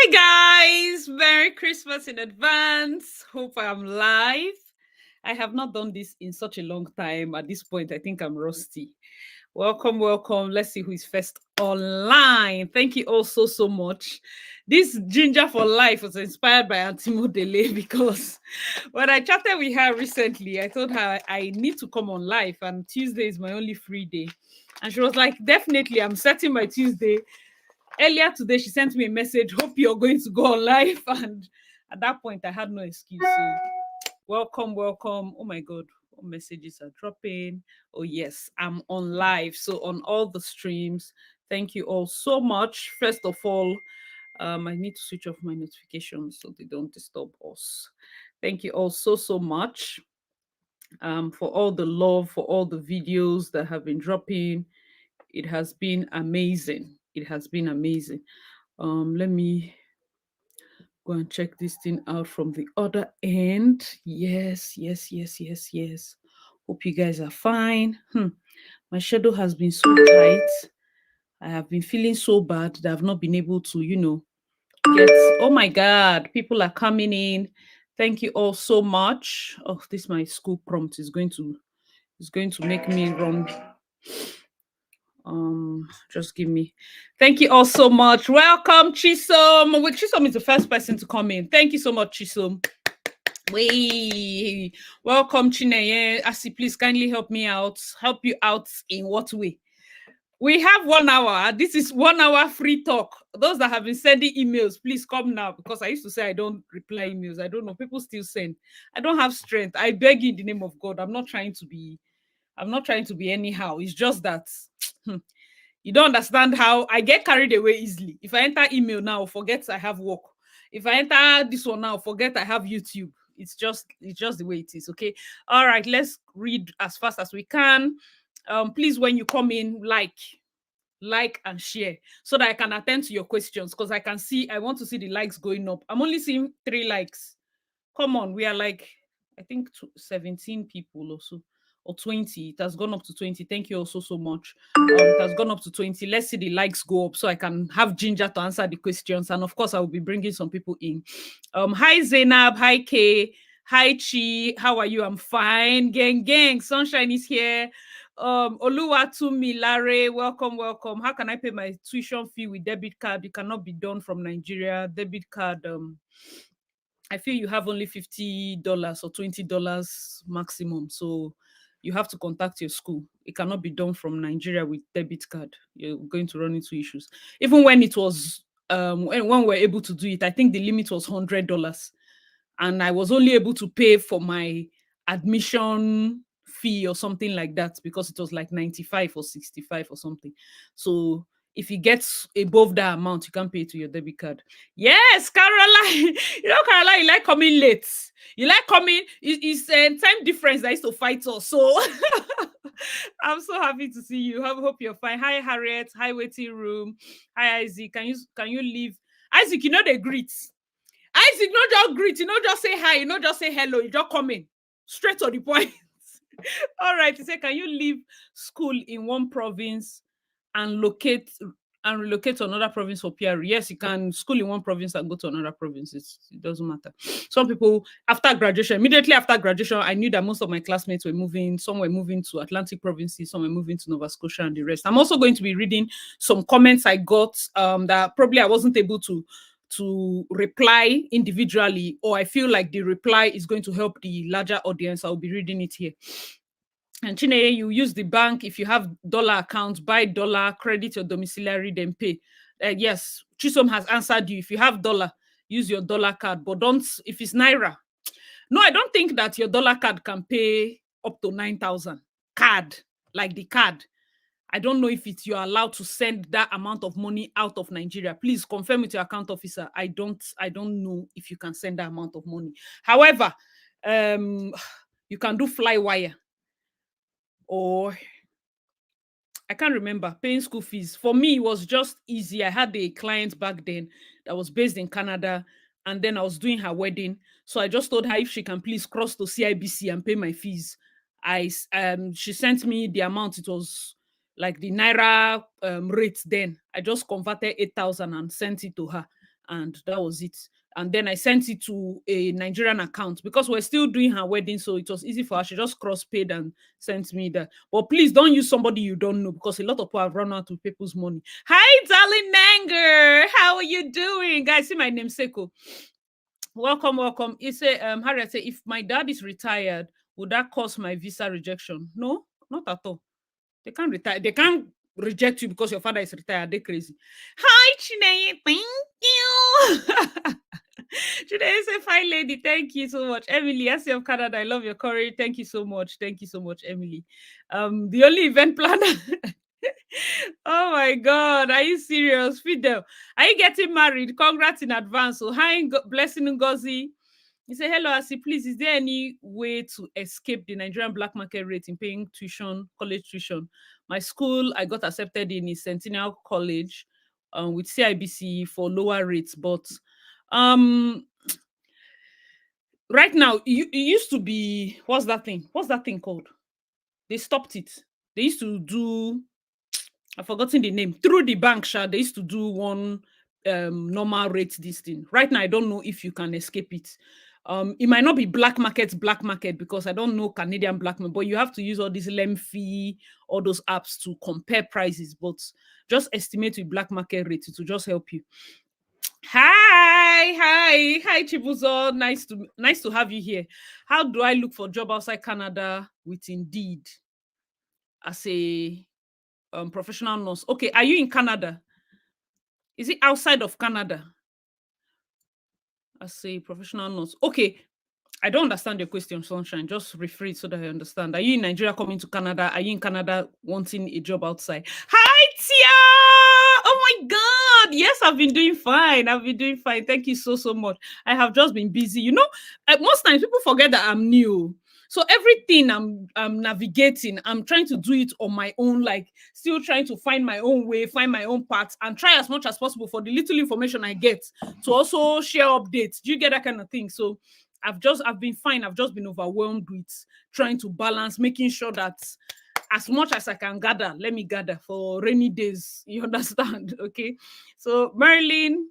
Hi guys, Merry Christmas in advance. Hope I'm live. I have not done this in such a long time. At this point, I think I'm rusty. Welcome, welcome. Let's see who is first online. Thank you all so much. This Ginger for Life was inspired by Auntie Modele because when I chatted with her recently, I told her I need to come on live and Tuesday is my only free day. And she was like, definitely, I'm setting my Tuesday. Earlier today, she sent me a message, hope you're going to go on live. And at that point, I had no excuse. So welcome, welcome. Oh my God, what messages are dropping? Oh yes, I'm on live. So on all the streams, thank you all so much. First of all, I need to switch off my notifications so they don't disturb us. Thank you all so much for all the love, for all the videos that have been dropping. It has been amazing. It has been amazing. Let me go and check this thing out from the other end. Yes. Hope you guys are fine. My schedule has been so tight. I have been feeling so bad that I've not been able to, get. Oh my God, people are coming in. Thank you all so much. Oh, this my school prompt is going to make me run. Just give me. Thank you all so much. Welcome, Chisom. Well, Chisom is the first person to come in. Thank you so much, Chisom. Wait, welcome, Chineye. Asi, please kindly help me out. Help you out in what way? We have 1 hour. This is 1 hour free talk. Those that have been sending emails, please come now because I used to say I don't reply emails. I don't know. People still send. I don't have strength. I beg you in the name of God. I'm not trying to be anyhow. It's just that you don't understand how I get carried away easily. If I enter email now, forget I have work. If I enter this one now, forget I have YouTube. It's just the way it is. Okay. All right. Let's read as fast as we can. Please, when you come in, like and share so that I can attend to your questions because I want to see the likes going up. I'm only seeing 3 likes. Come on, we are like, I think 17 people or so, or 20. It has gone up to 20. Thank you also so much. It has gone up to 20. Let's see the likes go up so I can have Ginger to answer the questions. And of course, I will be bringing some people in. Hi Zainab, hi Kay, hi Chi. How are you? I'm fine. Gang, sunshine is here. Oluwatumi Lare, welcome. How can I pay my tuition fee with debit card? It cannot be done from Nigeria. Debit card, I feel you have only $50 or $20 maximum. So you have to contact your school. It cannot be done from Nigeria with debit card. You're going to run into issues. Even when it was when we were able to do it, I think the limit was $100. And I was only able to pay for my admission fee or something like that because it was like 95 or 65 or something. So if it gets above that amount, you can pay to your debit card. Yes, Caroline. Caroline, you like coming late. You like coming. It's time difference that used to fight us. So I'm so happy to see you. Hope you're fine. Hi, Harriet. Hi, waiting room. Hi, Isaac. Can you leave? Isaac, they greet. Isaac, not just greet, just say hi, just say hello, you just come in. Straight to the point. All right, he said, can you leave school in one province and relocate to another province for PR? Yes, you can school in one province and go to another province. It doesn't matter. Some people, immediately after graduation, I knew that most of my classmates were moving. Some were moving to Atlantic provinces, some were moving to Nova Scotia and the rest. I'm also going to be reading some comments I got that probably I wasn't able to reply individually, or I feel like the reply is going to help the larger audience. I'll be reading it here. And Chineye, you use the bank. If you have dollar accounts, buy dollar, credit your domiciliary, then pay. Yes, Chisom has answered you. If you have dollar, use your dollar card, but don't, if it's Naira. No, I don't think that your dollar card can pay up to 9,000. Card, like the card. I don't know if you're allowed to send that amount of money out of Nigeria. Please confirm with your account officer. I don't know if you can send that amount of money. However, you can do Flywire, or I can't remember, paying school fees. For me, it was just easy. I had a client back then that was based in Canada, and then I was doing her wedding. So I just told her if she can please cross to CIBC and pay my fees. She sent me the amount. It was like the Naira rate then. I just converted 8,000 and sent it to her. and that was it. And then I sent it to a Nigerian account because we're still doing her wedding, so it was easy for her. She just cross-paid and sent me that. But please don't use somebody you don't know, because a lot of people have run out of people's money. Hi, darling Nanger. How are you doing? Guys, see my name, Seko. Welcome, welcome. It's Harriet say, if my dad is retired, would that cause my visa rejection? No, not at all. They can't retire. They can't reject you because your father is retired. They're crazy. Hi, Chineye. Thank you. Chineye say, fine lady. Thank you so much. Emily, I of Canada. I love your courage. Thank you so much. Thank you so much, Emily. The only event planner. Oh my God. Are you serious? Fidel, are you getting married? Congrats in advance. So, hi, Blessing Ngozi. You say, hello, Asi, please, is there any way to escape the Nigerian black market rate in paying tuition, college tuition? My school, I got accepted in a Centennial College with CIBC for lower rates, but right now, it used to be, what's that thing? What's that thing called? They stopped it. They used to do, I've forgotten the name. Through the bank, they used to do one normal rate this thing. Right now, I don't know if you can escape it. It might not be black market, because I don't know Canadian black market, but you have to use all these LMFI, all those apps to compare prices. But just estimate with black market rate to just help you. Hi, Chibuzo. Nice to have you here. How do I look for job outside Canada with Indeed as a professional nurse? Okay, are you in Canada? Is it outside of Canada as a professional nurse? Okay, I don't understand your question, Sunshine. Just rephrase so that I understand. Are you in Nigeria coming to Canada? Are you in Canada wanting a job outside? Hi, Tia! Oh my God! Yes, I've been doing fine. Thank you so much. I have just been busy. You know, most times people forget that I'm new. So everything I'm navigating, I'm trying to do it on my own, like still trying to find my own way, find my own path, and try as much as possible for the little information I get to also share updates. Do you get that kind of thing? So I've been fine. I've just been overwhelmed with trying to balance, making sure that as much as I can gather, let me gather for rainy days. You understand? Okay. So Marilyn,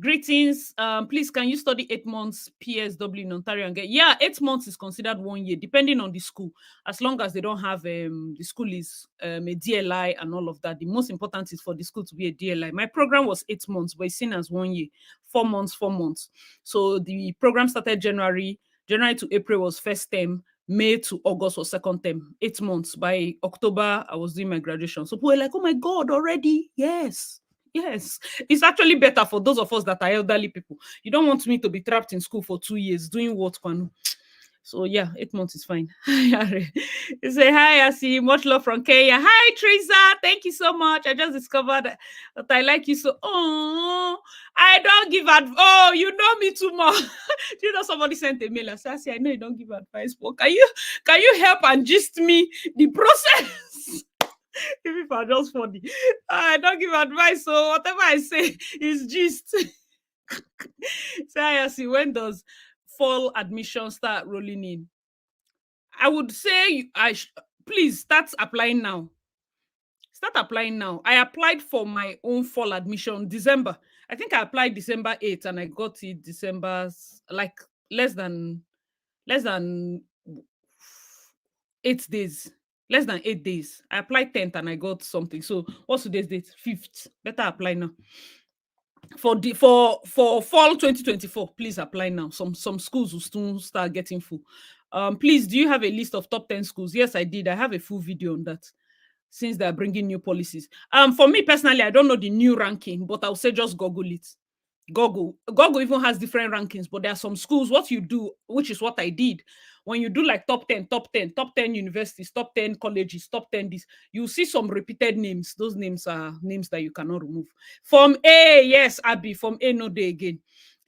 greetings. Please, can you study 8 months PSW in Ontario and get? Yeah, 8 months is considered 1 year, depending on the school. As long as they don't have the school is a DLI and all of that. The most important is for the school to be a DLI. My program was 8 months, but it's seen as 1 year. 4 months, 4 months. So the program started January to April was first term. May to August was second term, 8 months. By October, I was doing my graduation. So people were like, oh my God, already? Yes. It's actually better for those of us that are elderly people. You don't want me to be trapped in school for 2 years doing what, Kwanu? So yeah, 8 months is fine. You say hi, I see much love from Kenya. Hi, Teresa. Thank you so much. I just discovered that I like you so. Oh, I don't give advice. Oh, you know me too much. Do you know somebody sent a mail and said, I know you don't give advice, but can you help and gist me the process? If are just funny. I don't give advice, so whatever I say is gist. So I see, when does fall admission start rolling in? I would say please start applying now. I applied for my own fall admission December. I think I applied December 8th and I got it December, like less than 8 days. Less than 8 days. I applied 10th and I got something. So what's today's date? 5th. Better apply now. For fall 2024, please apply now. Some schools will soon start getting full. Please, do you have a list of top 10 schools? Yes, I did. I have a full video on that, since they're bringing new policies. For me personally, I don't know the new ranking, but I'll say just Google it. Google even has different rankings, but there are some schools, what you do, which is what I did, when you do like top 10 universities, top 10 colleges, top 10 this, you see some repeated names. Those names are names that you cannot remove. Form A, yes, Abby, Form A, no day again.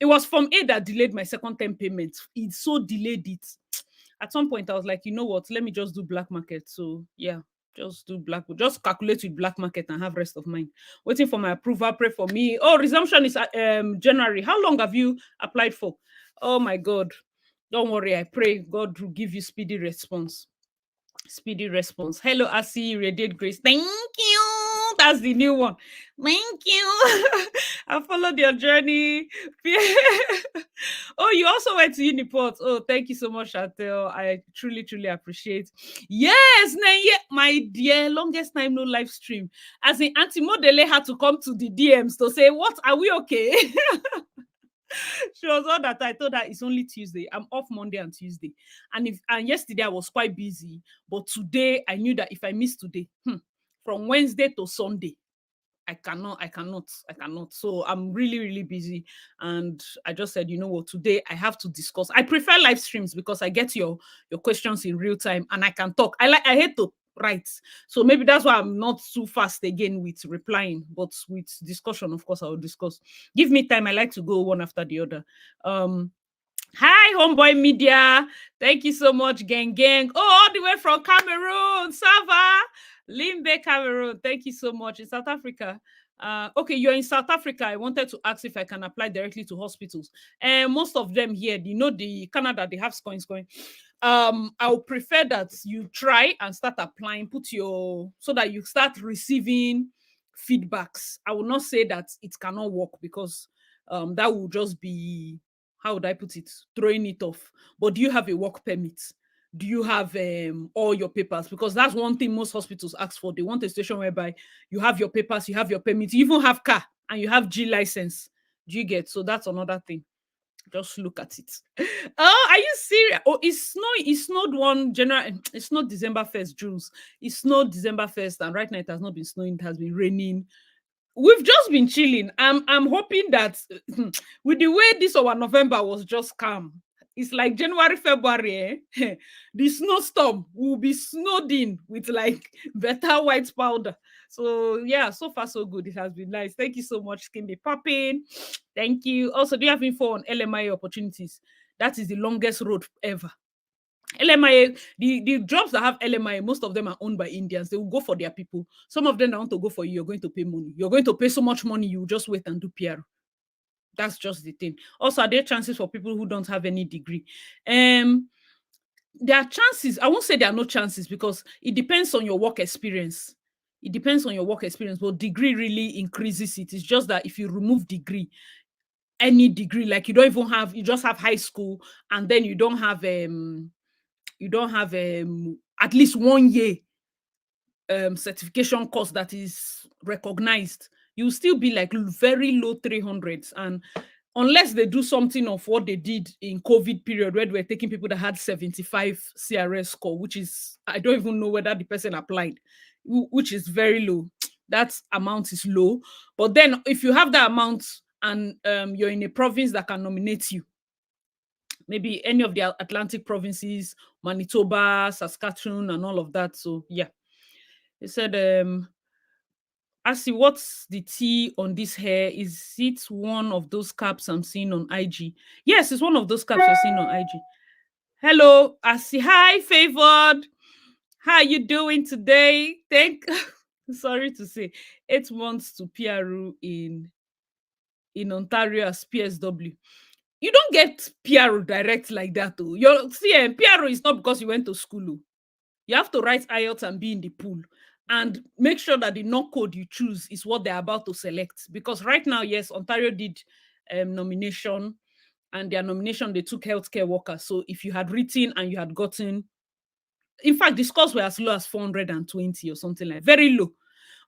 It was Form A that delayed my second term payment. It so delayed it. At some point, I was like, you know what, let me just do black market. So yeah, just just calculate with black market and have rest of mind. Waiting for my approval. Pray for me. Oh, resumption is January. How long have you applied for? Oh my God, don't worry. I pray God will give you speedy response. Hello, Asi, radiate grace. Thank you. That's the new one. Thank you. I followed your journey. Oh, you also went to Uniport. Oh, thank you so much, Chantel. I truly, truly appreciate. Yes, my dear, longest time no live stream. As in, Auntie Modele had to come to the DMs to say, "What, are we okay?" She was all that. I told her it's only Tuesday. I'm off Monday and Tuesday. And yesterday I was quite busy. But today I knew that if I miss today, from Wednesday to Sunday, I cannot. So I'm really, really busy. And I just said, you know what, today I have to discuss. I prefer live streams because I get your questions in real time and I can talk. I hate to write. So maybe that's why I'm not too fast again with replying. But with discussion, of course, I will discuss. Give me time. I like to go one after the other. Hi, Homeboy Media. Thank you so much, gang. Oh, all the way from Cameroon. Sava. Limbe, Cameroon. Thank you so much. In South Africa. Okay, you're in South Africa. I wanted to ask if I can apply directly to hospitals. And most of them here, the Canada, they have coins going. I would prefer that you try and start applying, so that you start receiving feedbacks. I will not say that it cannot work because that will just be, how would I put it, throwing it off. But do you have a work permit? Do you have all your papers? Because that's one thing most hospitals ask for. They want a situation whereby you have your papers, you have your permit, you even have car, and you have G license. Do you get? So that's another thing. Just look at it. Oh, are you serious? Oh, it snowed one general. It snowed December 1st, Jules. It snowed December 1st, and right now it has not been snowing, it has been raining. We've just been chilling. I'm hoping that with the way this our November was just calm, it's like January, February, the snowstorm will be snowed in with like better white powder. So yeah, so far so good. It has been nice. Thank you so much, Skin Be Popping. Thank you. Also, do you have info on LMIA opportunities? That is the longest road ever. LMIA, the jobs that have LMIA, most of them are owned by Indians. They will go for their people. Some of them that want to go for you, you're going to pay money. You're going to pay so much money, you just wait and do PR. That's just the thing. Also, are there chances for people who don't have any degree? There are chances. I won't say there are no chances because it depends on your work experience. It depends on your work experience, but degree really increases it. It's just that if you remove degree, any degree, like you just have high school, and then you don't have at least 1 year certification course that is recognized, you'll still be like very low 300s. And unless they do something of what they did in COVID period where they were taking people that had 75 CRS score, which is, I don't even know whether the person applied, which is very low. That amount is low. But then if you have that amount and you're in a province that can nominate you, maybe any of the Atlantic provinces, Manitoba, Saskatchewan, and all of that. So yeah. They said, Asi, what's the tea on this hair? Is it one of those caps I'm seeing on IG? Yes, it's one of those caps you're seeing on IG. Hello, Asi. Hi, Favored. How are you doing today? Sorry to say, 8 months to PRU in Ontario as PSW. You don't get PRU direct like that, though. PRU is not because you went to school. You have to write IELTS and be in the pool. And make sure that the no code you choose is what they're about to select. Because right now, yes, Ontario did nomination, and their nomination, they took healthcare workers. So if you had written and you had gotten, in fact, the scores were as low as 420 or something like very low.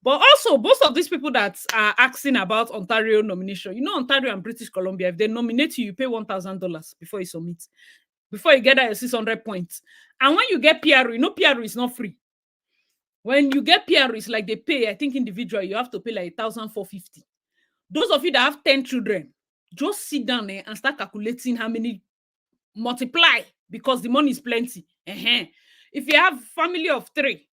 But also, most of these people that are asking about Ontario nomination, Ontario and British Columbia, if they nominate you, you pay $1,000 before you submit, before you get that 600 points. And when you get PRU, PRU is not free. When you get PR, it's like they pay, I think individual, you have to pay like 1,450. Those of you that have 10 children, just sit down there and start calculating how many, multiply, because the money is plenty. If you have family of 3,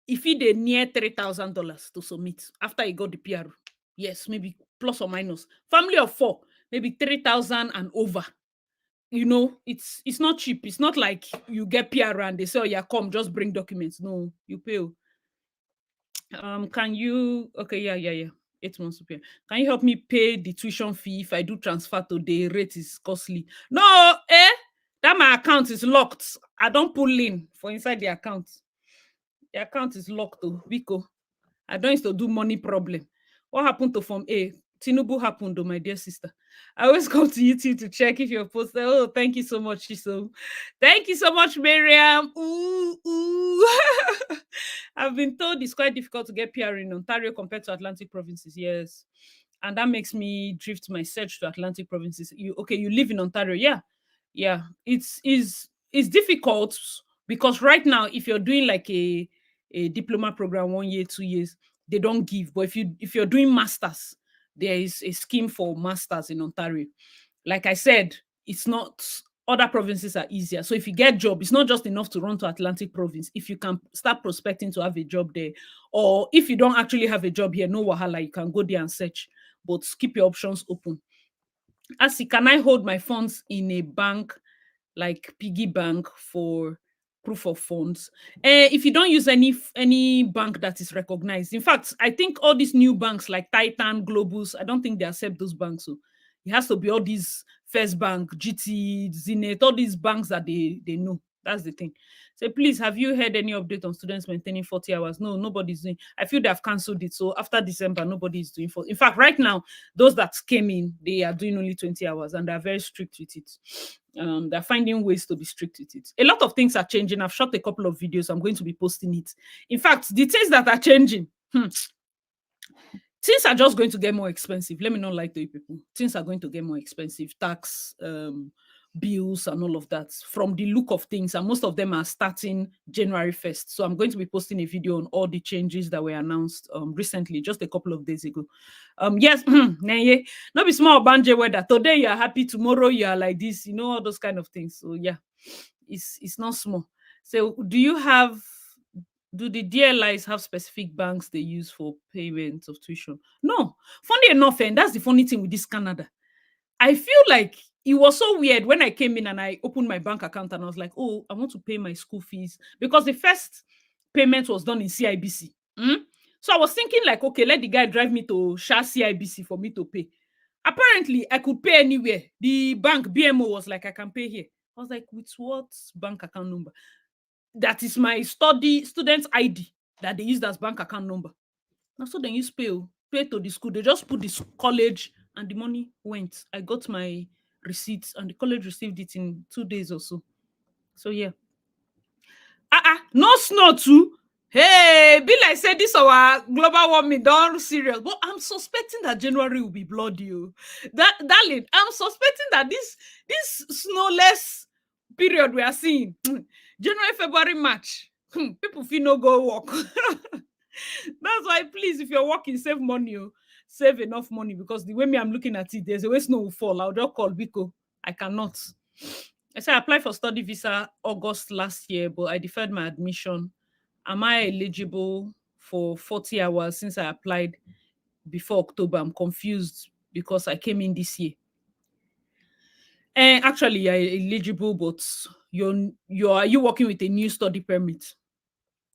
if you they near $3,000 to submit after you got the PR, yes, maybe plus or minus. Family of 4, maybe 3,000 and over. It's not cheap. It's not like you get PR and they say, oh yeah, come, just bring documents. No, you pay. Can you, okay, yeah. 8 months to pay. Can you help me pay the tuition fee if I do transfer today? Rate is costly. No, that my account is locked. I don't pull in for inside the account. The account is locked, though. Vico. I don't used to do money problem. What happened to Form A? Tinubu happened, though, my dear sister. I always come to YouTube to check if you're posted. Oh, thank you so much, Shiso. Thank you so much, Miriam. Ooh, ooh. I've been told it's quite difficult to get PR in Ontario compared to Atlantic provinces. Yes. And that makes me drift my search to Atlantic provinces. You live in Ontario. Yeah. Yeah. It's difficult because right now, if you're doing like a diploma program 1 year, 2 years, they don't give. But if you're doing masters, there is a scheme for masters in Ontario. Like I said, it's not other provinces are easier. So if you get job, it's not just enough to run to Atlantic province. If you can start prospecting to have a job there, or if you don't actually have a job here, no wahala, you can go there and search. But keep your options open. Asi, can I hold my funds in a bank like piggy bank for proof of funds? If you don't use any bank that is recognized, in fact, I think all these new banks like Titan, Globus, I don't think they accept those banks. So it has to be all these First Bank, GT, Zenith, all these banks that they know. That's the thing. So please, have you heard any update on students maintaining 40 hours? No, nobody's doing. I feel they have cancelled it. So after December, nobody is doing 40. In fact, right now, those that came in, they are doing only 20 hours and they're very strict with it. They're finding ways to be strict with it. A lot of things are changing. I've shot a couple of videos. I'm going to be posting it. In fact, the things that are changing, things are just going to get more expensive. Let me not lie to you people. Things are going to get more expensive. Tax, bills and all of that from the look of things, and most of them are starting January 1st. So I'm going to be posting a video on all the changes that were announced recently, just a couple of days ago. Yes, not be small banje weather. Today you are happy, tomorrow you are like this, all those kind of things. So yeah, it's not small. So do the DLIs have specific banks they use for payment of tuition? No. Funny enough, and that's the funny thing with this Canada. I feel like it was so weird when I came in and I opened my bank account and I was like, oh, I want to pay my school fees, because the first payment was done in CIBC. So I was thinking like, okay, let the guy drive me to CIBC for me to pay. Apparently, I could pay anywhere. The bank, BMO, was like, I can pay here. I was like, with what bank account number? That is my student's ID that they used as bank account number. Now, so then use pay to the school. They just put this college and the money went. I got my receipts and the college received it in 2 days or so. So yeah. No snow too. Hey, be like say this our global warming done serious. But I'm suspecting that January will be bloody. Darling, I'm suspecting that this snowless period we are seeing, January, February, March, people feel no go work. That's why, please, if you're working, save money. Save enough money, because the way I'm looking at it, there's a way snow will fall. I'll just call Biko. I cannot. I said I applied for study visa August last year, but I deferred my admission. Am I eligible for 40 hours since I applied before October? I'm confused because I came in this year. And actually, you're eligible, but are you working with a new study permit?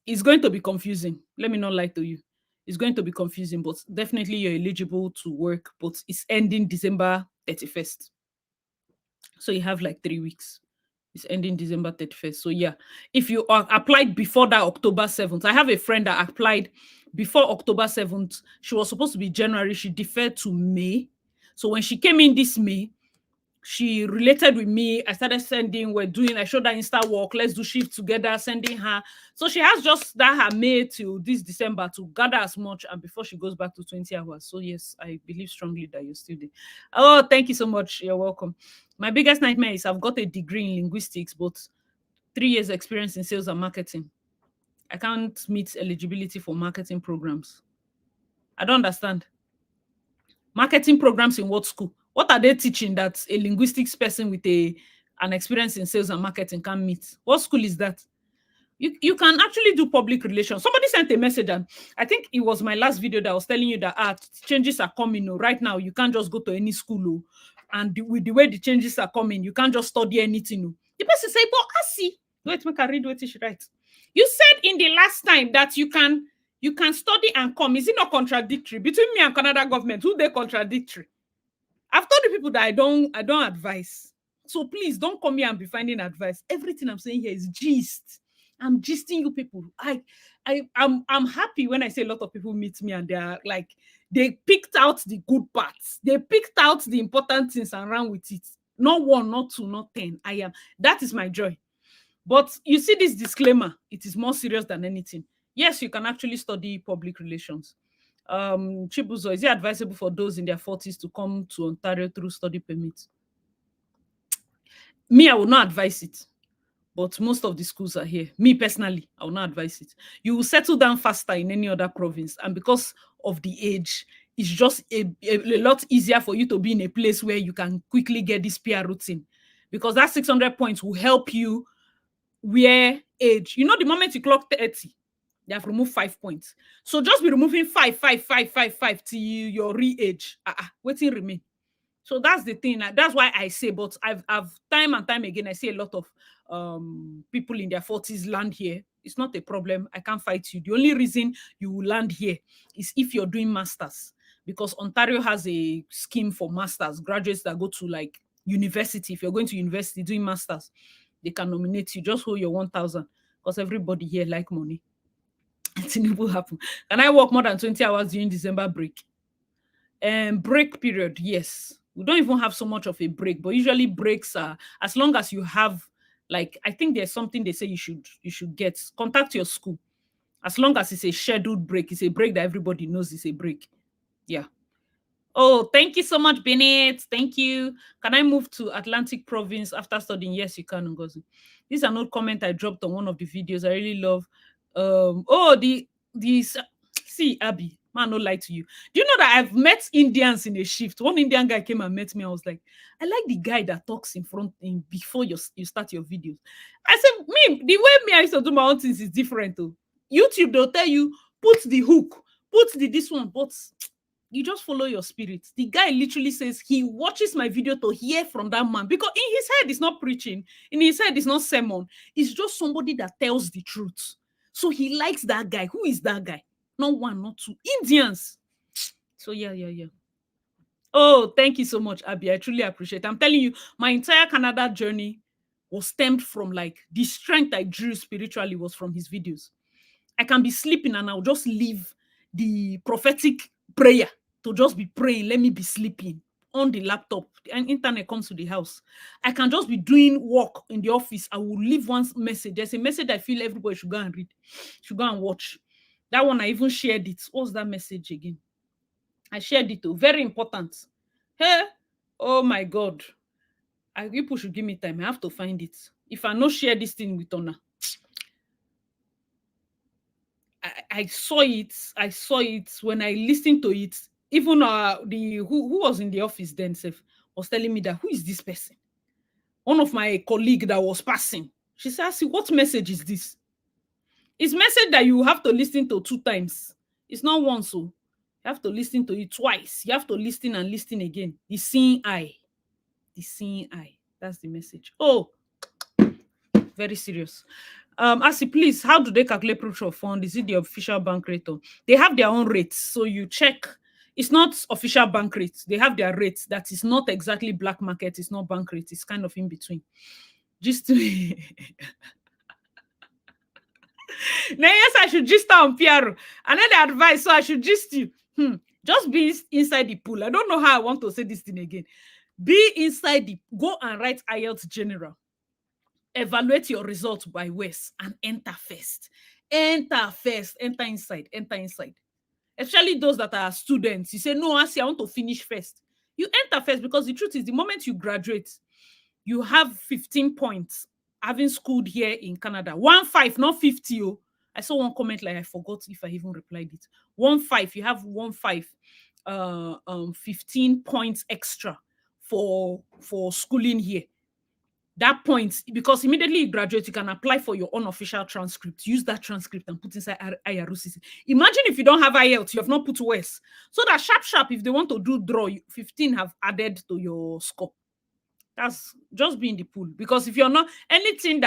It's going to be confusing. Let me not lie to you. It's going to be confusing, but definitely you're eligible to work, but it's ending December 31st. So you have like 3 weeks. It's ending December 31st. So yeah, if you are applied before that October 7th, I have a friend that applied before October 7th. She was supposed to be January. She deferred to May. So when she came in this May, she related with me. I started sending, I showed her Insta work. Let's do shift together, sending her. So she has just that her May till this December to gather as much, and before she goes back to 20 hours. So yes, I believe strongly that you're still there. Oh, thank you so much. You're welcome. My biggest nightmare is I've got a degree in linguistics, but 3 years experience in sales and marketing. I can't meet eligibility for marketing programs. I don't understand. Marketing programs in what school? What are they teaching that a linguistics person with an experience in sales and marketing can meet? What school is that? You can actually do public relations. Somebody sent a message, and I think it was my last video that I was telling you that changes are coming. Right now, you can't just go to any school. And with the way the changes are coming, you can't just study anything. The person say, but I see. Wait, make I read what she writes. You said in the last time that you can study and come. Is it not contradictory? Between me and Canada government, who they contradictory? I've told the people that I don't advise. So please don't come here and be finding advice. Everything I'm saying here is gist. I'm gisting you people. I'm happy when I say a lot of people meet me and they're like, they picked out the good parts. They picked out the important things and ran with it. Not one, not two, not 10. That is my joy. But you see this disclaimer, it is more serious than anything. Yes, you can actually study public relations. Chibuzo, is it advisable for those in their 40s to come to Ontario through study permit? Me, I will not advise it. But most of the schools are here. Me personally, I will not advise it. You will settle down faster in any other province. And because of the age, it's just a lot easier for you to be in a place where you can quickly get this PR routine. Because that 600 points will help you where age. You know, the moment you clock 30, they have removed 5 points. So just be removing 5 till your re-age. Waiting remain. So that's the thing. That's why I say, but I've time and time again, I see a lot of people in their 40s land here. It's not a problem. I can't fight you. The only reason you will land here is if you're doing masters, because Ontario has a scheme for masters, graduates that go to like university. If you're going to university doing masters, they can nominate you. Just hold your 1,000 because everybody here like money. It will happen. Can I work more than 20 hours during December break? Break period, yes. We don't even have so much of a break, but usually breaks are, as long as you have, like, I think there's something they say you should get. Contact your school. As long as it's a scheduled break, it's a break that everybody knows is a break. Yeah. Oh, thank you so much, Bennett. Thank you. Can I move to Atlantic Province after studying? Yes, you can, Ngozi. This is an old comment I dropped on one of the videos. I really love. See, Abby, man, no lie to you. Do you know that I've met Indians in a shift? One Indian guy came and met me. I was like, I like the guy that talks before you start your videos. I said, the way I used to do my own things is different though. YouTube, they'll tell you, put the hook, put this one, but you just follow your spirit. The guy literally says he watches my video to hear from that man, because in his head, it's not preaching. In his head, it's not sermon. It's just somebody that tells the truth. So he likes that guy. Who is that guy? Not one, not two. Indians. So yeah. Oh, thank you so much, Abby. I truly appreciate it. I'm telling you, my entire Canada journey was stemmed from like the strength I drew spiritually was from his videos. I can be sleeping and I'll just leave the prophetic prayer to just be praying. Let me be sleeping on the laptop. And internet comes to the house. I can just be doing work in the office. I will leave one message. There's a message I feel everybody should go and read, should go and watch. That one, I even shared it. What's that message again? I shared it too. Very important. Hey, oh my God. People should give me time. I have to find it. If I not share this thing with Honor, I saw it when I listened to it. Even who was in the office then was telling me that, who is this person? One of my colleague that was passing. She said, see, what message is this? It's message that you have to listen to 2 times. It's not once, so you have to listen to it twice. You have to listen and listen again. The seeing eye. The seeing eye. That's the message. Oh, very serious. Asi, please, how do they calculate proof of fund? Is it the official bank rate? They have their own rates, so you check. It's not official bank rates. They have their rates. That is not exactly black market. It's not bank rate. It's kind of in between. Just to... Now, yes, I should just on PR. Another advice, so I should just you. Just be inside the pool. I don't know how I want to say this thing again. Be inside go and write IELTS General. Evaluate your results by West and enter first. Enter first. Enter inside. Especially those that are students. You say, no, I want to finish first. You enter first, because the truth is, the moment you graduate, you have 15 points having schooled here in Canada. 15, not 50. Oh. I saw one comment, like I forgot if I even replied it. 15, you have 15 points extra for schooling here. That point, because immediately you graduate, you can apply for your own official transcript. Use that transcript and put inside IRCC. Imagine if you don't have IELTS, you have not put West. So that sharp, if they want to do draw, 15 have added to your score. That's just be in the pool. Because if you're not, anything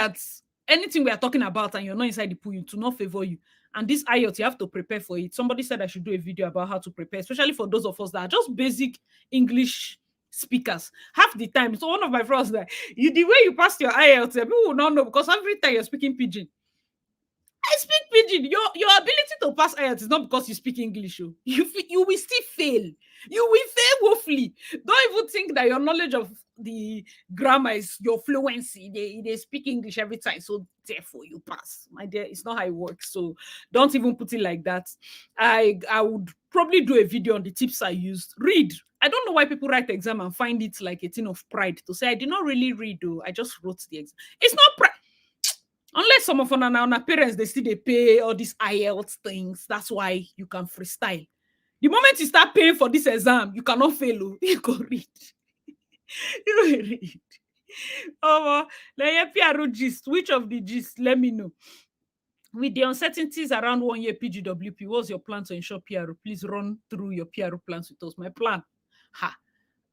we are talking about and you're not inside the pool, it will not favor you. And this IELTS, you have to prepare for it. Somebody said I should do a video about how to prepare, especially for those of us that are just basic English speakers. Half the time, so one of my friends, like, the way you passed your IELTS, people will not know, because every time you're speaking pidgin. I speak pidgin. Your ability to pass IELTS is not because you speak English. Oh. You will still fail. You will fail woefully. Don't even think that your knowledge of the grammar is your fluency. They speak English every time, so therefore you pass. My dear, it's not how it works. So don't even put it like that. I would probably do a video on the tips I used. Read. I don't know why people write exam and find it like a thing of pride to say I did not really read. Though I just wrote the exam. It's not pride. Unless some of our parents, they still they pay all these IELTS things. That's why you can freestyle. The moment you start paying for this exam, you cannot fail. Oh. You go read. You don't read. Oh, let PR gist. Which of the gist? Let me know. With the uncertainties around 1 year PGWP, what's your plan to ensure PR? Please run through your PR plans with us. My plan. Ha.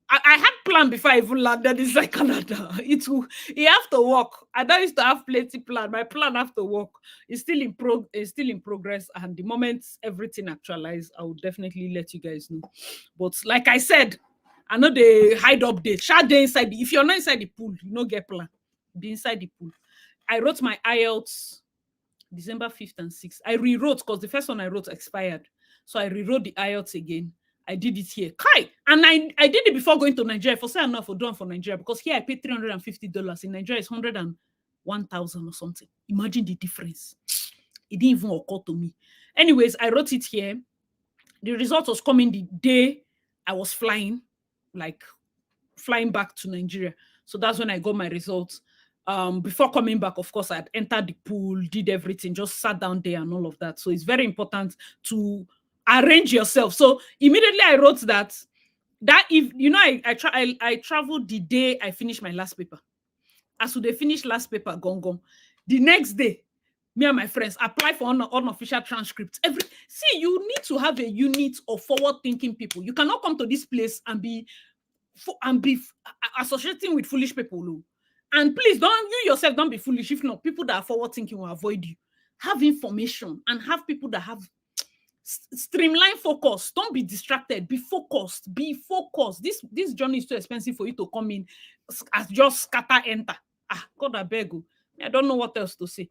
I had planned before I even landed inside Canada. It have to work. I don't used to have plenty plan. My plan have to work. It's still in progress. And the moment everything actualizes, I will definitely let you guys know. But like I said, I know they hide update. Shall they inside if you're not inside the pool, you don't get plan. Be inside the pool. I wrote my IELTS December 5th and 6th. I rewrote because the first one I wrote expired. So I rewrote the IELTS again. I did it here. Kai! And I did it before going to Nigeria. For say enough for doing for Nigeria because here I paid $350. In Nigeria, it's 101,000 or something. Imagine the difference. It didn't even occur to me. Anyways, I wrote it here. The result was coming the day I was flying back to Nigeria. So that's when I got my results. Before coming back, of course, I had entered the pool, did everything, just sat down there and all of that. So it's very important to arrange yourself. So immediately I wrote that if you know I traveled the day I finished my last paper. As they finish last paper, gone. The next day, me and my friends apply for unofficial transcripts. See, you need to have a unit of forward-thinking people. You cannot come to this place and be associating with foolish people. And please you yourself don't be foolish. If not, people that are forward-thinking will avoid you. Have information and have people that have streamline focus. Don't be distracted. Be focused. This journey is too expensive for you to come in as just scatter enter. God, I beg you. I don't know what else to say.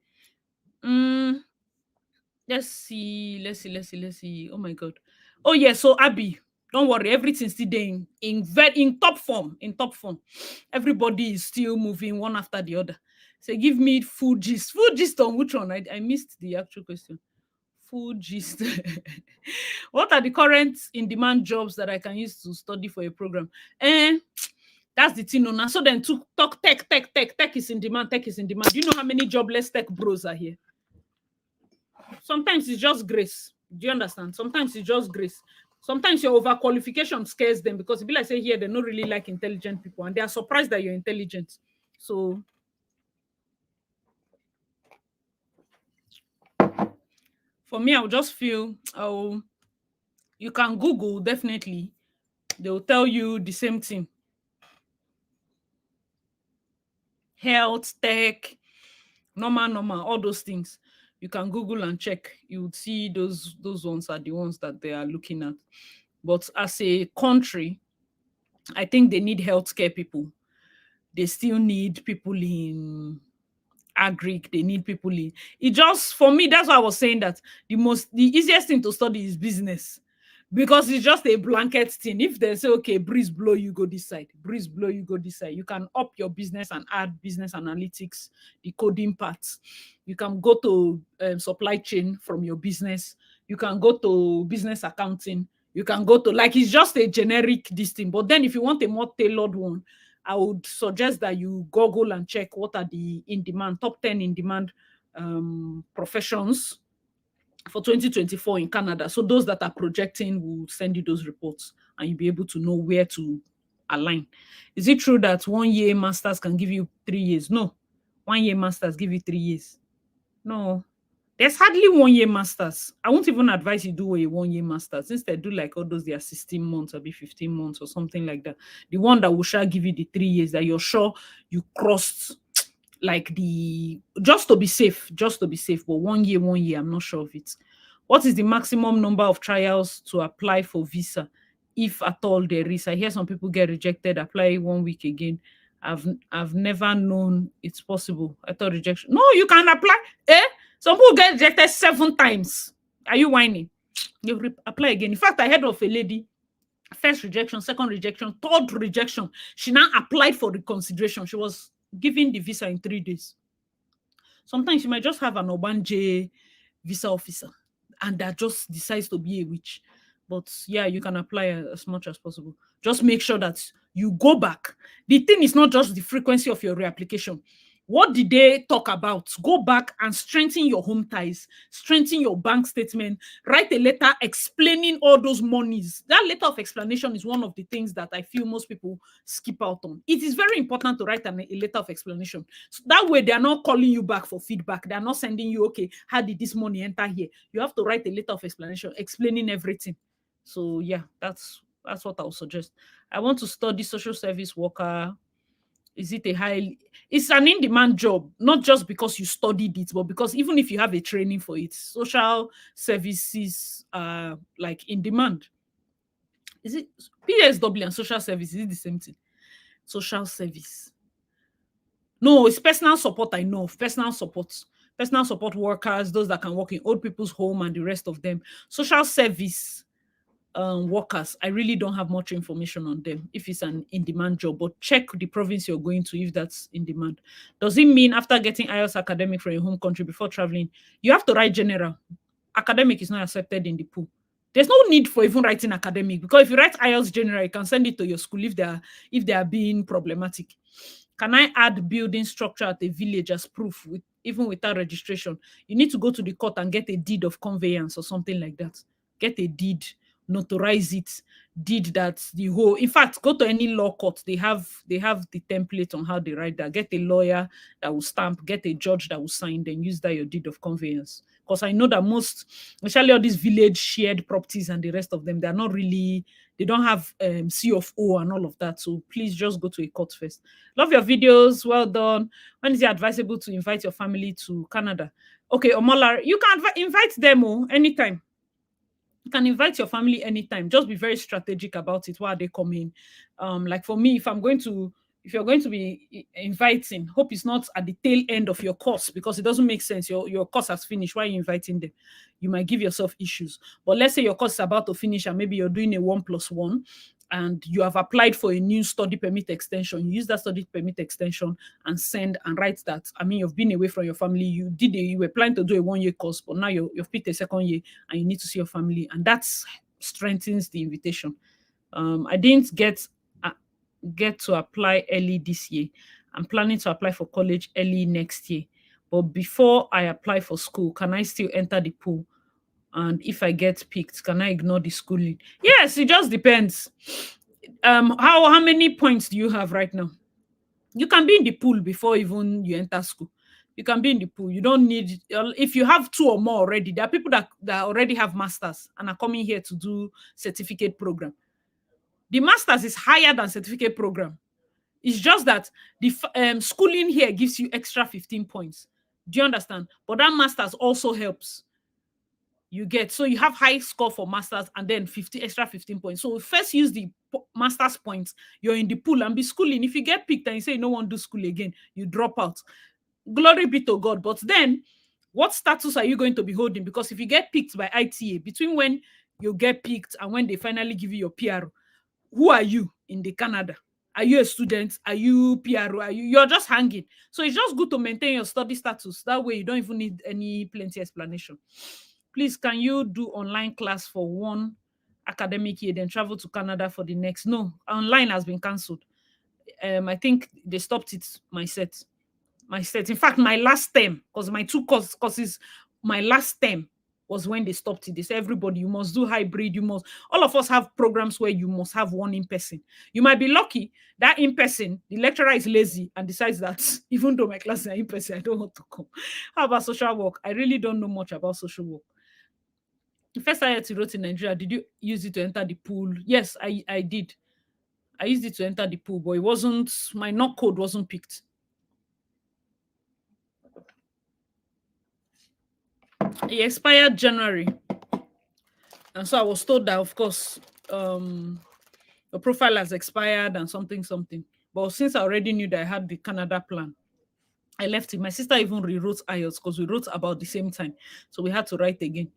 Let's see. Oh my God. Oh yeah. So Abby, don't worry. Everything's still there in top form. In top form. Everybody is still moving one after the other. So give me full gist. Full gist on which one? I missed the actual question. Full gist. What are the current in-demand jobs that I can use to study for a program? That's the thing. Now, so then to talk tech is in demand. Tech is in demand. Do you know how many jobless tech bros are here? Sometimes it's just grace. Do you understand? Sometimes it's just grace. Sometimes your overqualification scares them because it be like say here they don't really like intelligent people and they are surprised that you're intelligent. So for me, I would just feel, you can Google, definitely. They will tell you the same thing. Health, tech, normal, all those things. You can Google and check. You would see those ones are the ones that they are looking at. But as a country, I think they need healthcare people. They still need people in agric. They need people in it. Just for me, that's why I was saying that the easiest thing to study is business, because it's just a blanket thing. If they say, okay, breeze blow, you go this side, breeze blow, you go this side, you can up your business and add business analytics, the coding parts. You can go to supply chain from your business. You can go to business accounting. You can go to, like, it's just a generic this thing. But then if you want a more tailored one, I would suggest that you Google and check what are the top 10 in-demand professions for 2024 in Canada. So those that are projecting will send you those reports and you'll be able to know where to align. Is it true that 1 year masters can give you 3 years? No. 1 year masters give you 3 years. No. There's hardly 1 year masters. I won't even advise you do a 1 year masters. Instead, do like all those, they are 16 months or be 15 months or something like that. The one that will shall give you the 3 years that you're sure you crossed, like just to be safe. But 1 year, I'm not sure of it. What is the maximum number of trials to apply for visa, if at all there is? I hear some people get rejected, apply 1 week again. I've never known it's possible. I thought rejection. No, you can apply. Some people get rejected 7 times. Are you whining? You apply again. In fact, I heard of a lady, first rejection, second rejection, third rejection. She now applied for reconsideration. She was given the visa in 3 days. Sometimes you might just have an Obanje visa officer and that just decides to be a witch. But yeah, you can apply as much as possible. Just make sure that you go back. The thing is not just the frequency of your reapplication. What did they talk about? Go back and strengthen your home ties, strengthen your bank statement, write a letter explaining all those monies. That letter of explanation is one of the things that I feel most people skip out on. It is very important to write a letter of explanation. So that way, they are not calling you back for feedback. They are not sending you, okay, how did this money enter here? You have to write a letter of explanation explaining everything. So yeah, that's what I would suggest. I want to study social service worker. Is it it's an in-demand job, not just because you studied it, but because even if you have a training for it, social services are like in demand. Is it PSW and social service? Is it the same thing? Social service. No, it's personal support. I know of personal support workers, those that can work in old people's home and the rest of them. Social service workers, I really don't have much information on them if it's an in-demand job, but check the province you're going to if that's in demand. Does it mean after getting IELTS academic from your home country before traveling, you have to write general? Academic is not accepted in the pool. There's no need for even writing academic, because if you write IELTS general, you can send it to your school if they are being problematic. Can I add building structure at a village as proof even without registration? You need to go to the court and get a deed of conveyance or something like that. Get a deed, notarize it, deed that the whole. In fact, go to any law court. They have the template on how they write that. Get a lawyer that will stamp, get a judge that will sign, then use that your deed of conveyance. Because I know that most, especially all these village shared properties and the rest of them, they are not really, they don't have C of O and all of that. So please just go to a court first. Love your videos. Well done. When is it advisable to invite your family to Canada? Okay, Omola, you can invite them anytime. You can invite your family anytime. Just be very strategic about it. Why are they coming? Like for me, if you're going to be inviting, hope it's not at the tail end of your course, because it doesn't make sense. Your course has finished. Why are you inviting them? You might give yourself issues. But let's say your course is about to finish and maybe you're doing a 1+1 and you have applied for a new study permit extension. You use that study permit extension and send and write that. I mean, you've been away from your family. You were planning to do a 1-year course, but now you've picked a second year and you need to see your family. And that strengthens the invitation. I didn't get to apply early this year. I'm planning to apply for college early next year. But before I apply for school, can I still enter the pool? And if I get picked, can I ignore the schooling? Yes, it just depends. How many points do you have right now? You can be in the pool before even you enter school. You can be in the pool. You don't need, if you have 2 or more already, there are people that already have masters and are coming here to do certificate program. The masters is higher than certificate program. It's just that the schooling here gives you extra 15 points. Do you understand? But that masters also helps. You get, so you have high score for masters and then extra 15 points. So first use the masters points. You're in the pool and be schooling. If you get picked and you say you don't want to do school again, you drop out. Glory be to God. But then what status are you going to be holding? Because if you get picked by ITA, between when you get picked and when they finally give you your PR, who are you in the Canada? Are you a student? Are you PR? You're just hanging. So it's just good to maintain your study status. That way you don't even need any plenty explanation. Please, can you do online class for 1 academic year, then travel to Canada for the next? No, online has been cancelled. I think they stopped it, my set. In fact, my last term, because my 2 courses, my last term was when they stopped it. They said, everybody, you must do hybrid. All of us have programs where you must have 1 in person. You might be lucky that in person, the lecturer is lazy and decides that even though my classes are in person, I don't want to come. How about social work? I really don't know much about social work. The first IELTS you wrote in Nigeria, did you use it to enter the pool? Yes, I did. I used it to enter the pool, but my NOC code wasn't picked. It expired January. And so I was told that, of course, the profile has expired and something. But since I already knew that I had the Canada plan, I left it. My sister even rewrote IELTS because we wrote about the same time. So we had to write again.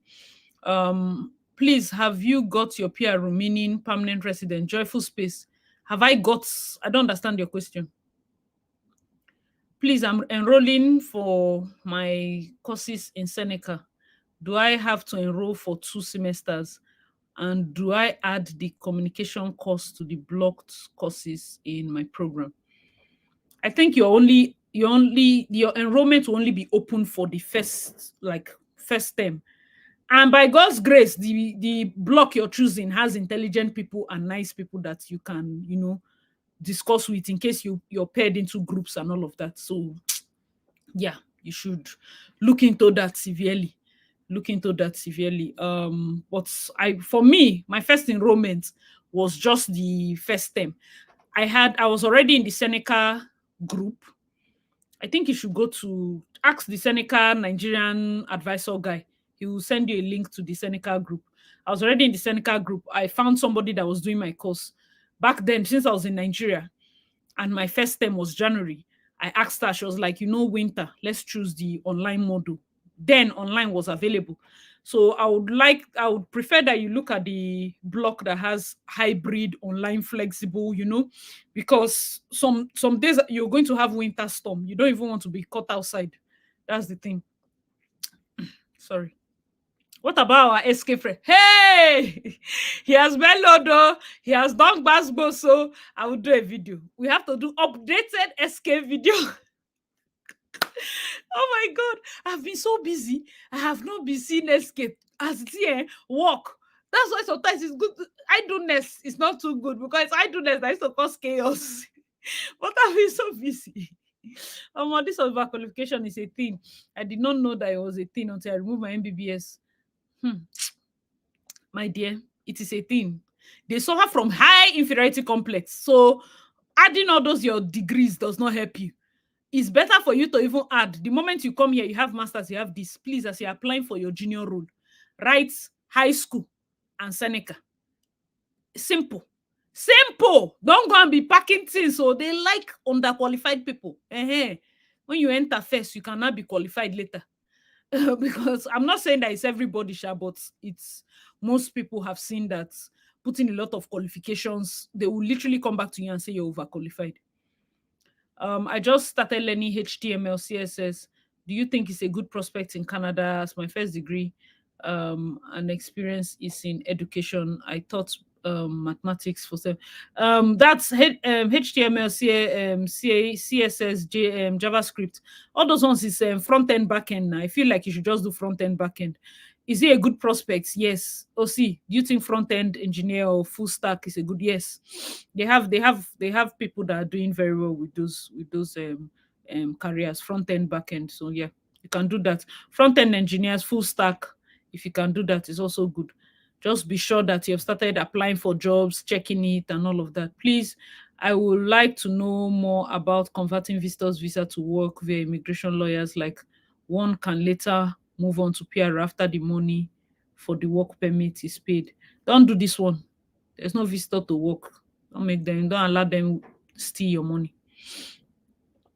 Please, have you got your PR meaning permanent resident? Joyful space. Have I got? I don't understand your question. Please, I'm enrolling for my courses in Seneca. Do I have to enroll for 2 semesters? And do I add the communication course to the blocked courses in my program? I think your enrollment will only be open for the first term. And by God's grace, the block you're choosing has intelligent people and nice people that you can, discuss with in case you're paired into groups and all of that. So yeah, you should look into that severely. But for me, my first enrollment was just the first term. I was already in the Seneca group. I think you should go to ask the Seneca Nigerian advisor guy. He will send you a link to the Seneca group. I was already in the Seneca group. I found somebody that was doing my course. Back then, since I was in Nigeria and my first term was January, I asked her, she was like, winter, let's choose the online model. Then online was available. So I would prefer that you look at the block that has hybrid, online, flexible, because some days you're going to have winter storm. You don't even want to be caught outside. That's the thing. Sorry. What about our escape friend? Hey, he has mellowed though. He has done basbo, so I will do a video. We have to do updated escape video. Oh my God, I've been so busy. I have not been seeing escape as it's here, work. That's why sometimes it's good. Idleness is not too good because idleness that used to cause chaos. But I've been so busy. This overqualification is a thing. I did not know that it was a thing until I removed my MBBS. My dear, it is a thing. They suffer from high inferiority complex. So adding all those your degrees does not help you. It's better for you to even add. The moment you come here, you have masters, you have this. Please, as you're applying for your junior role, write high school and Seneca. Simple. Don't go and be packing things. So they like underqualified people. When you enter first, you cannot be qualified later. Because I'm not saying that it's everybody, but it's most people have seen that putting a lot of qualifications, they will literally come back to you and say you're overqualified. I just started learning HTML, CSS. Do you think it's a good prospect in Canada as my first degree and experience is in education? I taught mathematics for some. That's HTML, CSS, JavaScript. All those ones is front end, back end. I feel like you should just do front end, back end. Is it a good prospect? Yes. OC, do you think front end engineer or full stack is a good? Yes. They have people that are doing very well with those careers, front end, back end. So yeah, you can do that. Front end engineers, full stack. If you can do that, is also good. Just be sure that you have started applying for jobs, checking it, and all of that. Please, I would like to know more about converting visitors' visa to work via immigration lawyers. Like one can later move on to PR after the money for the work permit is paid. Don't do this one. There's no visitor to work. Don't allow them steal your money.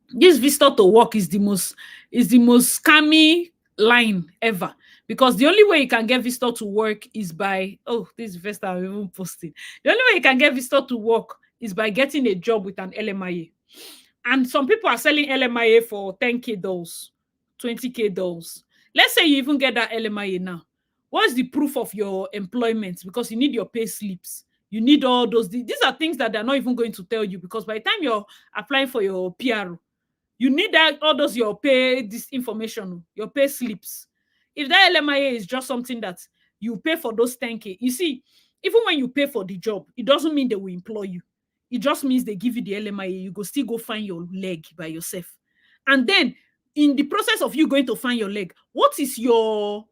This visitor to work is the most scammy line ever, because the only way you can get visitor to work is by this is the first time I'm even posting. The only way you can get visitor to work is by getting a job with an LMIA. And some people are selling LMIA for 10K dollars, 20K dollars. Let's say you even get that LMIA now. What's the proof of your employment? Because you need your pay slips. You need all those. These are things that they're not even going to tell you, because by the time you're applying for your PR, you need all those your pay, this information, your pay slips. If that LMIA is just something that you pay for those 10K, you see, even when you pay for the job, it doesn't mean they will employ you. It just means they give you the LMIA. You still go find your leg by yourself. And then in the process of you going to find your leg, what is your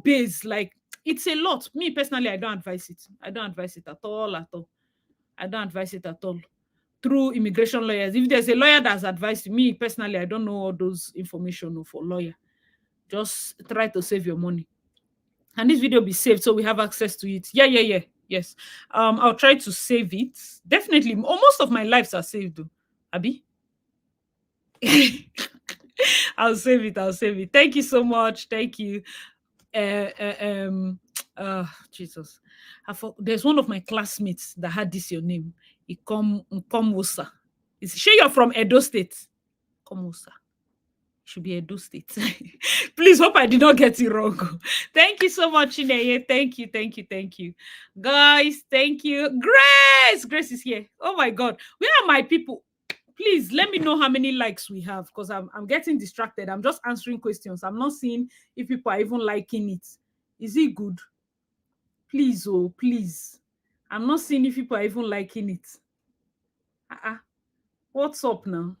base? Like, it's a lot. Me personally, I don't advise it. I don't advise it at all. I don't advise it at all. Through immigration lawyers. If there's a lawyer that's advised me personally, I don't know all those information for lawyer. Just try to save your money. And this video be saved so we have access to it. Yeah. Yes. I'll try to save it. Definitely. Most of my lives are saved though. Abi? I'll save it. I'll save it. Thank you so much. Thank you. Uh, uh, um, Jesus. There's one of my classmates that had this your name. Ikomusa. Is she you're from Edo State? Ikomusa. Should be Edo State. Please hope I did not get it wrong. Thank you so much, Chineye. Thank you, thank you, thank you. Guys, thank you. Grace! Grace is here. Oh my God. Where are my people? Please let me know how many likes we have because I'm getting distracted. I'm just answering questions. I'm not seeing if people are even liking it. Is it good? Please, oh, please. I'm not seeing if people are even liking it. What's up now?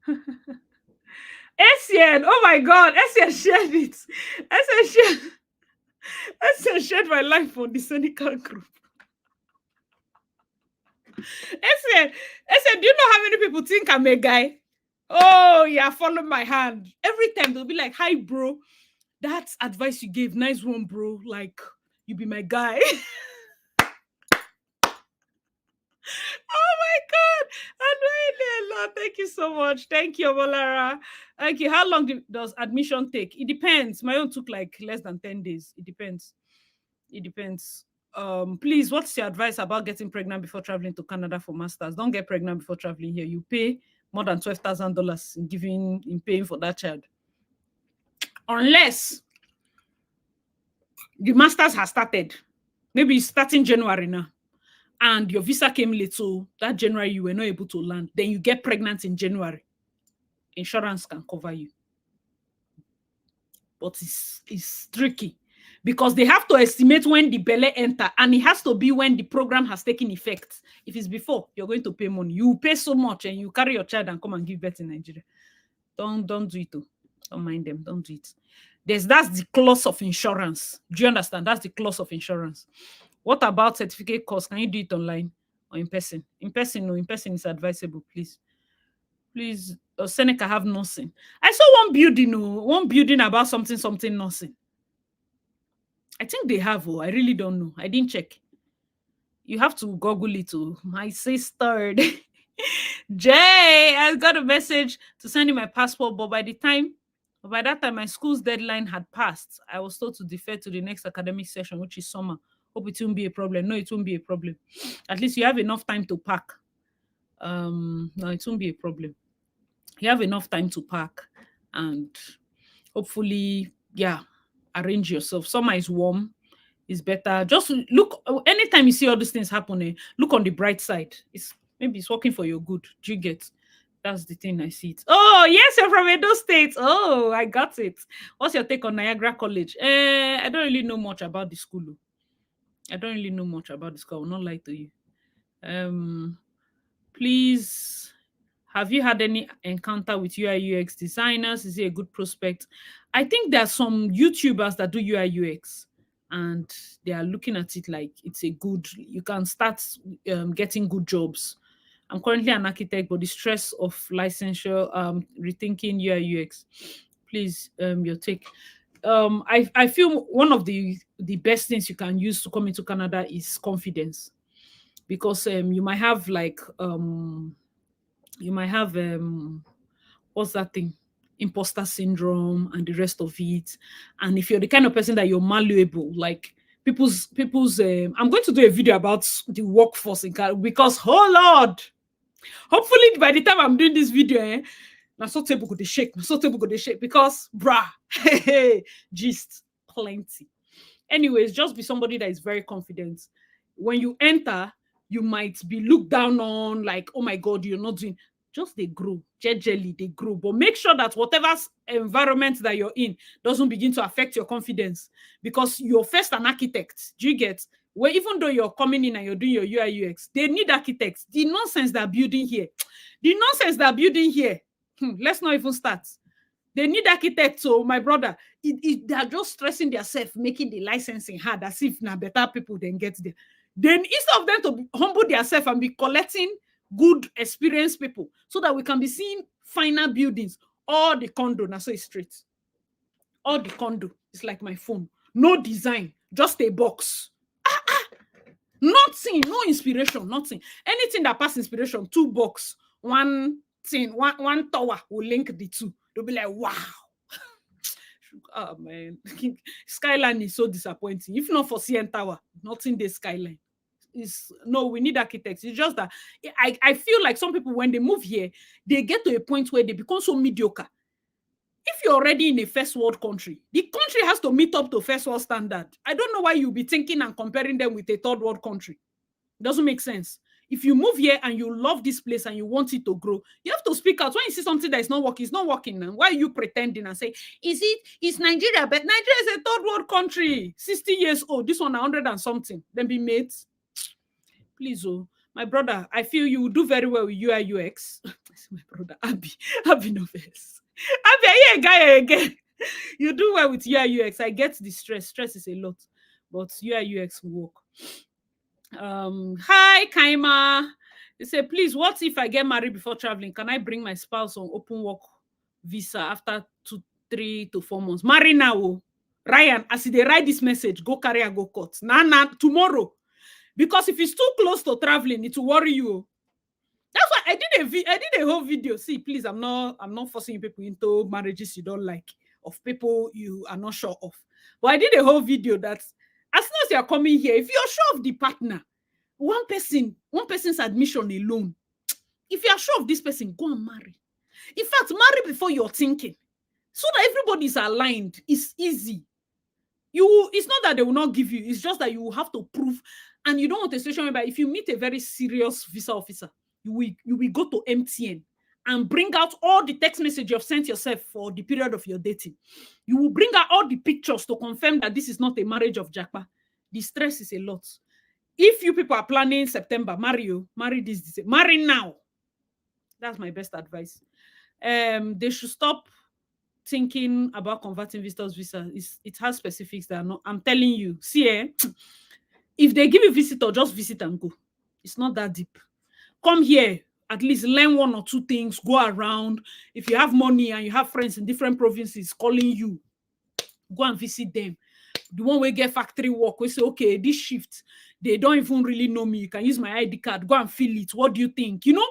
Essien, oh my God, Essien shared it. Essien shared my life on the Seneca group. Essien, do you know how many people think I'm a guy? Oh, yeah, follow my hand. Every time they'll be like, hi, bro. That's advice you gave. Nice one, bro. Like, you be my guy. Oh my God. Thank you so much. Thank you, Omolara. Thank you. How long does admission take? It depends. My own took like less than 10 days. It depends. Please, what's your advice about getting pregnant before traveling to Canada for masters? Don't get pregnant before traveling here. You pay more than $12,000 in paying for that child. Unless the masters has started. Maybe it's starting January now. And your visa came late, so that January you were not able to land. Then you get pregnant in January. Insurance can cover you. But it's tricky because they have to estimate when the belly enter, and it has to be when the program has taken effect. If it's before, you're going to pay money. You pay so much and you carry your child and come and give birth in Nigeria. Don't do it. Don't mind them. Don't do it. That's the clause of insurance. Do you understand? That's the clause of insurance. What about certificate course? Can you do it online or in person? In person, no. In person is advisable, please. Please, Seneca have nursing. I saw one building about something nursing. I think they have. I really don't know. I didn't check. You have to Google it. My sister. Jay, I got a message to send you my passport, but by that time, my school's deadline had passed. I was told to defer to the next academic session, which is summer. Hope it won't be a problem. No, it won't be a problem. At least you have enough time to pack. No, it won't be a problem. You have enough time to pack and hopefully, arrange yourself. Summer is warm. It's better. Just look, anytime you see all these things happening, look on the bright side. Maybe it's working for your good. Do you get? That's the thing I see it. Oh, yes, you're from Edo State. Oh, I got it. What's your take on Niagara College? I don't really know much about the school. I will not lie to you. Please, have you had any encounter with UI UX designers? Is it a good prospect? I think there are some YouTubers that do UI UX and they are looking at it like it's you can start getting good jobs. I'm currently an architect, but the stress of licensure, rethinking UI UX. Please, your take. I feel one of the best things you can use to come into Canada is confidence, because you might have what's that thing? Imposter syndrome and the rest of it. And if you're the kind of person that you're malleable, like people's I'm going to do a video about the workforce in Canada because, oh Lord, hopefully by the time I'm doing this video, na so table go dey shake because gist plenty. Anyways, just be somebody that is very confident. When you enter, you might be looked down on, like, oh my God, you're not doing. Just they grow, gradually they grow. But make sure that whatever environment that you're in doesn't begin to affect your confidence, because you're first an architect. Do you get? Where even though you're coming in and you're doing your UI UX, they need architects. The nonsense they're building here, let's not even start. They need architects. So my brother, they're just stressing themselves, making the licensing hard, as if now better people then get there. Then instead of them to humble themselves and be collecting good experienced people, so that we can be seeing finer buildings. All the condo, now so it's straight. All the condo is like my phone. No design, just a box. Nothing, no inspiration, nothing. Anything that passes inspiration, 2 box. one thing, one tower will link the two. They'll be like, wow. Oh man, Skyline is so disappointing. If not for CN Tower, nothing the Skyline. Is no, we need architects. It's just that I feel like some people, when they move here, they get to a point where they become so mediocre. If you're already in a first world country, the country has to meet up to first world standard. I don't know why you'll be thinking and comparing them with a third world country. It doesn't make sense. If you move here and you love this place and you want it to grow, you have to speak out. When you see something that is not working, it's not working now. Why are you pretending and say, is Nigeria? But Nigeria is a third world country, 60 years old. This one 100 and something. Then be mates. Please, oh, my brother, I feel you will do very well with UI UX. My brother, Abby Novels. Abby, are you a guy again? You do well with UI UX. I get the stress. Stress is a lot, but UI UX will work. Hi Kaima. They say, please, what if I get married before traveling? Can I bring my spouse on open work visa after 3 to 4 months? Marry now. Ryan, as they write this message, go carry a go cut. Nah, tomorrow. Because if it's too close to traveling, it will worry you. That's why I did a whole video. See, please, I'm not forcing people into marriages you don't like, of people you are not sure of. But I did a whole video that as soon as you're coming here, if you're sure of the partner, one person's admission alone, if you're sure of this person, go and marry. In fact, marry before you're thinking, so that everybody's aligned. It's easy. It's not that they will not give you, it's just that you will have to prove. And you don't want a situation whereby if you meet a very serious visa officer, you will go to MTN and bring out all the text messages you've sent yourself for the period of your dating. You will bring out all the pictures to confirm that this is not a marriage of Jackpa. The stress is a lot. If you people are planning September, marry this, marry now. That's my best advice. They should stop thinking about converting visitors visa. It has specifics that are not. I'm telling you, see, if they give you visitor, just visit and go. It's not that deep. Come here, at least learn 1 or 2 things, go around. If you have money and you have friends in different provinces calling you, go and visit them. The one we get factory work, we say, okay, this shift, they don't even really know me. You can use my ID card, go and fill it. What do you think? You know,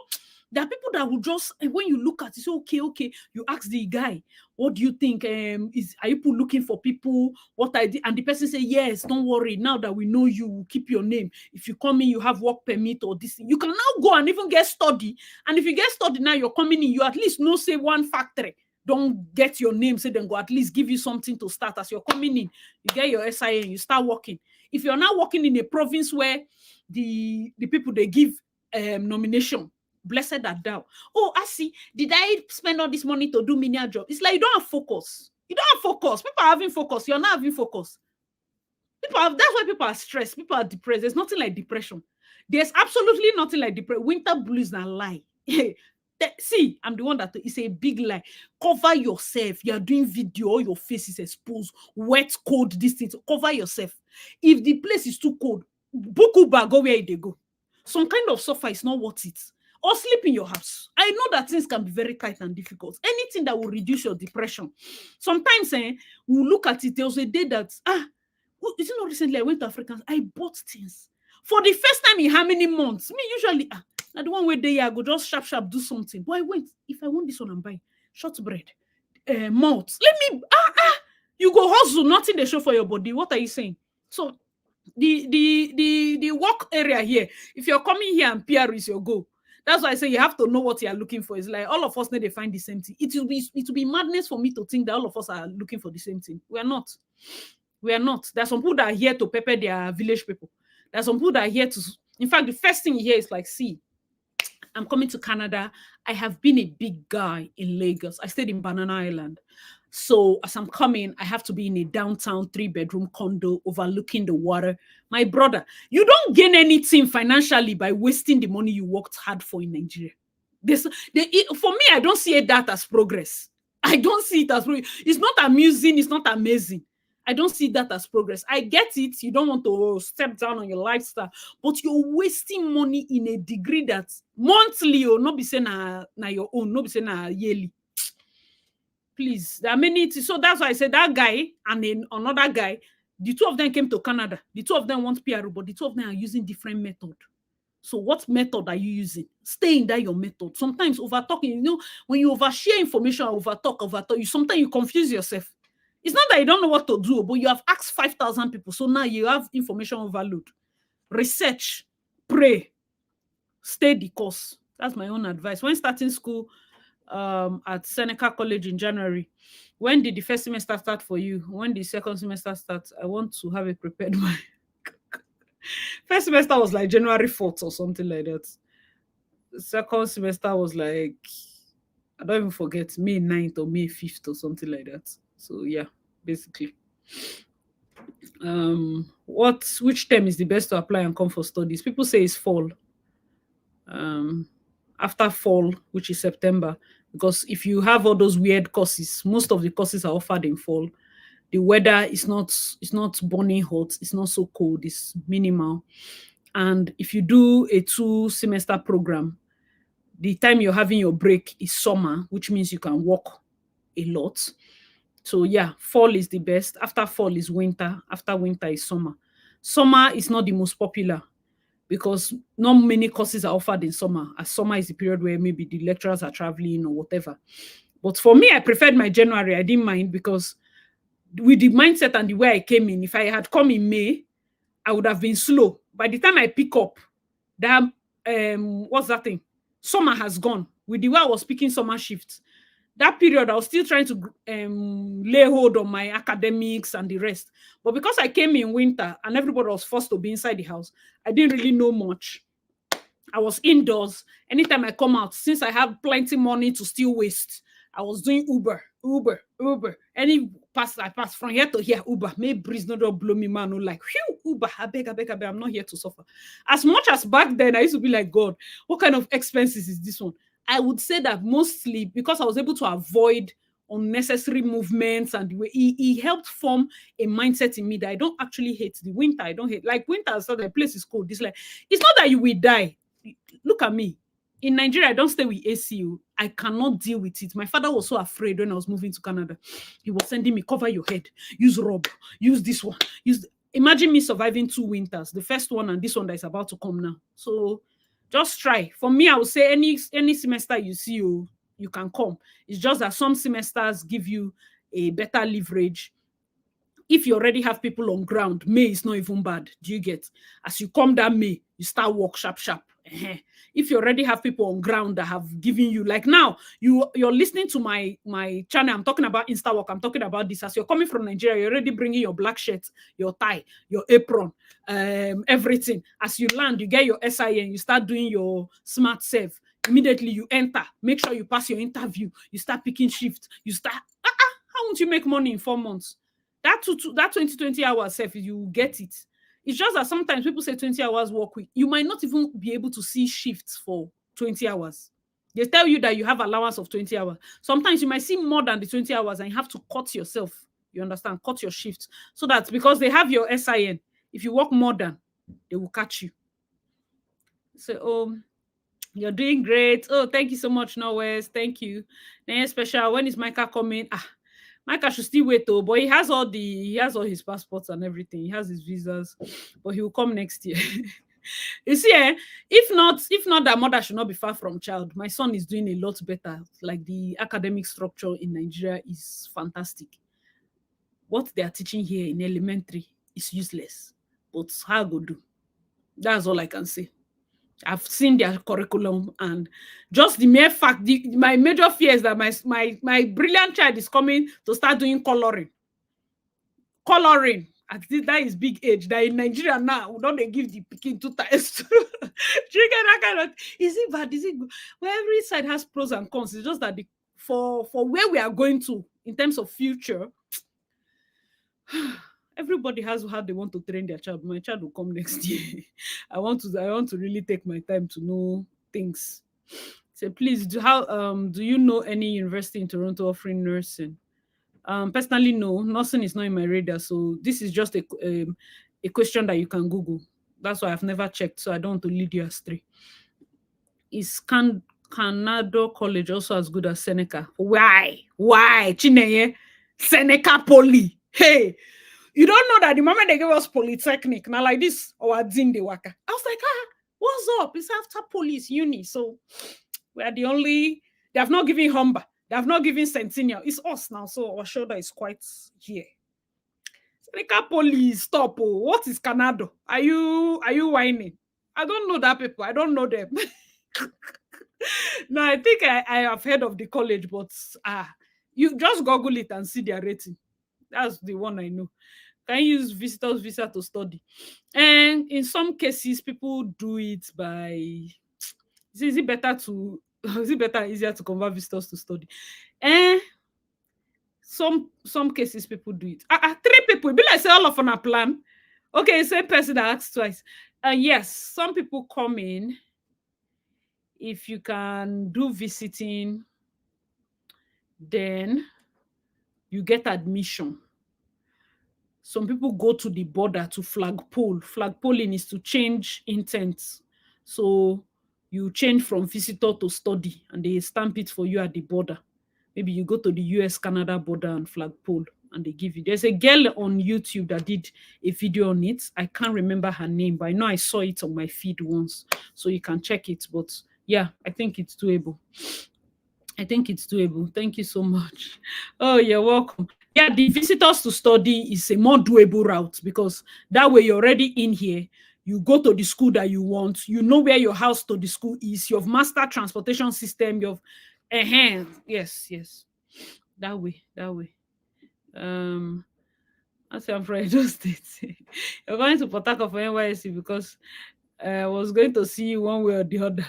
there are people that will just, when you look at it, say, okay, you ask the guy, what do you think? Are you looking for people? What I did? And the person say, yes, don't worry. Now that we know you, we'll keep your name. If you come in, you have work permit or this. You can now go and even get study. And if you get study now, you're coming in, you at least know, say, one factory. Don't get your name, say then go at least give you something to start. As you're coming in, you get your SIA and you start working. If you're now working in a province where the people, they give nomination, blessed are thou. Oh, I see. Did I spend all this money to do menial job? It's like you don't have focus. You don't have focus. People are having focus. You're not having focus. That's why people are stressed. People are depressed. There's nothing like depression. There's absolutely nothing like depression. Winter blues are lie. See, I'm the one that it's a big lie. Cover yourself. You're doing video, all your face is exposed, wet, cold, this thing. Cover yourself. If the place is too cold, book Uber, go where they go. Some kind of suffer is not worth it. Or sleep in your house. I know that things can be very tight and difficult. Anything that will reduce your depression. Sometimes we'll look at it. There was a day that, is it not recently I went to Africans? I bought things. For the first time in how many months? Me usually, now the one where they I go just sharp do something. But I went, if I want this one, I'm buying shortbread, malt. Let me, you go hustle, nothing they show for your body. What are you saying? So the work area here, if you're coming here and PR is your goal, that's why I say you have to know what you are looking for. It's like all of us need to find the same thing. It will be madness for me to think that all of us are looking for the same thing. We are not. There's some people that are here to pepper their village people. There's some people that are here to, in fact, the first thing you hear is like, see, I'm coming to Canada. I have been a big guy in Lagos. I stayed in Banana Island. So as I'm coming, I have to be in a downtown 3-bedroom condo overlooking the water. My brother, you don't gain anything financially by wasting the money you worked hard for in Nigeria. For me, I don't see that as progress. I don't see it as progress. It's not amusing. It's not amazing. I don't see that as progress. I get it. You don't want to step down on your lifestyle, but you're wasting money in a degree that's monthly or not be saying na your own, not be saying na yearly. Please, there are many. So that's why I said that guy and then another guy, the two of them came to Canada. The two of them want PR, but the two of them are using different method. So what method are you using? Stay in that your method. Sometimes over talking, when you overshare information, over talk, you sometimes you confuse yourself. It's not that you don't know what to do, but you have asked 5,000 people. So now you have information overload. Research, pray, stay the course. That's my own advice. When starting school at Seneca College in January, when did the first semester start for you? When the second semester starts? I want to have a prepared mind. First semester was like January 4th or something like that. The second semester was like, I don't even forget, May 9th or May 5th or something like that. So yeah, basically. Which term is the best to apply and come for studies? People say it's fall. After fall, which is September, because if you have all those weird courses, most of the courses are offered in fall. The weather is not burning hot, it's not so cold, it's minimal. And if you do a 2-semester program, the time you're having your break is summer, which means you can walk a lot. So yeah, fall is the best. After fall is winter. After winter is summer. Summer is not the most popular because not many courses are offered in summer, as summer is the period where maybe the lecturers are traveling or whatever. But for me, I preferred my January. I didn't mind because with the mindset and the way I came in, if I had come in May, I would have been slow. By the time I pick up, that what's that thing? Summer has gone. With the way I was picking summer shifts, that period I was still trying to lay hold on my academics and the rest. But because I came in winter and everybody was forced to be inside the house, I didn't really know much. I was indoors. Anytime I come out, since I have plenty money to still waste, I was doing Uber. Any pass I pass from here to here, Uber. May breeze not blow me, man. No, like, whew, Uber, I beg, I'm not here to suffer. As much as back then, I used to be like, God, what kind of expenses is this one? I would say that mostly because I was able to avoid unnecessary movements, and the way he helped form a mindset in me that I don't actually hate the winter. I don't hate, like, winter, so the place is cold. It's like, it's not that you will die. Look at me. In Nigeria, I don't stay with ACU. I cannot deal with it. My father was so afraid when I was moving to Canada. He was sending me, cover your head, use rub, use this one. Imagine me surviving 2 winters, the first one and this one that is about to come now. So just try. For me, I would say any semester you see, you can come. It's just that some semesters give you a better leverage. If you already have people on ground, May is not even bad. Do you get? As you come that May, you start work sharp. If you already have people on ground that have given you, like now, you're listening to my channel, I'm talking about Insta work, I'm talking about this. As you're coming from Nigeria, you're already bringing your black shirt, your tie, your apron, everything. As you land, you get your SIN, you start doing your smart serve. Immediately you enter, make sure you pass your interview, you start picking shifts, you start, how won't you make money in 4 months? That 20 hours, if you get it. It's just that sometimes people say 20 hours work week. You might not even be able to see shifts for 20 hours. They tell you that you have allowance of 20 hours. Sometimes you might see more than the 20 hours and you have to cut yourself. You understand? Cut your shifts. So that because they have your SIN, if you work more than, they will catch you. So, you're doing great. Oh, thank you so much, Norwest. Thank you. Then special. When is Micah coming? Micah should still wait though, but he has all his passports and everything. He has his visas, but he will come next year. You see, if not that mother should not be far from child. My son is doing a lot better. Like, the academic structure in Nigeria is fantastic. What they are teaching here in elementary is useless, but how go do? That's all I can say. I've seen their curriculum, and just the mere fact, my major fear is that my brilliant child is coming to start doing coloring. That is big age. That in Nigeria now, don't they give the picking 2 times? You get that kind of, is it bad? Is it good? Well, every side has pros and cons. It's just that for where we are going to in terms of future, everybody has how they want to train their child. My child will come next year. I want to really take my time to know things. So please, do you know any university in Toronto offering nursing? Personally, no. Nursing is not in my radar. So this is just a question that you can Google. That's why I've never checked. So I don't want to lead you astray. Is Canado College also as good as Seneca? Why? Chineye? Seneca Poly. Hey. You don't know that the moment they gave us Polytechnic, now like this, our Zinde Waka. I was like, What's up? It's after police uni. So we are the only, they have not given Humber. They have not given Centennial. It's us now. So our shoulder is quite here. Seneca police, stop. Oh. What is Canada? Are you whining? I don't know that people. I don't know them. No, I think I have heard of the college, but you just Google it and see their rating. That's the one I know. Can you use visitors visa to study? And in some cases, people do it by, is it better to, is it better and easier to convert visitors to study? And some cases people do it. Three people, be like say all of on a plan. Okay, same person that asked twice. Yes, some people come in. If you can do visiting, then you get admission. Some people go to the border to flagpole. Flagpoling is to change intent. So you change from visitor to study and they stamp it for you at the border. Maybe you go to the US-Canada border and flagpole and they give you. There's a girl on YouTube that did a video on it. I can't remember her name, but I know I saw it on my feed once. So you can check it. But yeah, I think it's doable. I think it's doable. Thank you so much. Oh, you're welcome. Yeah, the visitors to study is a more doable route because that way you're already in here. You go to the school that you want. You know where your house to the school is. You've mastered transportation system. You've, yes. That way. I say I'm from Edo State. You're going to Port Harcourt for NYSC because I was going to see you one way or the other.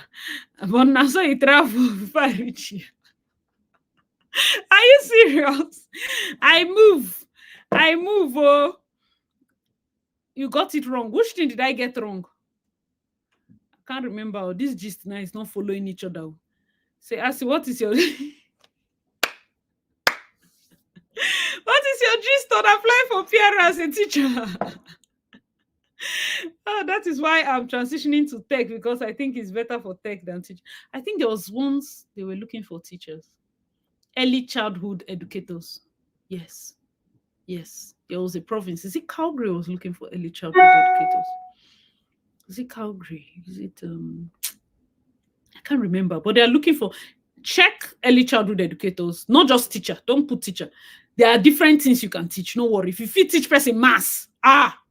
But now so you travel before I reach you. Are you serious? I move. Oh, you got it wrong. Which thing did I get wrong? I can't remember. Oh, this gist now is not following each other. Say, ask what is your what is your gist on applying for PR as a teacher? Oh, that is why I'm transitioning to tech because I think it's better for tech than teach. I think there was once they were looking for teachers. Early childhood educators. Yes. There was a province. Is it Calgary was looking for early childhood educators? Is it Calgary? Is it I can't remember, but they are looking for check early childhood educators, not just teacher. Don't put teacher. There are different things you can teach. No worry. If you fit teach person mass,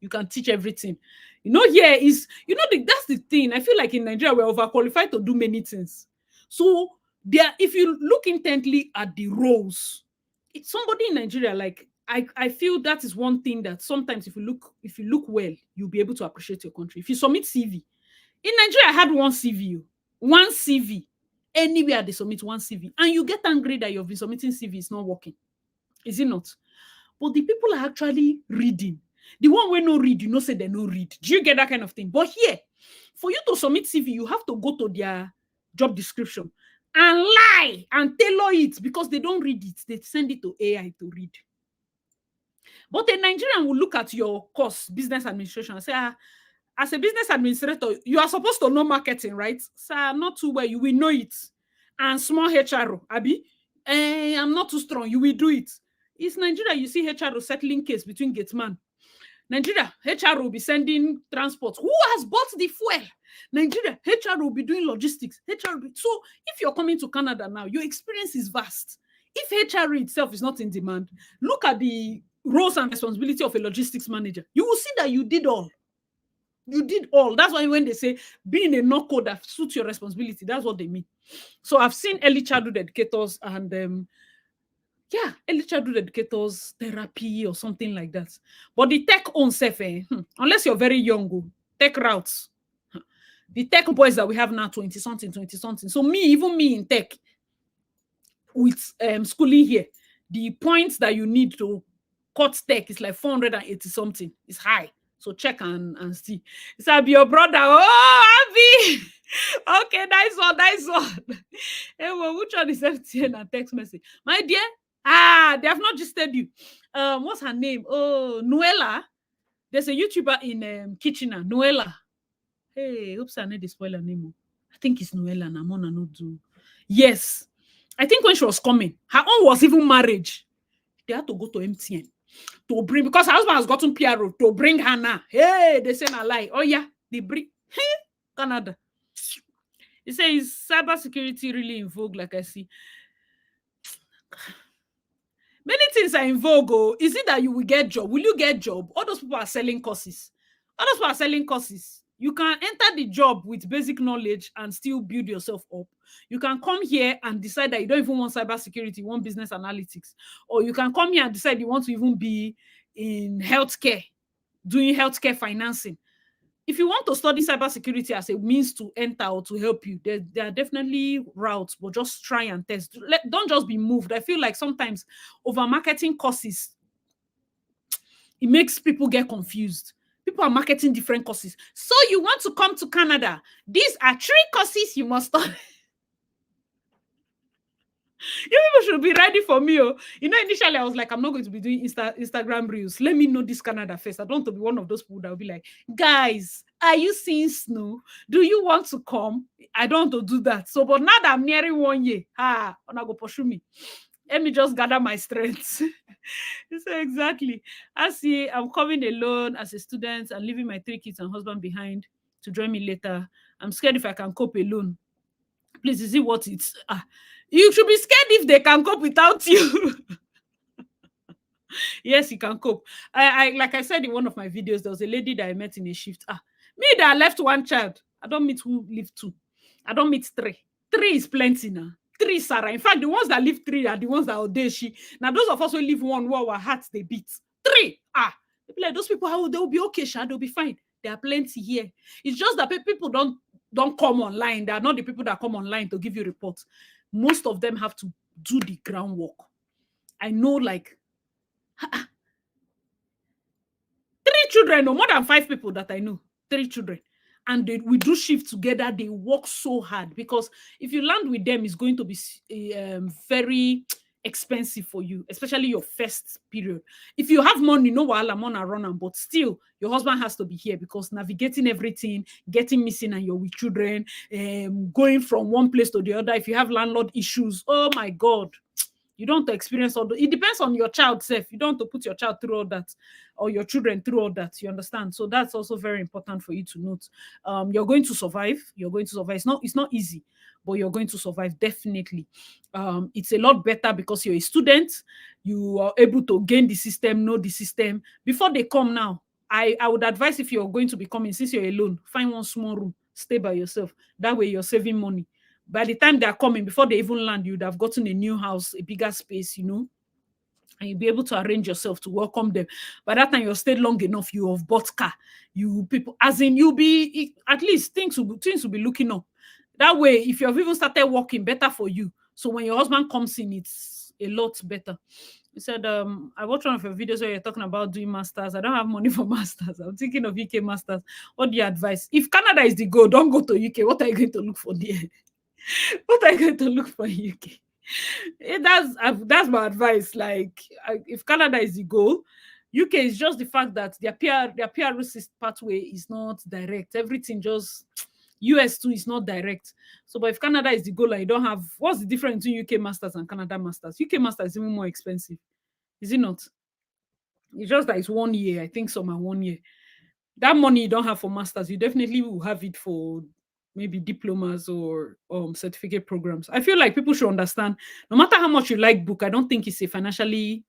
you can teach everything. Here is, that's the thing. I feel like in Nigeria, we're overqualified to do many things. So if you look intently at the roles, it's somebody in Nigeria, like I feel that is one thing that sometimes if you look well, you'll be able to appreciate your country. If you submit CV. In Nigeria, I had one CV. Anywhere they submit one CV. And you get angry that you've been submitting CV, it's not working. Is it not? But the people are actually reading. The one where no read, say they no read. Do you get that kind of thing? But here, for you to submit CV, you have to go to their job description and lie and tailor it because they don't read it. They send it to AI to read. But a Nigerian will look at your course, business administration, and say, as a business administrator, you are supposed to know marketing, right? Sir, not too well, you will know it. And small HRO, Abi, I'm not too strong, you will do it. It's Nigeria, you see HRO settling case between gateman. Nigeria, HR will be sending transport. Who has bought the fuel? Nigeria, HR will be doing logistics. So if you're coming to Canada now, your experience is vast. If HR itself is not in demand, look at the roles and responsibility of a logistics manager. You will see that you did all. That's why when they say being a no-code that suits your responsibility, that's what they mean. So I've seen early childhood educators and early childhood educators, therapy or something like that. But the tech own self, unless you're very young, tech routes. The tech boys that we have now, 20-something. So even me in tech, with schooling here, the points that you need to cut tech is like 480-something. It's high. So check and see. It's Abby, your brother. Oh, Abby. Okay, nice one. Hey, well, which one is FTN and text message? My dear, they have not just said you. What's her name? Oh, Noella. There's a YouTuber in Kitchener, Noella. Hey, oops, I need to spoil her name. I think it's Noella. Namona no do. Yes. I think when she was coming, her own was even marriage. They had to go to MTN to bring, because her husband has gotten PR to bring her now. Hey, they say a lie. Oh yeah, they bring. Canada. He says cybersecurity really in vogue, like I see. Many things are in vogue. Oh. Is it that you will get job? Will you get job? All those people are selling courses. All those people are selling courses. You can enter the job with basic knowledge and still build yourself up. You can come here and decide that you don't even want cybersecurity, you want business analytics. Or you can come here and decide you want to even be in healthcare, doing healthcare financing. If you want to study cybersecurity as a means to enter or to help you, there are definitely routes, but just try and test. Don't just be moved. I feel like sometimes over marketing courses, it makes people get confused. People are marketing different courses. So you want to come to Canada? These are 3 courses you must study. You people should be ready for me. Oh. You know, initially I was like, I'm not going to be doing Instagram reels. Let me know this Canada first. I don't want to be one of those people that will be like, guys, are you seeing snow? Do you want to come? I don't want to do that. So, but now that I'm nearing 1 year, I'm going to pursue me. Let me just gather my strength. So exactly. I see I'm coming alone as a student and leaving my 3 kids and husband behind to join me later. I'm scared if I can cope alone. Please, is it what it's you should be scared if they can cope without you. Yes, you can cope. I like I said in one of my videos, there was a lady that I met in a shift. Me that I left 1 child. I don't meet who live 2. I don't meet 3. 3 is plenty now. 3 Sarah. In fact, the ones that live 3 are the ones that are she. Now those of us who live 1 who our hearts they beat. 3. Like those people, they'll be okay, they'll be fine. There are plenty here. It's just that people don't come online. They are not the people that come online to give you reports. Most of them have to do the groundwork. I know, like 3 children, no more than 5 people that I know. 3 children. And we do shift together. They work so hard because if you land with them, it's going to be very expensive for you, especially your first period. If you have money, no wahala, money run, but still your husband has to be here because navigating everything, getting missing, and you're with children, going from one place to the other. If you have landlord issues, oh my God. You don't want to experience all it depends on your child self. You don't want to put your child through all that or your children through all that. You understand? So that's also very important for you to note. You're going to survive. You're going to survive. It's not easy, but you're going to survive definitely. It's a lot better because you're a student. You are able to gain the system, know the system before they come now. I would advise if you're going to be coming, since you're alone, find one small room, stay by yourself. That way you're saving money. By the time they're coming, before they even land, you'd have gotten a new house, a bigger space, and you'll be able to arrange yourself to welcome them. By that time, you've stayed long enough, you have bought car, you people, as in you'll be, at least things will be looking up. That way, if you've even started working, better for you. So when your husband comes in, it's a lot better. He said, I watched one of your videos where you're talking about doing masters. I don't have money for masters. I'm thinking of UK masters. What do you advise? If Canada is the goal, don't go to UK. What are you going to look for there? What are you going to look for in UK? That's my advice. Like, if Canada is the goal, UK is just the fact that their PR pathway is not direct. Everything just US too is not direct. So, but if Canada is the goal and you don't have, what's the difference between UK masters and Canada masters? UK masters is even more expensive, is it not? It's just that it's 1 year. I think some are 1 year. That money you don't have for masters, you definitely will have it for maybe diplomas or certificate programs. I feel like people should understand, no matter how much you like book, I don't think it's a financially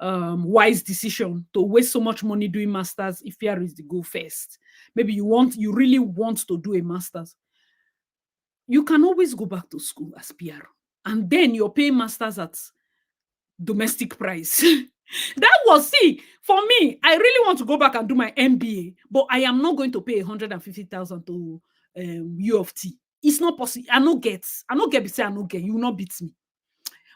wise decision to waste so much money doing masters if PR is the goal first. Maybe you really want to do a masters. You can always go back to school as PR, and then you're paying masters at domestic price. That was, see, for me, I really want to go back and do my MBA, but I am not going to pay 150,000 to U of T. It's not possible. I no get say I no get. You will not beat me.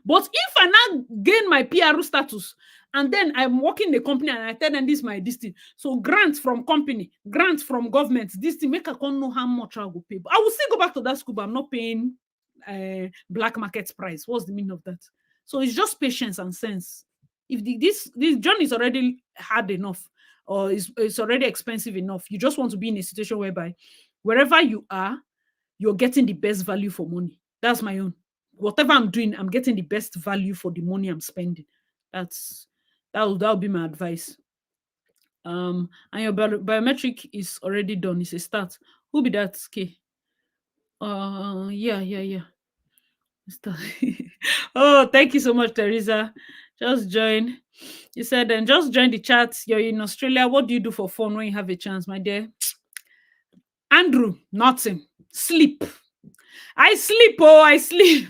But if I now gain my PR status and then I'm working in the company and I tell them this my thing, so grants from company, grants from government, this thing make I can't know how much I will pay. But I will still go back to that school, but I'm not paying black market price. What's the meaning of that? So it's just patience and sense. If this journey is already hard enough or it's already expensive enough, you just want to be in a situation whereby wherever you are, you're getting the best value for money. That's my own. Whatever I'm doing, I'm getting the best value for the money I'm spending. That'll be my advice. And your biometric is already done. It's a start. Who be that? Okay. Yeah. Oh, thank you so much, Teresa. Just join. You said, then just join the chat. You're in Australia. What do you do for fun when you have a chance, my dear? Andrew, nothing. Sleep. I sleep. Oh, I sleep.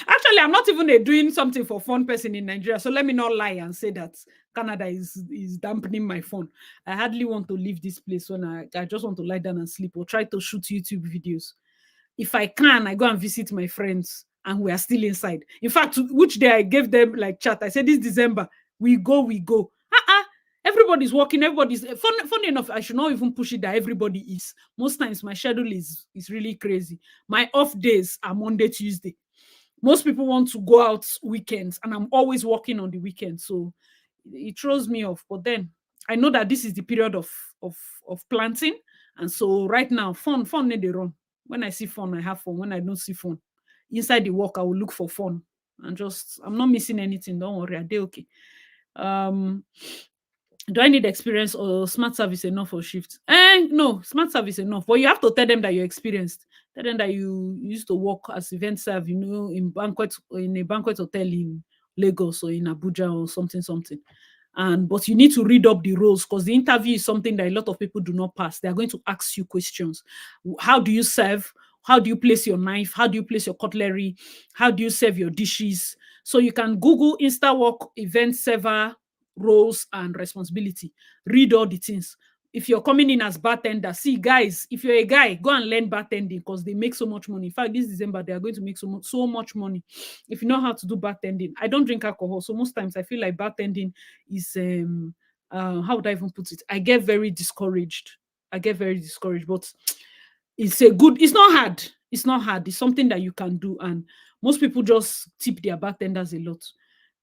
Actually, I'm not even a doing something for fun person in Nigeria. So let me not lie and say that Canada is dampening my fun. I hardly want to leave this place when I just want to lie down and sleep or try to shoot YouTube videos. If I can, I go and visit my friends and we are still inside. In fact, which day I gave them like chat. I said this December, we go. Everybody's working, everybody's funny enough, I should not even push it that everybody is. Most times my schedule is really crazy. My off days are Monday, Tuesday. Most people want to go out weekends and I'm always working on the weekend. So it throws me off. But then I know that this is the period of planting. And so right now, fun need a run. When I see fun, I have fun. When I don't see fun, inside the work, I will look for fun. And I'm not missing anything. Don't worry, I'll be okay. Do I need experience or smart service enough for shift? No, smart service enough. But you have to tell them that you're experienced. Tell them that you used to work as event serve, in a banquet hotel in Lagos or in Abuja or something. But you need to read up the roles because the interview is something that a lot of people do not pass. They are going to ask you questions. How do you serve? How do you place your knife? How do you place your cutlery? How do you serve your dishes? So you can Google InstaWork event server roles and responsibility. Read all the things. If you're coming in as bartender, see guys, if you're a guy, go and learn bartending because they make so much money. In fact, this December, they are going to make so much money if you know how to do bartending. I don't drink alcohol, so most times I feel like bartending is, how would I even put it? I get very discouraged, but it's not hard. It's not hard. It's something that you can do. And most people just tip their bartenders a lot.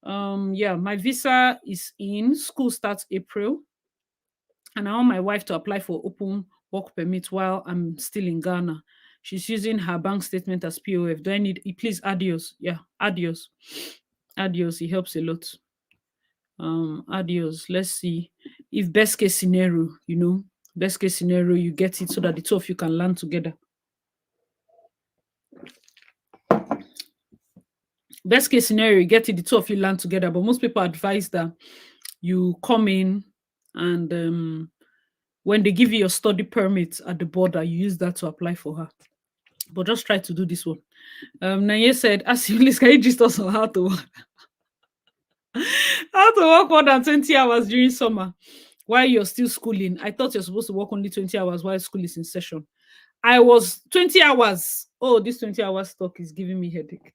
My visa is in. School starts April. And I want my wife to apply for open work permit while I'm still in Ghana. She's using her bank statement as POF. Do I need please add yours? Yeah, add yours. Add yours. It helps a lot. Add yours. Let's see. If best case scenario, you get it so that the two of you can learn together. Best case scenario, you get it, the two of you learn together. But most people advise that you come in and when they give you your study permit at the border, you use that to apply for her. But just try to do this one. Naye said, as you can you just us on how to work? How to work more than 20 hours during summer while you're still schooling. I thought you're supposed to work only 20 hours while school is in session. I was 20 hours. Oh, this 20 hours stock is giving me headache.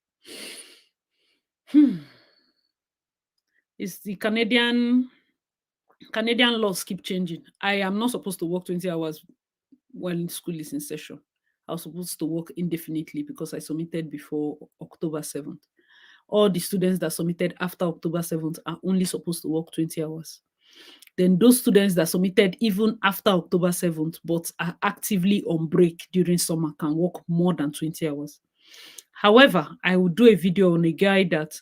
It's the Canadian laws keep changing. I am not supposed to work 20 hours when school is in session. I was supposed to work indefinitely because I submitted before October 7th. All the students that submitted after October 7th are only supposed to work 20 hours. Then those students that submitted even after October 7th but are actively on break during summer can work more than 20 hours. However, I will do a video on a guy that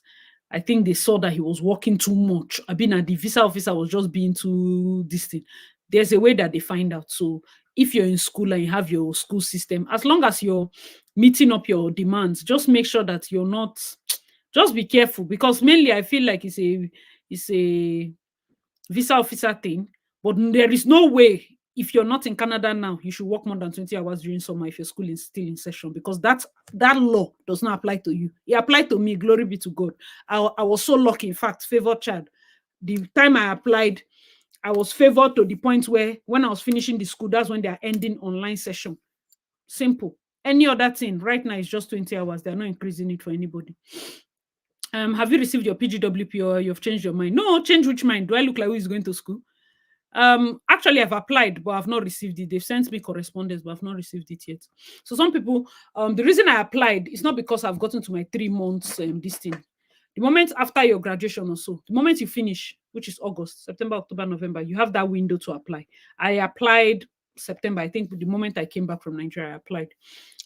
I think they saw that he was working too much. I mean, the visa officer was just being too distant. There's a way that they find out. So if you're in school and you have your school system, as long as you're meeting up your demands, just make sure that you're not, just be careful because mainly I feel like it's a visa officer thing, but there is no way if you're not in Canada now, you should work more than 20 hours during summer if your school is still in session because that law does not apply to you. It applied to me, glory be to God. I was so lucky, in fact, favored child. The time I applied, I was favored to the point where when I was finishing the school, that's when they are ending online session. Simple. Any other thing right now is just 20 hours. They're not increasing it for anybody. Have you received your PGWP or you've changed your mind? No, change which mind? Do I look like who is going to school? Actually, I've applied, but I've not received it. They've sent me correspondence, but I've not received it yet. So some people, the reason I applied is not because I've gotten to my 3 months this thing. The moment after your graduation or so, the moment you finish, which is August, September, October, November, you have that window to apply. I applied September. I think the moment I came back from Nigeria, I applied.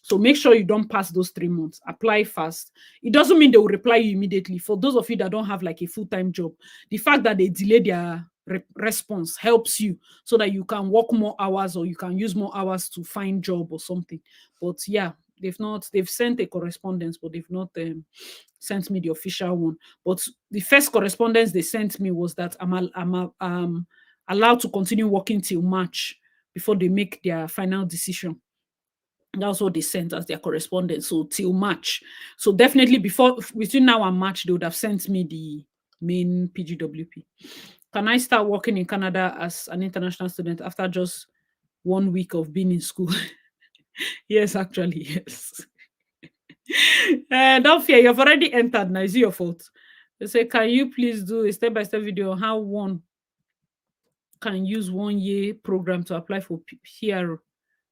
So make sure you don't pass those 3 months. Apply fast. It doesn't mean they will reply you immediately. For those of you that don't have like a full-time job, the fact that they delay their response helps you so that you can work more hours or you can use more hours to find job or something. But yeah, they've sent a correspondence, but they've not sent me the official one. But the first correspondence they sent me was that I'm allowed to continue working till March before they make their final decision. That's what they sent as their correspondence. So till March. So definitely between now and March, they would have sent me the main PGWP. Can I start working in Canada as an international student after just 1 week of being in school? Yes, actually, yes. Don't fear, you've already entered. Now, is it your fault? They say, can you please do a step-by-step video on how one can use 1 year program to apply for PR?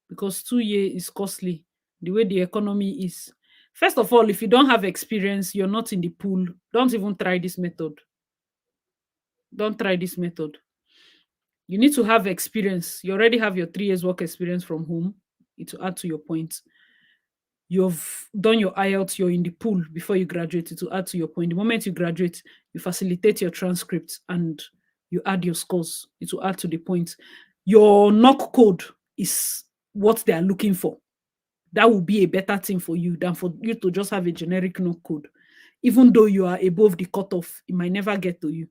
Because 2 year is costly, the way the economy is. First of all, if you don't have experience, you're not in the pool. Don't even try this method. Don't try this method. You need to have experience. You already have your 3 years work experience from home. It will add to your point. You've done your IELTS, you're in the pool before you graduate. It will add to your point. The moment you graduate, you facilitate your transcripts and you add your scores. It will add to the point. Your knock code is what they are looking for. That will be a better thing for you than for you to just have a generic knock code. Even though you are above the cutoff, it might never get to you.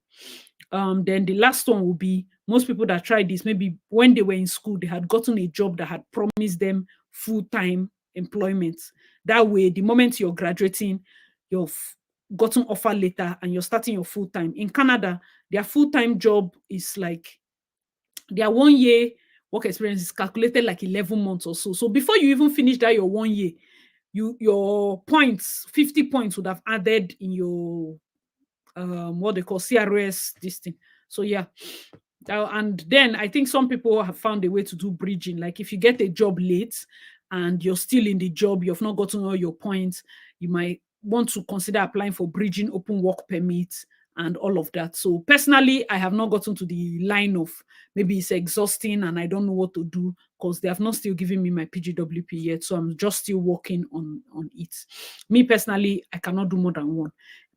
Then the last one will be most people that tried this, maybe when they were in school, they had gotten a job that had promised them full-time employment. That way, the moment you're graduating, you've gotten offer letter and you're starting your full-time. In Canada, their full-time job is like their 1 year work experience is calculated like 11 months or so. So before you even finish that your 1 year, your points, 50 points would have added in your what they call CRS, this thing. So yeah. And then I think some people have found a way to do bridging. Like if you get a job late and you're still in the job, you've not gotten all your points, you might want to consider applying for bridging open work permits and all of that. So personally, I have not gotten to the line of maybe it's exhausting and I don't know what to do because they have not still given me my PGWP yet. So I'm just still working on it. Me personally, I cannot do more than one.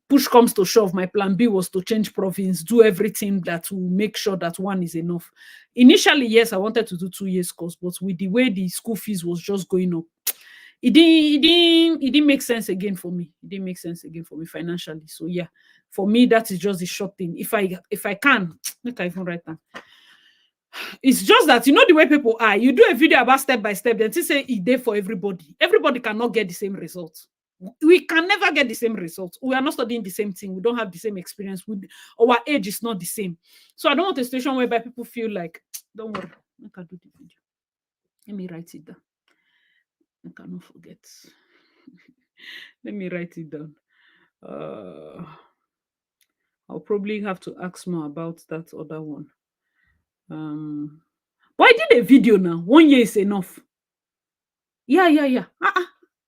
Push comes to shove, my plan B was to change province, do everything that will make sure that one is enough. Initially, yes, I wanted to do 2 years course, but with the way the school fees was just going up, it didn't make sense again for me. It didn't make sense again for me financially. So yeah, for me, that is just the short thing. If I can, make I even write down. It's just that, you know, the way people are, you do a video about step by step, then say it's there for everybody. Everybody cannot get the same results. We can never get the same results. We are not studying the same thing. We don't have the same experience. Our age is not the same. So I don't want a situation whereby people feel like, don't worry, I can do the video. Let me write it down. I cannot forget. Let me write it down. I'll probably have to ask more about that other one. But I did a video now. 1 year is enough. Yeah.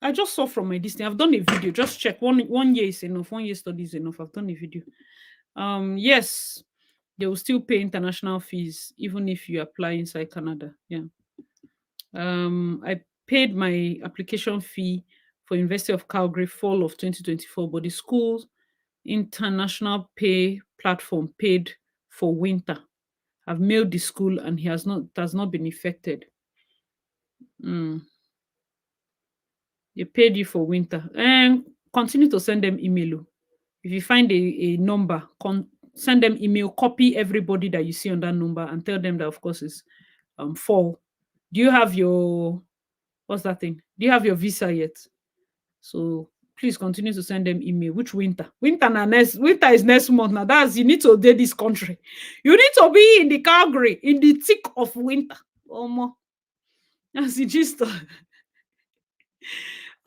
I just saw from my distance. I've done a video. Just check. One year is enough. 1 year study is enough. I've done a video. Yes, they will still pay international fees even if you apply inside Canada. Yeah. I paid my application fee for University of Calgary fall of 2024, but the school's international pay platform paid for winter. I've mailed the school and it has not been affected. They paid you for winter. And continue to send them email. If you find a number, send them email, copy everybody that you see on that number and tell them that, of course, it's fall. Do you have your, what's that thing? Do you have your visa yet? So please continue to send them email. Which winter? Winter is next month. Now that's, you need to date this country. You need to be in the Calgary, in the thick of winter. Oh, more. That's the gist.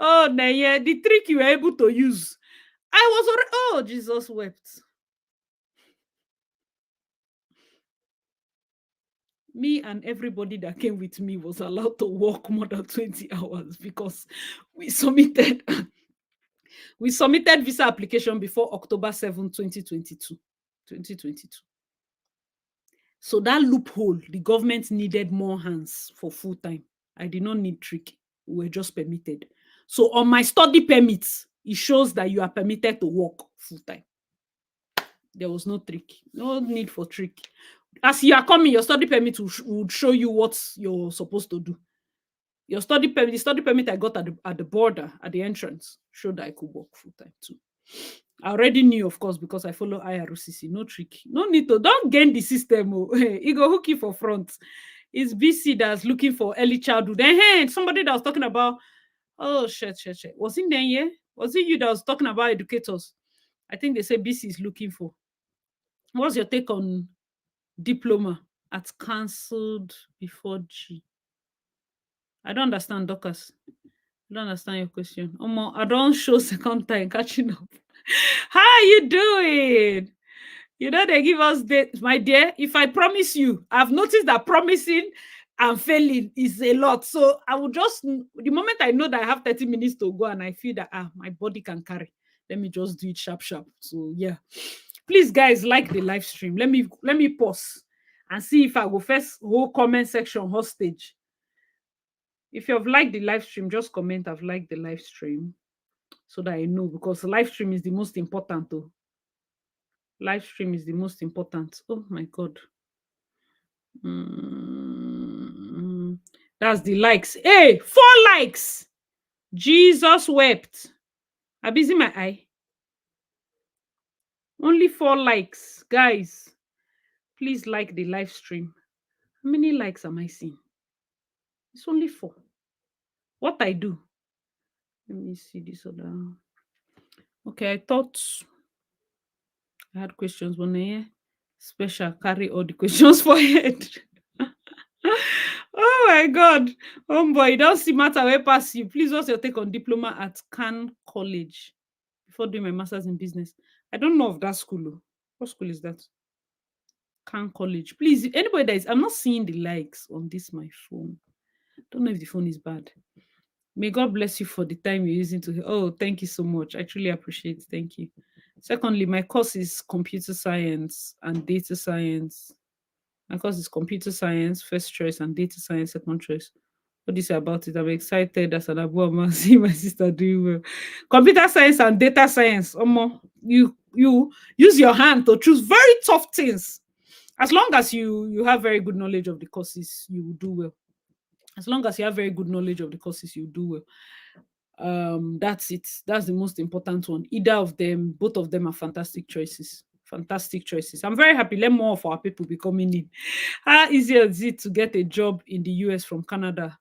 Oh, no, yeah, the trick you were able to use. I was already, oh, Jesus wept. Me and everybody that came with me was allowed to work more than 20 hours because we submitted visa application before October 7, 2022. So that loophole, the government needed more hands for full time. I did not need trick. We were just permitted. So on my study permits, it shows that you are permitted to work full time. There was no trick, no need for trick. As you are coming, your study permit would show you what you're supposed to do. Your study permit, the study permit I got at the border, at the entrance, showed that I could work full time too. I already knew, of course, because I follow IRCC. No trick. No need to. Don't gain the system. Oh. He go hook you for front. It's BC that's looking for early childhood. Then somebody that was talking about, oh, shit. Was it then, yeah? Was it you that was talking about educators? I think they say BC is looking for. What's your take on diploma at cancelled before G? I don't understand, Dorcas. I don't understand your question. Omo, I don't show second time catching up. How are you doing? You know, they give us dates, my dear. If I promise you, I've noticed that promising and failing is a lot. So I will just, the moment I know that I have 30 minutes to go and I feel that my body can carry, let me just do it sharp. So yeah. Please, guys, like the live stream. Let me pause and see if I go first whole comment section hostage. If you've liked the live stream, just comment I've liked the live stream so that I know, because the live stream is the most important though. Live stream is the most important. Oh my God. That's the likes. Hey, 4 likes. Jesus wept. I busy my eye. Only 4 likes. Guys, please like the live stream. How many likes am I seeing? It's only 4. What I do? Let me see this other. Okay, I thought I had questions, but yeah, special carry all the questions for head. Oh my God. Oh boy, don't see matter where pass you. Please, what's your take on diploma at Can College before doing my master's in business? I don't know of that school. What school is that? Can College. Please, anybody that is, I'm not seeing the likes on this my phone. Don't know if the phone is bad. May God bless you for the time you're using to. Oh, thank you so much. I truly appreciate it. Thank you. Secondly, my course is computer science and data science. My course is computer science, first choice, and data science, second choice. What do you say about it? I'm excited as an abu see my sister doing well. Computer science and data science. You use your hand to choose very tough things. As long as you have very good knowledge of the courses, you will do well. As long as you have very good knowledge of the courses, you do well. That's it. That's the most important one. Either of them, both of them are fantastic choices. Fantastic choices. I'm very happy. Let more of our people be coming in. How easy is it to get a job in the US from Canada?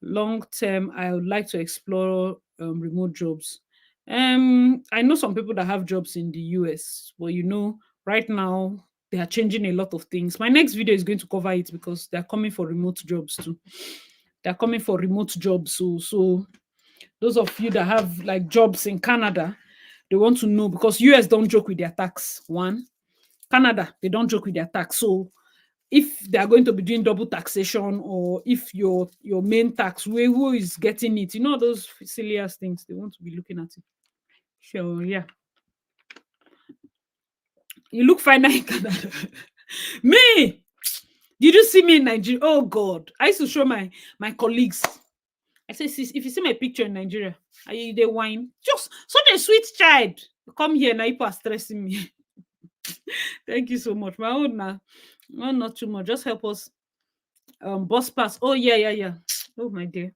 Long term, I would like to explore remote jobs. I know some people that have jobs in the US, but right now they are changing a lot of things. My next video is going to cover it because they're coming for remote jobs too. They're coming for remote jobs. So those of you that have like jobs in Canada, they want to know, because US don't joke with their tax. One, Canada, they don't joke with their tax. So if they are going to be doing double taxation, or if your main tax, who is getting it, those silly ass things, they want to be looking at it. So yeah, you look fine in Canada. Me, did you see me in Nigeria? Oh God, I used to show my colleagues. I say, sis, if you see my picture in Nigeria, are you the wine? Just such a sweet child. Come here now, people are stressing me. Thank you so much. My own now, not too much. Just help us. Bus pass. Oh yeah. Oh my dear.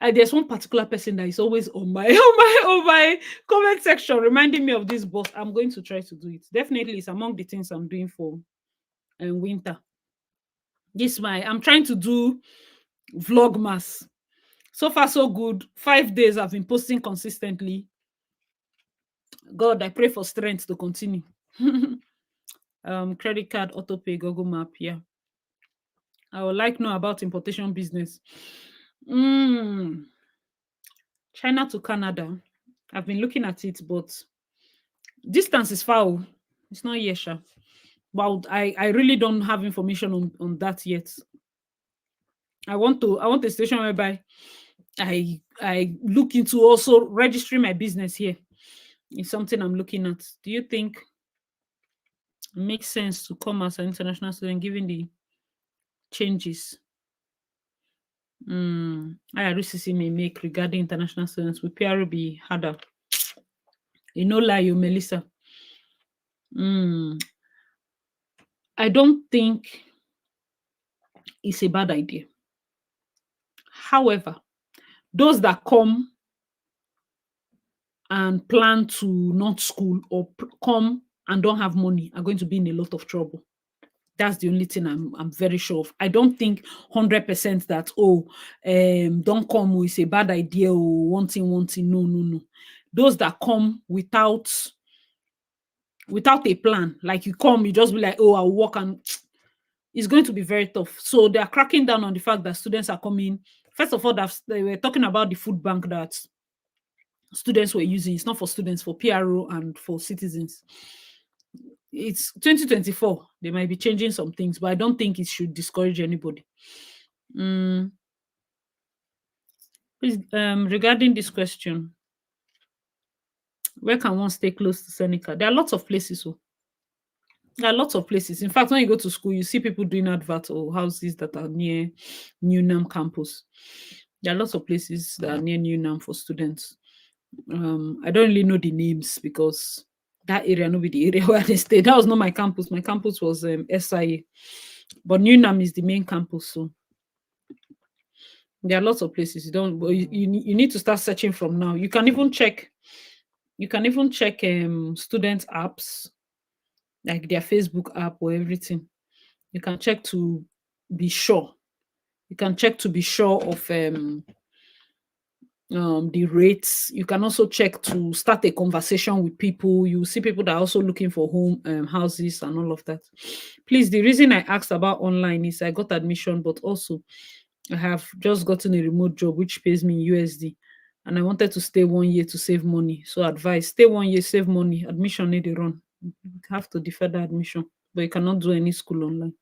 There's one particular person that is always on my comment section reminding me of this boss. I'm going to try to do it. Definitely, it's among the things I'm doing for winter. I'm trying to do vlogmas. So far, so good. 5 days I've been posting consistently. God, I pray for strength to continue. Credit card, auto pay, Google Map. Yeah. I would like to know about importation business. China to Canada. I've been looking at it, but distance is far. It's not yet, sure. But I really don't have information on that yet. I want a station whereby I look into also registering my business here. It's something I'm looking at. Do you think it makes sense to come as an international student given the changes IRCC may make regarding international students? Will PR be harder? Lie, you, Melissa. Mm, I don't think it's a bad idea. However, those that come and plan to not school or come and don't have money are going to be in a lot of trouble. That's the only thing I'm very sure of. I don't think 100% that don't come is a bad idea or wanting. No, no, no. Those that come without a plan, like you come, you just be like, oh, I'll walk, and it's going to be very tough. So they are cracking down on the fact that students are coming. First of all, they were talking about the food bank that students were using. It's not for students, for PRO and for citizens. It's 2024. They might be changing some things, but I don't think it should discourage anybody. Mm, please, regarding this question, where can one stay close to Seneca? There are lots of places. Oh. There are lots of places. In fact, when you go to school, you see people doing adverts or houses that are near Newnham campus. There are lots of places that are near Newnham for students. I don't really know the names because that area no be the area where they stay. That was not my campus. My campus was SIA, but Newnham is the main campus. So there are lots of places. You don't. But you need to start searching from now. You can even check. You can even check student apps like their Facebook app or everything. You can check to be sure. You can check to be sure of the rates. You can also check to start a conversation with people. You see people that are also looking for home houses and all of that. Please, the reason I asked about online is I got admission, but also I have just gotten a remote job which pays me in USD, and I wanted to stay 1 year to save money. So advice: stay 1 year, save money. Admission need to run. You have to defer the admission, but you cannot do any school online.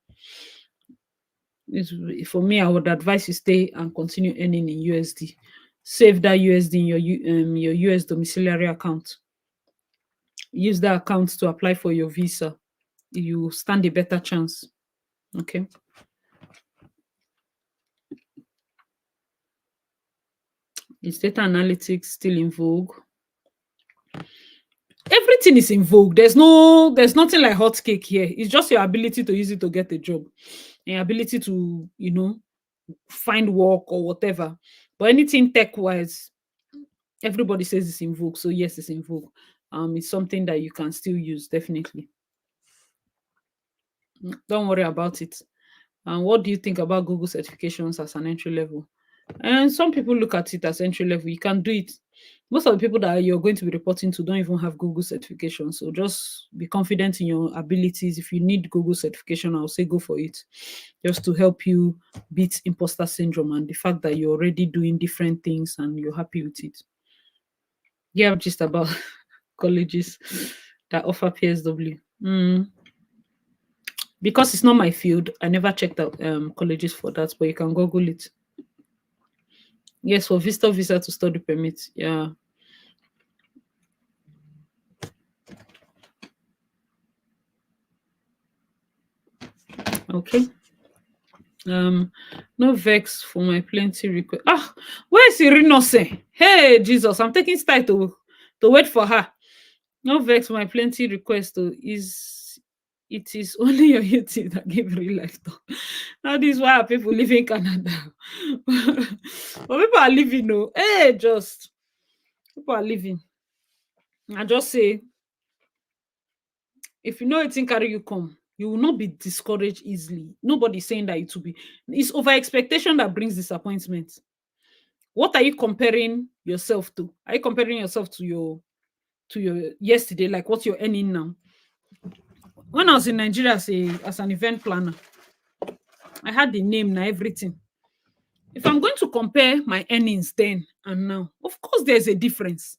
For me, I would advise you stay and continue earning in USD. Save that USD in your US domiciliary account. Use that account to apply for your visa. You stand a better chance. Okay. Is data analytics still in vogue? Everything is in vogue. There's nothing like hot cake here. It's just your ability to use it to get a job, and your ability to, find work or whatever. But anything tech wise, everybody says it's in vogue. So yes, it's in vogue. It's something that you can still use, definitely. Don't worry about it. And what do you think about Google certifications as an entry level? And some people look at it as entry level. You can do it. Most of the people that you're going to be reporting to don't even have Google certification. So just be confident in your abilities. If you need Google certification, I'll say go for it. Just to help you beat imposter syndrome and the fact that you're already doing different things and you're happy with it. Yeah, just about colleges that offer PSW. Because it's not my field, I never checked out colleges for that, but you can Google it. Yes, for visitor visa to study permit. Yeah. Okay. No vex for my plenty request. Where's Irinose? Hey, Jesus, I'm taking style to wait for her. No vex for my plenty request. It is only your YouTube that give real life talk. Now this is why people live in Canada. But people are living, no. Hey, just people are living. I just say, if you know it's in carry you come, you will not be discouraged easily. Nobody's saying that it will be. It's over expectation that brings disappointment. What are you comparing yourself to? Are you comparing yourself to your yesterday, like what you're earning now? When I was in Nigeria as an event planner, I had the name and everything. If I'm going to compare my earnings then and now, of course there's a difference.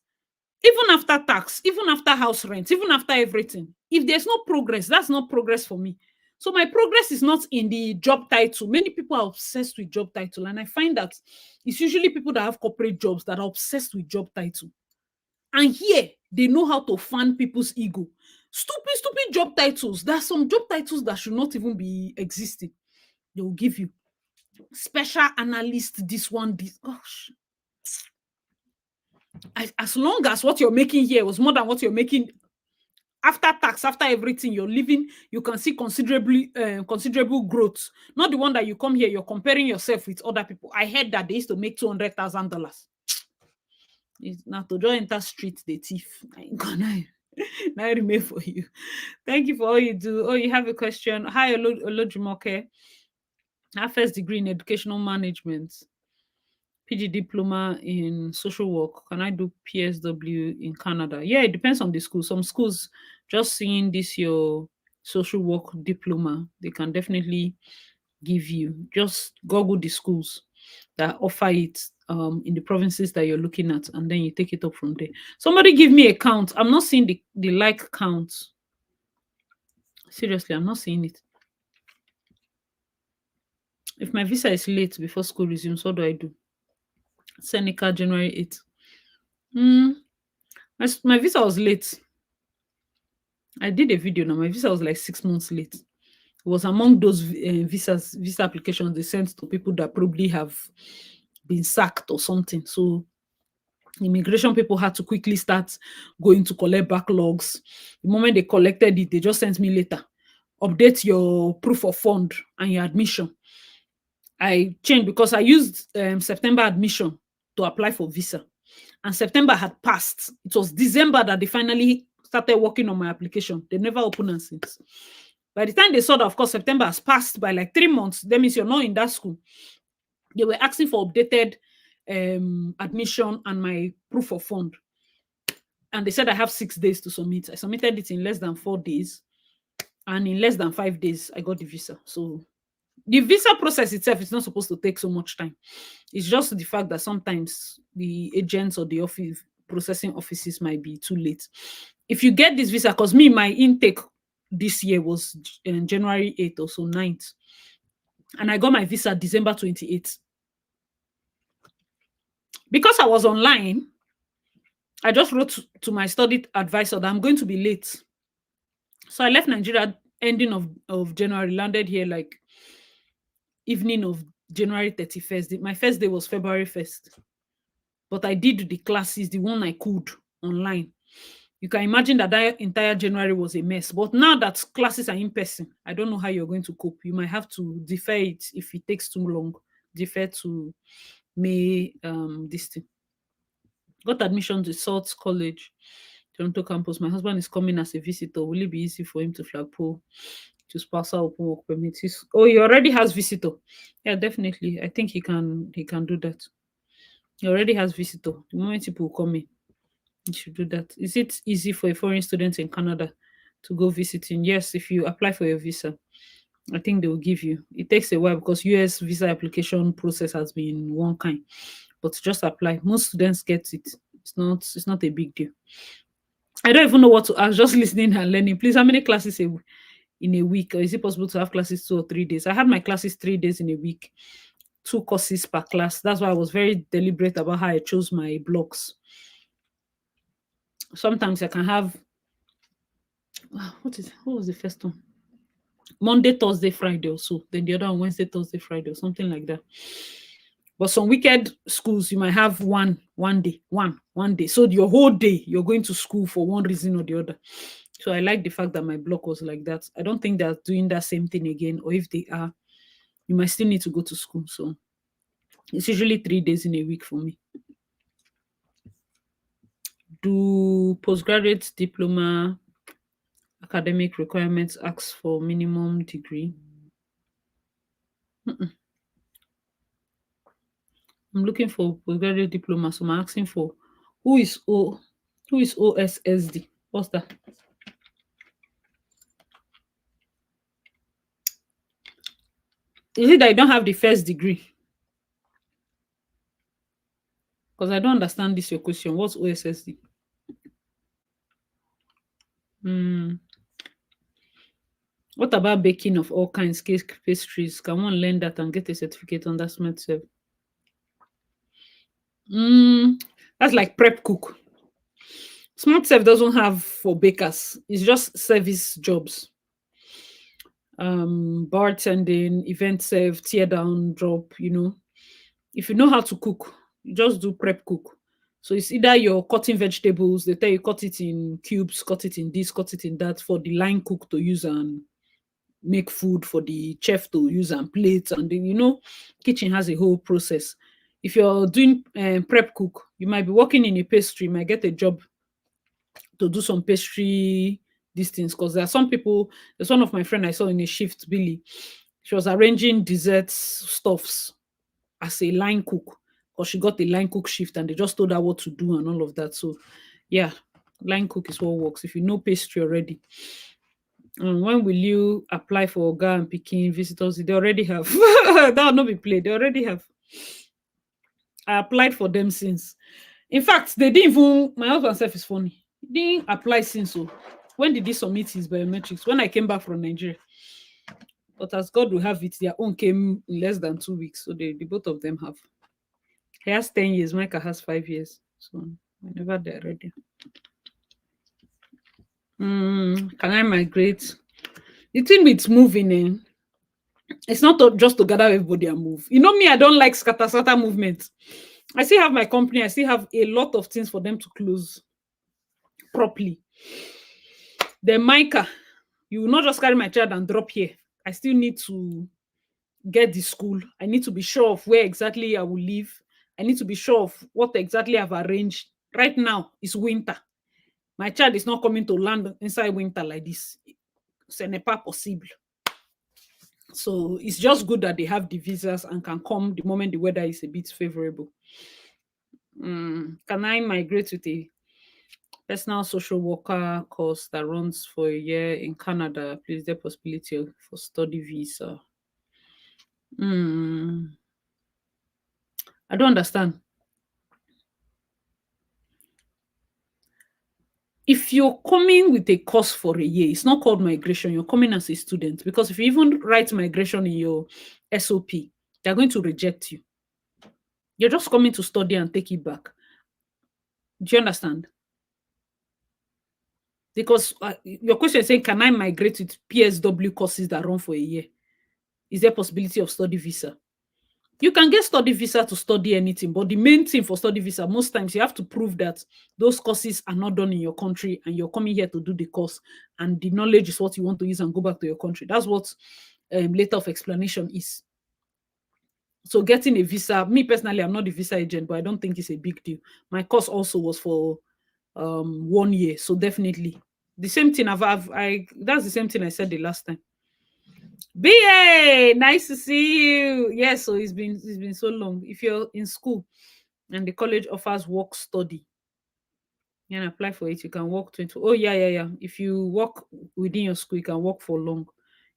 Even after tax, even after house rent, even after everything, if there's no progress, that's not progress for me. So my progress is not in the job title. Many people are obsessed with job title, and I find that it's usually people that have corporate jobs that are obsessed with job title. And here, they know how to fan people's ego. Stupid job titles. There are some job titles that should not even be existing. They will give you special analyst, this one, this. Gosh. As long as what you're making here was more than what you're making After tax, after everything, you're living, you can see considerable growth. Not the one that you come here, you're comparing yourself with other people. I heard that they used to make $200,000. Now to just enter street, the thief. Now I remain for you. Thank you for all you do. Oh, you have a question. Hi, Olojumoke. I have first degree in educational management, PG diploma in social work. Can I do PSW in Canada? Yeah, it depends on the school. Some schools, just seeing this your social work diploma, they can definitely give you. Just Google the schools that offer it in the provinces that you're looking at, and then you take it up from there. Somebody give me a count. I'm not seeing the like count. Seriously, I'm not seeing it. If my visa is late before school resumes, what do I do? Seneca, January 8th. My visa was late. I did a video now. My visa was like 6 months late. It was among those visa applications they sent to people that probably have been sacked or something. So immigration people had to quickly start going to collect backlogs. The moment they collected it, they just sent me later. Update your proof of fund and your admission. I changed because I used September admission to apply for visa. And September had passed. It was December that they finally started working on my application. They never opened it since. By the time they saw that, of course, September has passed by like 3 months, that means you're not in that school. They were asking for updated admission and my proof of fund. And they said I have 6 days to submit. I submitted it in less than 4 days. And in less than 5 days, I got the visa. So the visa process itself is not supposed to take so much time. It's just the fact that sometimes the agents or the office processing offices might be too late. If you get this visa, because my intake this year was January 8th or so, 9th. And I got my visa December 28th. Because I was online, I just wrote to my study advisor that I'm going to be late. So I left Nigeria ending of January, landed here like evening of January 31st. My first day was February 1st. But I did the classes, the one I could online. You can imagine that entire January was a mess. But now that classes are in person, I don't know how you're going to cope. You might have to defer it if it takes too long. Defer to May this thing. Got admission to Salt College, Toronto campus. My husband is coming as a visitor. Will it be easy for him to flagpole to spousal open work permit? He already has visitor. Yeah, definitely. I think he can do that. He already has visitor. The moment people come in, he should do that. Is it easy for a foreign student in Canada to go visiting? Yes, if you apply for your visa, I think they will give you. It takes a while because US visa application process has been one kind, but just apply. Most students get it. It's not a big deal. I don't even know what to ask. Just listening and learning. Please, how many classes in a week? Or is it possible to have classes 2 or 3 days? I had my classes 3 days in a week, 2 courses per class. That's why I was very deliberate about how I chose my blocks. Sometimes I can have what was the first one? Monday, Thursday, Friday or so. Then the other on Wednesday, Thursday, Friday or something like that. But some wicked schools, you might have one day. So your whole day, you're going to school for one reason or the other. So I like the fact that my block was like that. I don't think they're doing that same thing again. Or if they are, you might still need to go to school. So it's usually 3 days in a week for me. Do postgraduate diploma academic requirements ask for minimum degree? I'm looking for postgraduate diploma, so I'm asking for who is OSSD? What's that? Is it that I don't have the first degree? Because I don't understand this your question. What's OSSD? What about baking of all kinds, cake, pastries? Can one learn that and get a certificate on that smart serve? That's like prep cook. Smart serve doesn't have for bakers. It's just service jobs. Bartending, event serve, tear down, drop. If you know how to cook, you just do prep cook. So it's either you're cutting vegetables, they tell you cut it in cubes, cut it in this, cut it in that, for the line cook to use and make food, for the chef to use and plates. And then, kitchen has a whole process. If you're doing prep cook, you might be working in a pastry, you might get a job to do some pastry these things, because there are some people. There's one of my friend I saw in a shift, Billy. She was arranging desserts stuffs as a line cook, or she got a line cook shift and they just told her what to do and all of that. So yeah, line cook is what works if you know pastry already. When will you apply for Oga and Pikin visitors? They already have. That will not be played. They already have. I applied for them since. In fact, they didn't even. My husband self is funny. He didn't apply since. So when did he submit his biometrics? When I came back from Nigeria. But as God will have it, their own came in less than 2 weeks. So the both of them have. He has 10 years. Micah has 5 years. So whenever they're ready. Can I migrate? The thing with moving in, it's not just to gather everybody and move. You know me, I don't like scatter movement. I still have my company. I still have a lot of things for them to close properly. Then Micah, you will not just carry my child and drop here. I still need to get the school. I need to be sure of where exactly I will live. I need to be sure of what exactly I've arranged. Right now, it's winter. My child is not coming to land inside winter like this. Ce n'est pas possible. So it's just good that they have the visas and can come the moment the weather is a bit favorable. Can I migrate with a personal social worker course that runs for a year in Canada? Please, there possibility for study visa? I don't understand. If you're coming with a course for a year, it's not called migration. You're coming as a student, because if you even write migration in your SOP, they're going to reject you. You're just coming to study and take it back. Do you understand? Because your question is saying, can I migrate with PSW courses that run for a year? Is there possibility of study visa? You can get study visa to study anything, but the main thing for study visa, most times you have to prove that those courses are not done in your country and you're coming here to do the course and the knowledge is what you want to use and go back to your country. That's what letter of explanation is. So getting a visa, me personally, I'm not a visa agent, but I don't think it's a big deal. My course also was for 1 year, so definitely the same thing. That's the same thing I said the last time. BA, nice to see you. Yes, so it's been so long. If you're in school and the college offers work study, you can apply for it. You can work 20. Oh, yeah. If you work within your school, you can work for long.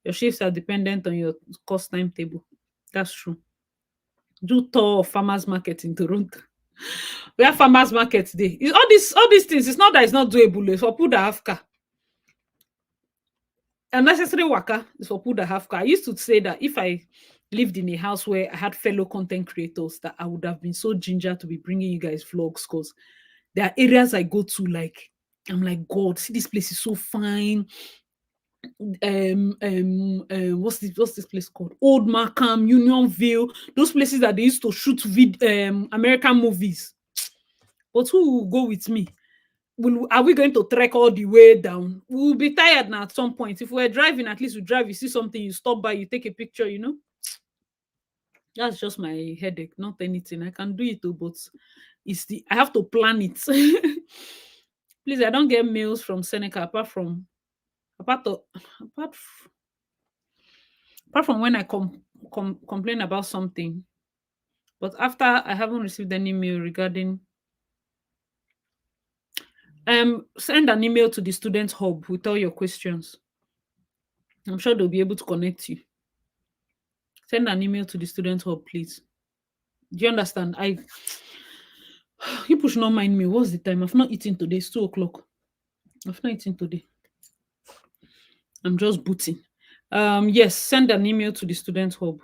Your shifts are dependent on your course timetable. That's true. Do tour of farmers market in Toronto. We have farmers market today. All these things. It's not that it's not doable. It's for people that have car. Unnecessary worker is for people that have car. I used to say that if I lived in a house where I had fellow content creators, that I would have been so ginger to be bringing you guys vlogs, because there are areas I go to, like, I'm like, God, see, this place is so fine. What's this place called? Old Markham, Unionville, those places that they used to shoot American movies. But who will go with me? Are we going to trek all the way down? We'll be tired now at some point. If we're driving, at least you drive, you see something, you stop by, you take a picture, That's just my headache, not anything. I can do it too, but I have to plan it. Please, I don't get mails from Seneca apart from when I complain about something. But after, I haven't received any mail regarding. Send an email to the Student Hub with all your questions. I'm sure they'll be able to connect you. Send an email to the Student Hub, please. Do you understand? You should not mind me. What's the time? I've not eaten today. It's 2:00. I've not eaten today. I'm just booting. Yes, send an email to the Student Hub.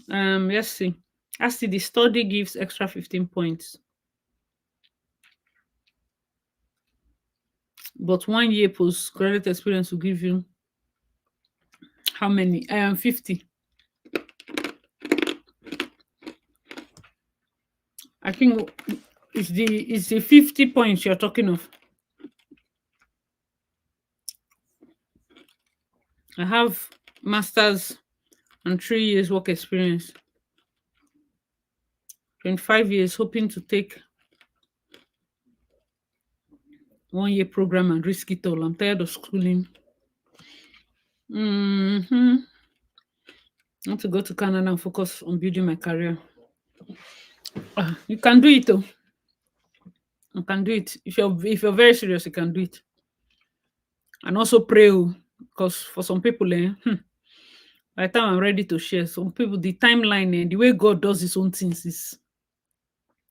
Let's see. Actually, the study gives extra 15 points. But 1 year postgraduate experience will give you how many? 50. think it's the 50 points you're talking of. I have master's and 3 years work experience. 25 years, hoping to take 1 year program and risk it all. I'm tired of schooling. I want to go to Canada and focus on building my career. You can do it though. You can do it. If you're very serious, you can do it. And also pray, because for some people, by the time I'm ready to share, some people, the timeline, the way God does his own things is,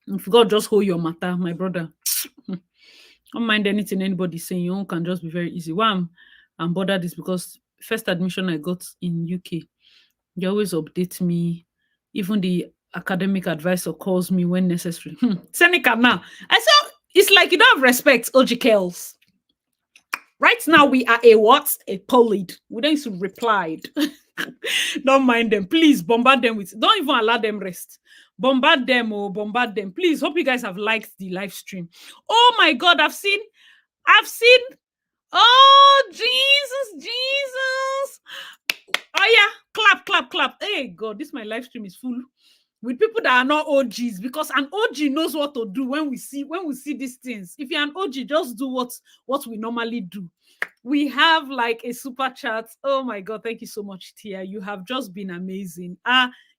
if God just hold your matter, my brother, don't mind anything anybody's saying. Your own can just be very easy. Why I'm bothered is because first admission I got in UK, they always update me. Even the academic advisor calls me when necessary. Seneca now. I said, it's like you don't have respect, OGKLs. Right now, we are a what? A polid. We don't need to reply. Don't mind them. Please bombard them with. Don't even allow them rest. Bombard them or bombard them. Please. Hope you guys have liked the live stream. Oh my God, I've seen. Oh, Jesus. Oh yeah, clap. Hey God, this my live stream is full with people that are not OGs, because an OG knows what to do when we see these things. If you're an OG, just do what we normally do. We have like a super chat. Oh my God, thank you so much, Tia. You have just been amazing.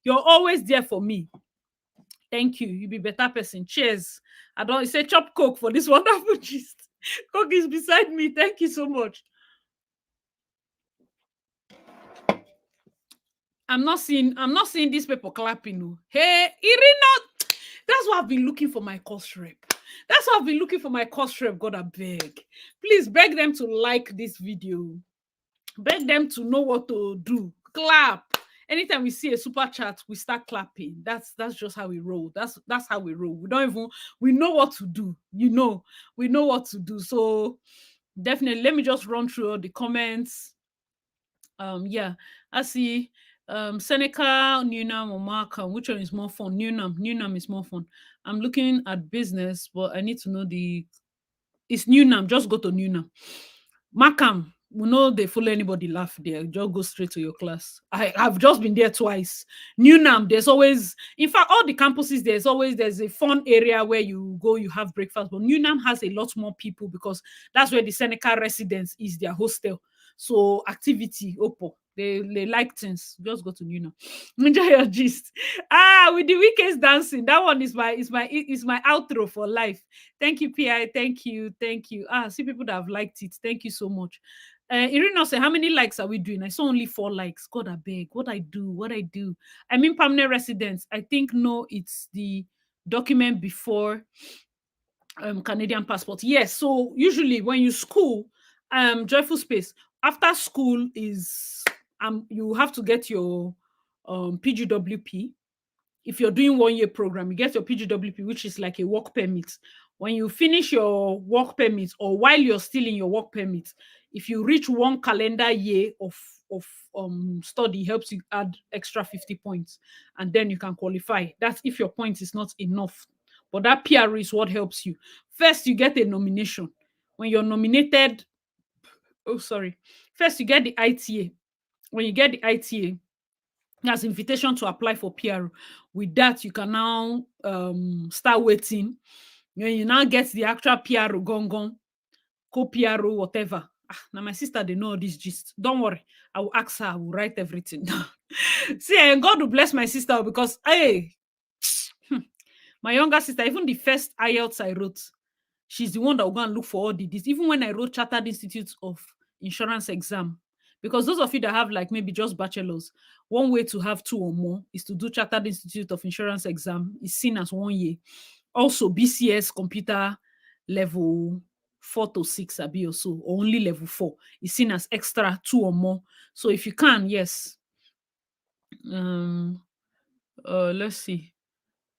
You're always there for me. Thank you. You be better person. Cheers. I don't say chop Coke for this wonderful gist. Coke is beside me. Thank you so much. I'm not seeing these people clapping. No. Hey, Irina, that's why I've been looking for my course rep. God, I beg. Please beg them to like this video. Beg them to know what to do. Clap. Anytime we see a super chat, we start clapping. That's just how we roll. That's how we roll. We know what to do. We know what to do. So definitely, let me just run through all the comments. Yeah, I see. Seneca, Newnham, or Markham. Which one is more fun? Newnham is more fun. I'm looking at business, but I need to know it's Newnham. Just go to Newnham. Markham, we know they follow anybody laugh there. Just go straight to your class. I've just been there twice. Newnham, there's always, in fact, all the campuses, there's a fun area where you go, you have breakfast. But Newnham has a lot more people because that's where the Seneca residence is, their hostel. So activity, Oppo. They like things. Just go to Newnham. Enjoy your gist. With the weekends dancing. That one is my outro for life. Thank you, PI. Thank you. See people that have liked it. Thank you so much. Irina said, how many likes are we doing? I saw only 4 likes. God, I beg. What I do. I mean, permanent residence. I think no, it's the document before Canadian passport. Yes. So usually when you school, Joyful Space, after school is you have to get your PGWP. If you're doing 1 year program, you get your PGWP, which is like a work permit. When you finish your work permit, or while you're still in your work permit, if you reach 1 calendar year of study, helps you add extra 50 points, and then you can qualify. That's if your point is not enough. But that PR is what helps you. First, you get a nomination. When you're nominated, first you get the ITA. When you get the ITA, that's invitation to apply for PR. With that, you can now start waiting. When you now get the actual PR gong, co-PR, whatever. Now my sister, they know this gist. Don't worry. I will ask her. I will write everything down. See, and God will bless my sister, because, hey, my younger sister, even the first IELTS I wrote, she's the one that will go and look for all this. Even when I wrote Chartered Institute of Insurance exam, because those of you that have like maybe just bachelors, one way to have 2 or more is to do Chartered Institute of Insurance exam. It's seen as 1 year. Also, BCS computer level 4 to 6, abi or so, or only level 4 is seen as extra 2 or more. So if you can, yes. Let's see.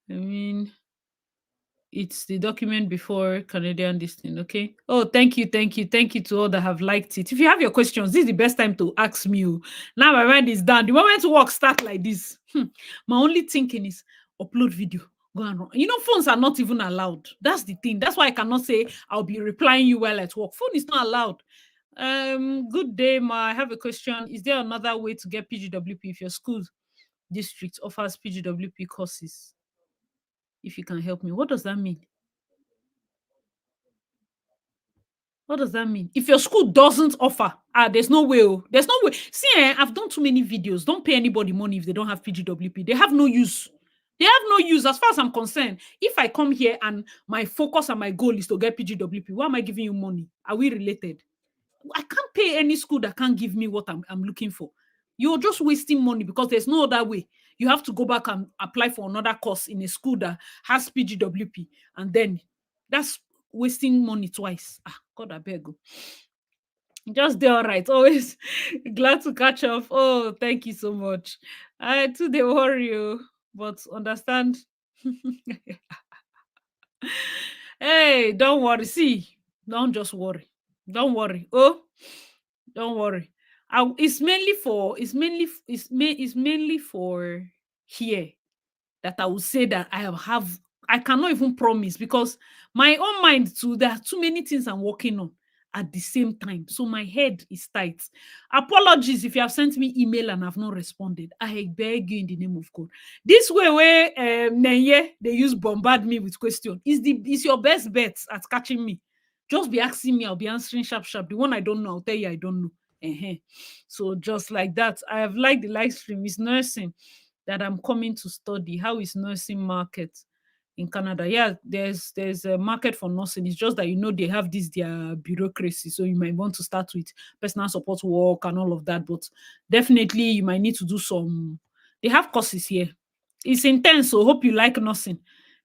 I mean, it's the document before Canadian this thing, okay? Oh, thank you to all that have liked it. If you have your questions, this is the best time to ask me. Now my mind is done. The moment work start like this, my only thinking is upload video, Go and run. Phones are not even allowed. That's the thing. That's why I cannot say I'll be replying you while at work. Phone is not allowed. Good day, ma. I have a question. Is there another way to get PGWP if your school district offers PGWP courses? If you can help me. What does that mean? What does that mean? If your school doesn't offer, there's no way. There's no way. See, I've done too many videos. Don't pay anybody money if they don't have PGWP. They have no use. They have no use as far as I'm concerned. If I come here and my focus and my goal is to get PGWP, why am I giving you money? Are we related? I can't pay any school that can't give me what I'm looking for. You're just wasting money because there's no other way. You have to go back and apply for another course in a school that has PGWP, and then that's wasting money twice. God, I beg you. Just do all right. Always glad to catch up. Oh, thank you so much. I too they worry you, but understand. Hey, don't worry. See, don't just worry. Don't worry. Oh, don't worry. It's mainly for here that I would say that I cannot even promise because my own mind too, there are too many things I'm working on at the same time. So my head is tight. Apologies if you have sent me email and I've not responded. I beg you in the name of God. This way where Nenye, they use bombard me with question. Is your best bet at catching me. Just be asking me, I'll be answering sharp. The one I don't know, I'll tell you I don't know. So just like that, I have liked the live stream. It's nursing that I'm coming to study. How is nursing market in Canada? Yeah, there's a market for nursing. It's just that they have their bureaucracy. So you might want to start with personal support work and all of that. But definitely you might need to do some. They have courses here. It's intense. So hope you like nursing.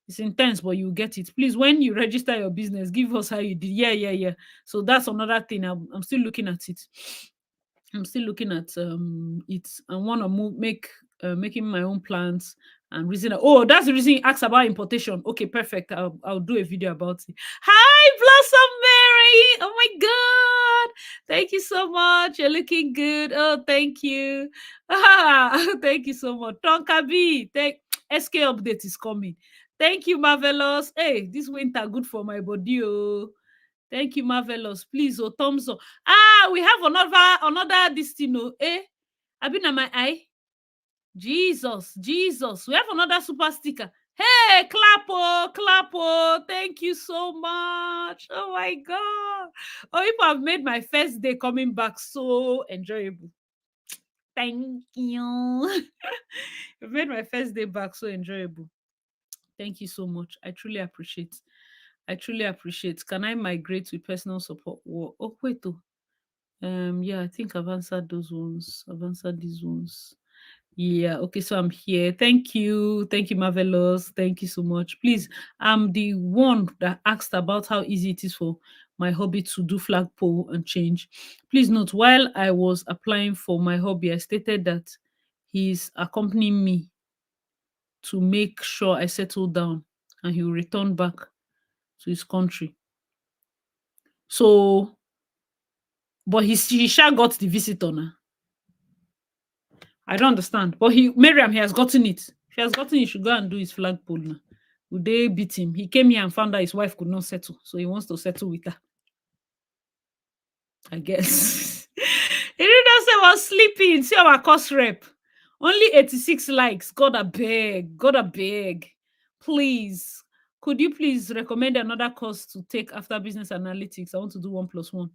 It's intense, but you get it. Please, when you register your business, give us how you did. Yeah. So that's another thing. I'm still looking at it. I'm still looking at it and want to making my own plans and reason. Oh, that's the reason you asked about importation. Okay, perfect. I'll do a video about it. Hi, Blossom Mary. Oh my God. Thank you so much. You're looking good. Oh, thank you. Thank you so much. Tonka B. SK update is coming. Thank you, Marvelous. Hey, this winter good for my body. Oh. Thank you, Marvelous. Please, thumbs up. We have another this thing. I've been on my eye. Jesus. We have another super sticker. Hey, clap. Thank you so much. Oh my God. Oh, people have made my first day coming back so enjoyable. Thank you. You've made my first day back so enjoyable. Thank you so much. I truly appreciate. Can I migrate with personal support? Oh, wait, oh. Yeah, I think I've answered those ones. I've answered these ones. Yeah, okay, so I'm here. Thank you, Marvelous. Thank you so much. Please, I'm the one that asked about how easy it is for my hobby to do flagpole and change. Please note, while I was applying for my hobby, I stated that he's accompanying me to make sure I settle down and he will return back to his country. So, but he sure got the visitor now. I don't understand. But Miriam, he has gotten it. If he has gotten it, he should go and do his flagpole now. Would they beat him? He came here and found out his wife could not settle. So he wants to settle with her. I guess. He didn't say I was sleeping. See our course rep. Only 86 likes. God, I beg. Please. Could you please recommend another course to take after business analytics? I want to do 1+1.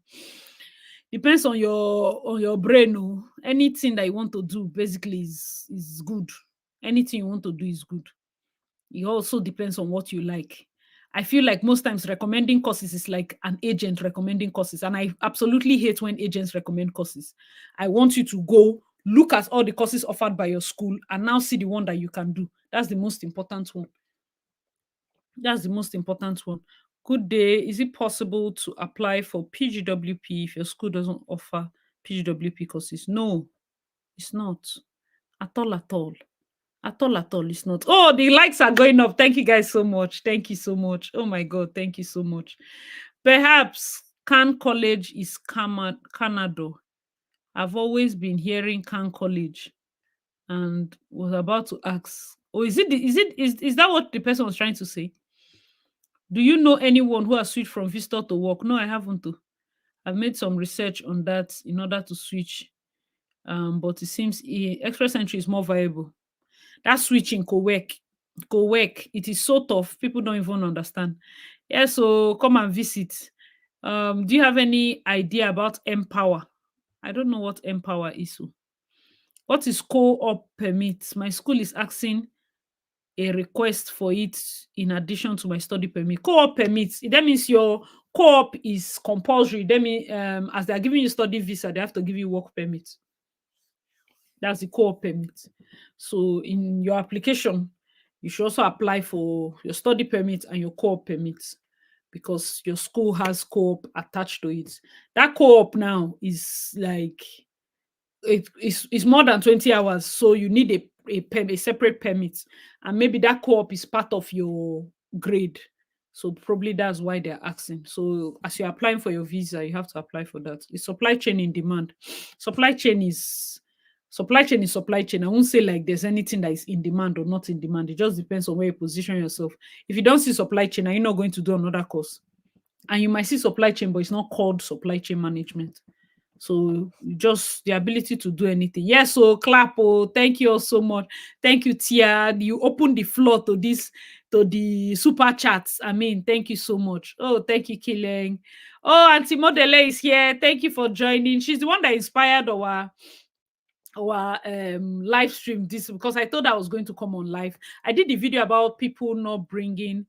Depends on your brain. Oh. Anything that you want to do basically is good. Anything you want to do is good. It also depends on what you like. I feel like most times recommending courses is like an agent recommending courses, and I absolutely hate when agents recommend courses. I want you to go look at all the courses offered by your school and now see the one that you can do. That's the most important one. Good day. Is it possible to apply for PGWP if your school doesn't offer PGWP courses? No, it's not. At all, it's not. Oh, the likes are going up. Thank you guys so much. Thank you so much. Oh my God, thank you so much. Perhaps Khan College is Canada. I've always been hearing Khan College and was about to ask Or is that what the person was trying to say? Do you know anyone who has switched from visitor to work? No, I haven't. I've made some research on that in order to switch. But it seems express entry is more viable. That switching could work. It is so tough. People don't even understand. Yeah, so come and visit. Do you have any idea about Empower? I don't know what Empower is. What is co-op permit? My school is asking a request for it in addition to my study permit. Co-op permits, that means your co-op is compulsory. That means as they are giving you study visa, they have to give you work permit. That's the co-op permit. So in your application, you should also apply for your study permit and your co-op permit because your school has co-op attached to it. That co-op now is like it's more than 20 hours, so you need a separate permit, and maybe that co-op is part of your grade, so probably that's why they're asking. So as you're applying for your visa, you have to apply for that. It's supply chain in demand. Supply chain is supply chain. I won't say like there's anything that is in demand or not in demand. It just depends on where you position yourself. If you don't see supply chain, are you not going to do another course? And you might see supply chain, but it's not called supply chain management. So just the ability to do anything. Yes, so clap. Oh, thank you all so much. Thank you, Tia. You opened the floor to the super chats. I mean, thank you so much. Oh, thank you, Killing. Oh, Auntie Modele is here. Thank you for joining. She's the one that inspired our live stream this, because I thought I was going to come on live. I did the video about people not bringing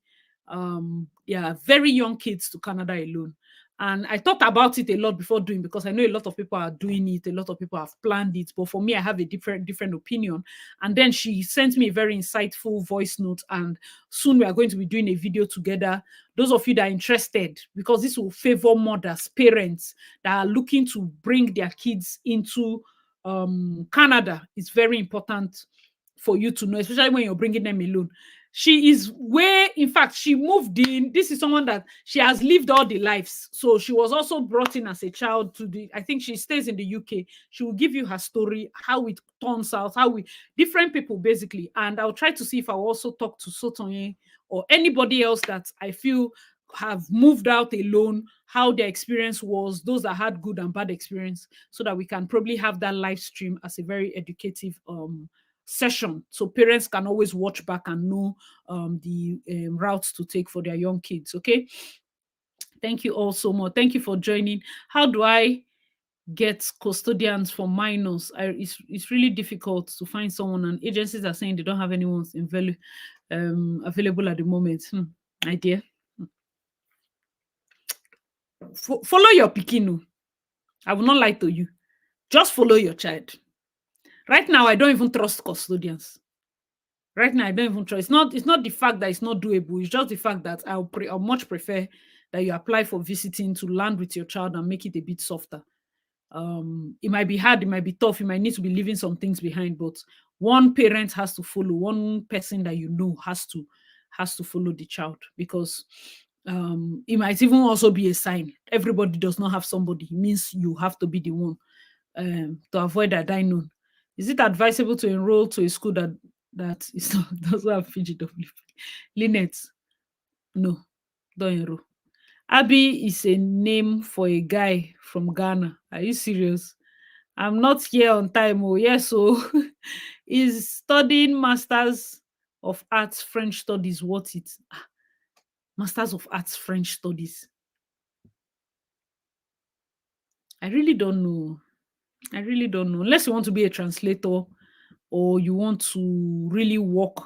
very young kids to Canada alone, and I thought about it a lot before doing, because I know a lot of people are doing it, a lot of people have planned it, but for me I have a different opinion. And then she sent me a very insightful voice note, and soon we are going to be doing a video together. Those of you that are interested, because this will favor mothers, parents that are looking to bring their kids into Canada. It's very important for you to know, especially when you're bringing them alone. She is in fact, she moved in. This is someone that she has lived all the lives. So she was also brought in as a child I think she stays in the UK. She will give you her story, how it turns out, different people basically. And I'll try to see if I'll also talk to Sotonye or anybody else that I feel have moved out alone, how their experience was, those that had good and bad experience, so that we can probably have that live stream as a very educative session, so parents can always watch back and know the routes to take for their young kids. Okay, thank you all so much. Thank you for joining. How do I get custodians for minors? It's really difficult to find someone, and agencies are saying they don't have anyone available at the moment. Idea. Follow your pikin. I will not lie to you. Just follow your child. Right now, I don't even trust custodians. Right now, I don't even trust. It's not the fact that it's not doable. It's just the fact that I'll much prefer that you apply for visiting to land with your child and make it a bit softer. It might be hard, it might be tough, you might need to be leaving some things behind, but one parent has to follow, one person that you know has to follow the child, because it might even also be a sign. Everybody does not have somebody. It means you have to be the one to avoid that unknown. Is it advisable to enroll to a school that is not, doesn't have PGWP? Lynette, no, don't enroll. Abi is a name for a guy from Ghana. Are you serious? I'm not here on time. Oh, yes. So is studying Masters of Arts French Studies worth it? Masters of Arts French Studies. I really don't know. Unless you want to be a translator, or you want to really work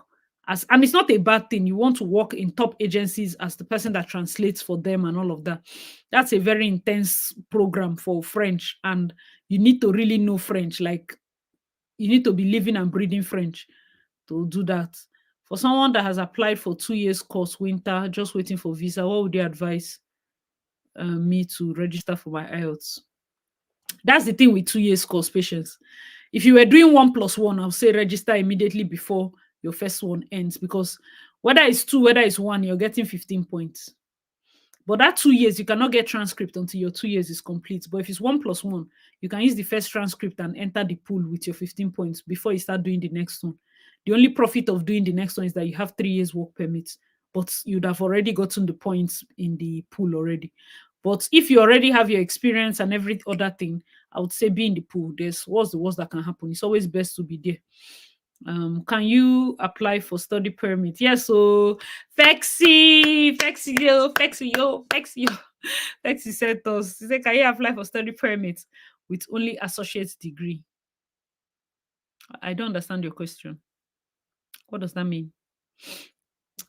and it's not a bad thing. You want to work in top agencies as the person that translates for them and all of that. That's a very intense program for French, and you need to really know French. Like, you need to be living and breathing French to do that. For someone that has applied for 2 years course winter, just waiting for visa, what would you advise me to register for my IELTS? That's the thing with 2 years course, patience. If you were doing 1+1, I'll say register immediately before your first one ends, because whether it's 2, whether it's 1, you're getting 15 points. But that 2 years, you cannot get transcript until your 2 years is complete. But if it's 1+1, you can use the first transcript and enter the pool with your 15 points before you start doing the next one. The only profit of doing the next one is that you have 3 years work permit, but you'd have already gotten the points in the pool already. But if you already have your experience and every other thing, I would say be in the pool. What's the worst that can happen? It's always best to be there. Can you apply for study permit? Yes, so Fexi sent us. He said, can you apply for study permit with only associate degree? I don't understand your question. What does that mean?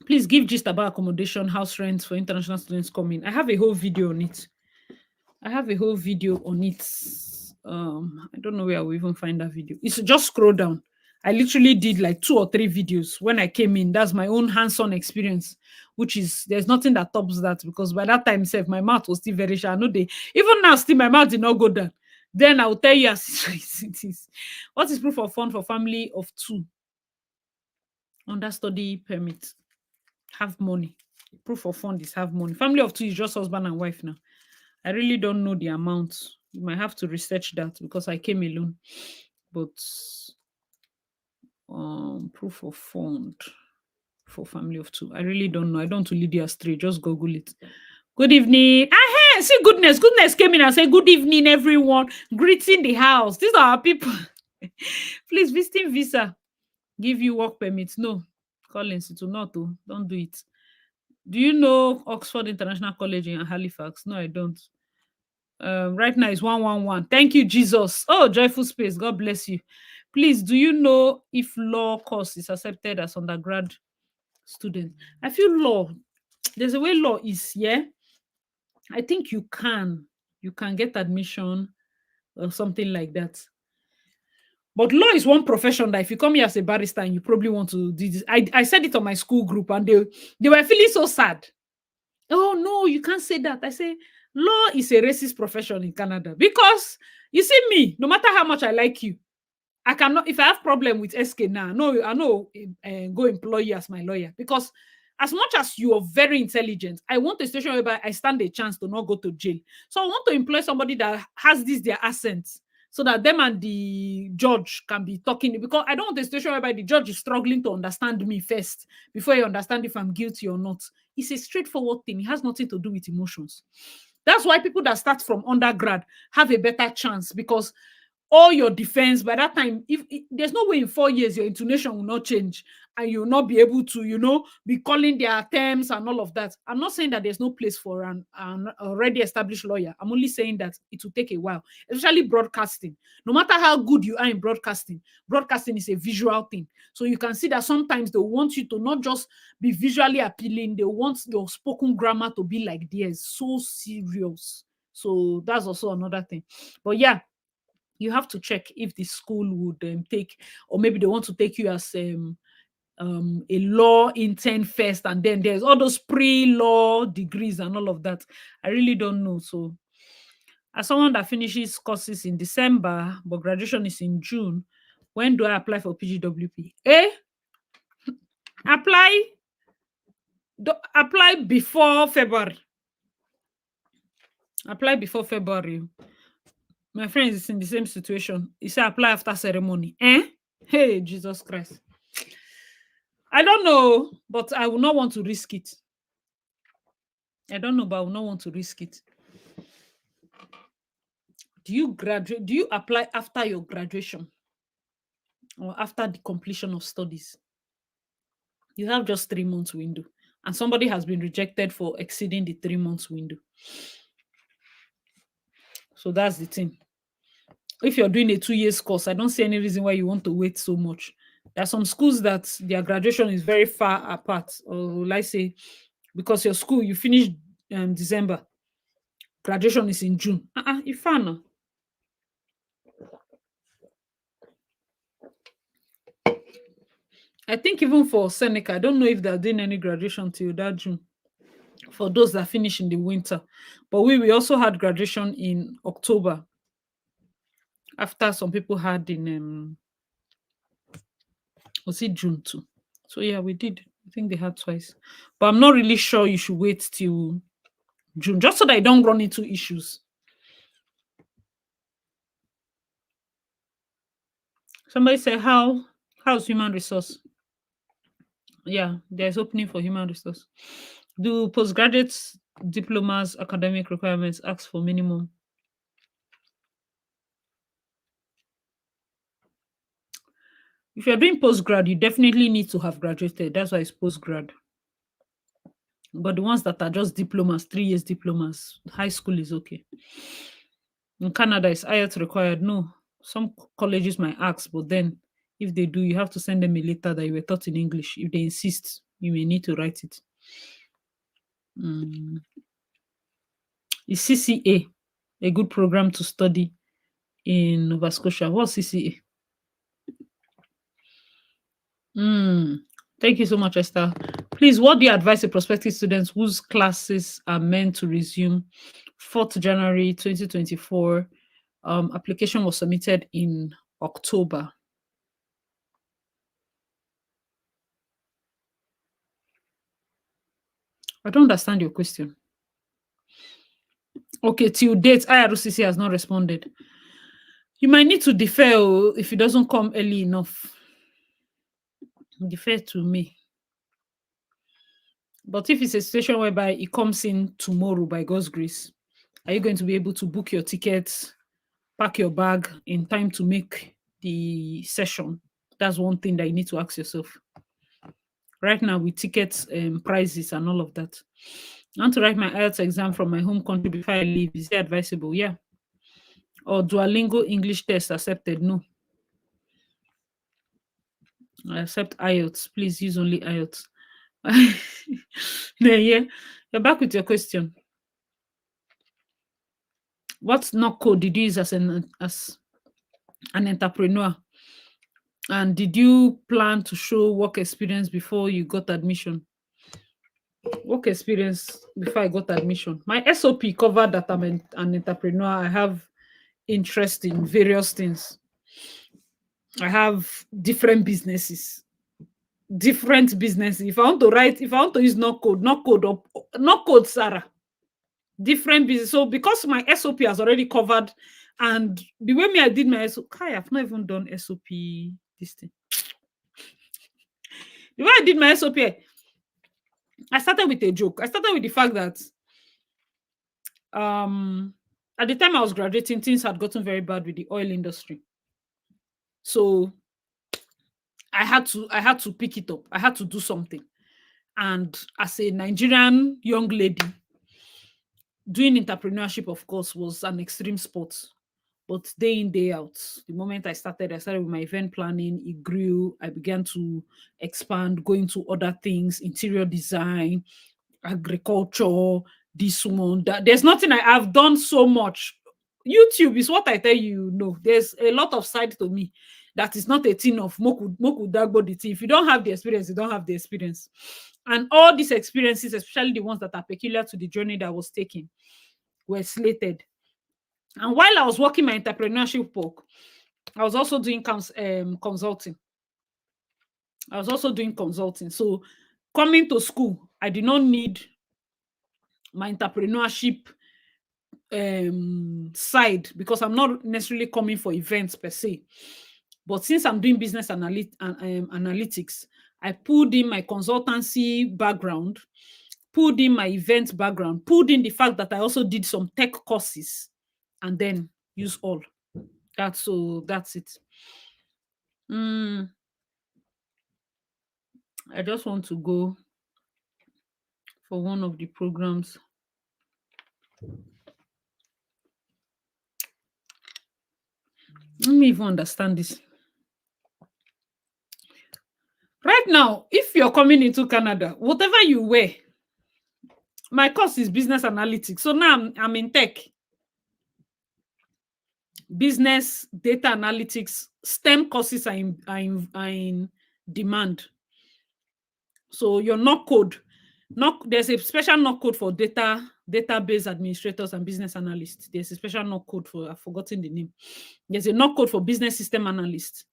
Please give gist about accommodation, house rent for international students coming. I have a whole video on it. I don't know where I will even find that video. It's just scroll down. I literally did like 2 or 3 videos when I came in. That's my own hands-on experience, which is there's nothing that tops that, because by that time, my mouth was still very sharp. Even now, still my mouth did not go down. Then I will tell you as it is. What is proof of fund for family of 2 under study permit? Have money. Proof of fund is have money. Family of 2 is just husband and wife now. I really don't know the amount. You might have to research that because I came alone. But proof of fund for family of 2. I really don't know. I don't want to lead you astray. Just Google it. Good evening. See, goodness came in and said, good evening, everyone. Greeting the house. These are our people. Please, visiting visa. Give you work permits. No. Collins, it will not. Don't do it. Do you know Oxford International College in Halifax? No, I don't. Right now it's 111. Thank you, Jesus. Oh, joyful space. God bless you. Please, do you know if law course is accepted as undergrad student? I feel law, there's a way law is, yeah. I think you can get admission or something like that. But law is one profession that if you come here as a barrister and you probably want to do this. I said it on my school group and they were feeling so sad. Oh no, you can't say that. I say law is a racist profession in Canada because you see me, no matter how much I like you, I cannot, if I have problem with SK now, no, I know go employ you as my lawyer, because as much as you are very intelligent, I want a situation whereby I stand a chance to not go to jail. So I want to employ somebody that has their accents, so that them and the judge can be talking, because I don't want a situation whereby the judge is struggling to understand me first before you understand if I'm guilty or not. It's a straightforward thing. It has nothing to do with emotions. That's why people that start from undergrad have a better chance, because all your defense by that time, if there's no way in 4 years your intonation will not change and you'll not be able to be calling their terms and all of that. I'm not saying that there's no place for an already established lawyer. I'm only saying that it will take a while, especially broadcasting. No matter how good you are in broadcasting is a visual thing. So you can see that sometimes they want you to not just be visually appealing, they want your spoken grammar to be like theirs, so serious. So that's also another thing. But yeah, you have to check if the school would take, or maybe they want to take you as a law intern first, and then there's all those pre-law degrees and all of that. I really don't know. So as someone that finishes courses in December, but graduation is in June, when do I apply for PGWP? Apply before February. Apply before February. My friend is in the same situation. He said apply after ceremony. Hey, Jesus Christ. I don't know, but I will not want to risk it. I don't know, but I will not want to risk it. Do you graduate? Do you apply after your graduation or after the completion of studies? You have just 3 months window, and somebody has been rejected for exceeding the 3 months window. So that's the thing. If you're doing a 2 years course, I don't see any reason why you want to wait so much. There are some schools that their graduation is very far apart, or let's say because your school you finish December, graduation is in June. It's far now. I think even for Seneca, I don't know if they're doing any graduation till that June for those that finish in the winter. But we also had graduation in October after some people had in was it June too? So yeah, we did. I think they had twice. But I'm not really sure you should wait till June, just so that I don't run into issues. Somebody said, how How's human resource? Yeah, there's opening for human resource. Do postgraduate diplomas academic requirements ask for minimum? If you're doing postgrad, you definitely need to have graduated. That's why it's postgrad. But the ones that are just diplomas, 3 years diplomas, high school is okay. In Canada, is IELTS required? No. Some colleges might ask, but then if they do, you have to send them a letter that you were taught in English. If they insist, you may need to write it. Mm. Is CCA a good program to study in Nova Scotia? What's CCA? Thank you so much, Esther. Please, what do you advise the prospective students whose classes are meant to resume 4th January 2024? Application was submitted in October. I don't understand your question. Okay, till date, IRCC has not responded. You might need to defer if it doesn't come early enough. Defer to me. But if it's a situation whereby it comes in tomorrow by God's grace, are you going to be able to book your tickets, pack your bag in time to make the session? That's one thing that you need to ask yourself. Right now, with tickets, prices, and all of that, I want to write my IELTS exam from my home country before I leave. Is it advisable? Yeah. Or Duolingo English test accepted? No. I accept IELTS. Please use only IELTS. Yeah. You're back with your question. What knock code did you use as an entrepreneur? And did you plan to show work experience before you got admission? Work experience before I got admission. My SOP covered that I'm an entrepreneur. I have interest in various things. I have different businesses. If I want to use knock code, Sarah. Different business. So because my SOP has already covered, and the way I did my SOP, I've not even done SOP this thing. The way I did my SOP, I started with a joke. I started with the fact that at the time I was graduating, things had gotten very bad with the oil industry. So I had to pick it up. I had to do something. And as a Nigerian young lady, doing entrepreneurship, of course, was an extreme sport. But day in, day out, the moment I started with my event planning. It grew. I began to expand, go into other things, interior design, agriculture, this one, that. There's nothing I have done so much. YouTube is what I tell you, there's a lot of side to me that is not a thing of moku dagbo the thing. If you don't have the experience, you don't have the experience. And all these experiences, especially the ones that are peculiar to the journey that I was taking, were slated. And while I was working my entrepreneurship work, I was also doing consulting. So coming to school, I did not need my entrepreneurship side because I'm not necessarily coming for events per se. But since I'm doing business analytics, I pulled in my consultancy background, pulled in my event background, pulled in the fact that I also did some tech courses, and then use all. That's it. I just want to go for one of the programs. Let me even understand this. Right now, if you're coming into Canada, whatever you wear, my course is business analytics. So now I'm in tech. Business, data analytics, STEM courses are in demand. So your knock code, there's a special knock code for database administrators and business analysts. There's a special knock code for, I've forgotten the name. There's a knock code for business system analysts.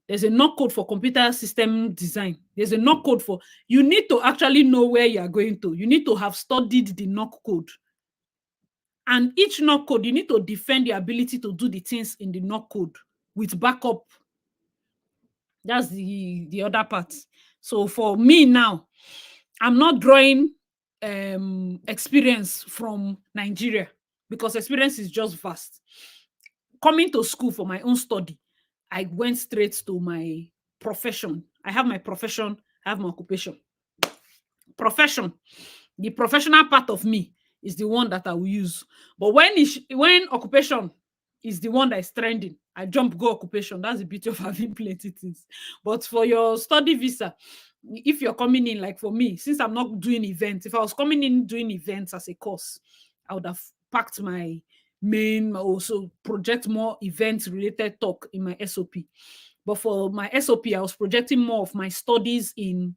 There's a knock code for computer system design. There's a knock code for, you need to actually know where you are going to. You need to have studied the knock code. And each knock code, you need to defend the ability to do the things in the knock code with backup. That's the other part. So for me now, I'm not drawing experience from Nigeria because experience is just vast. Coming to school for my own study, I went straight to my profession. I have my profession, I have my occupation. Profession, the professional part of me is the one that I will use. But when occupation is the one that is trending, I jump go occupation. That's the beauty of having plenty things. But for your study visa, if you're coming in, like for me, since I'm not doing events, if I was coming in doing events as a course, I would have packed my main, also project more events related talk in my SOP. But for my SOP, I was projecting more of my studies in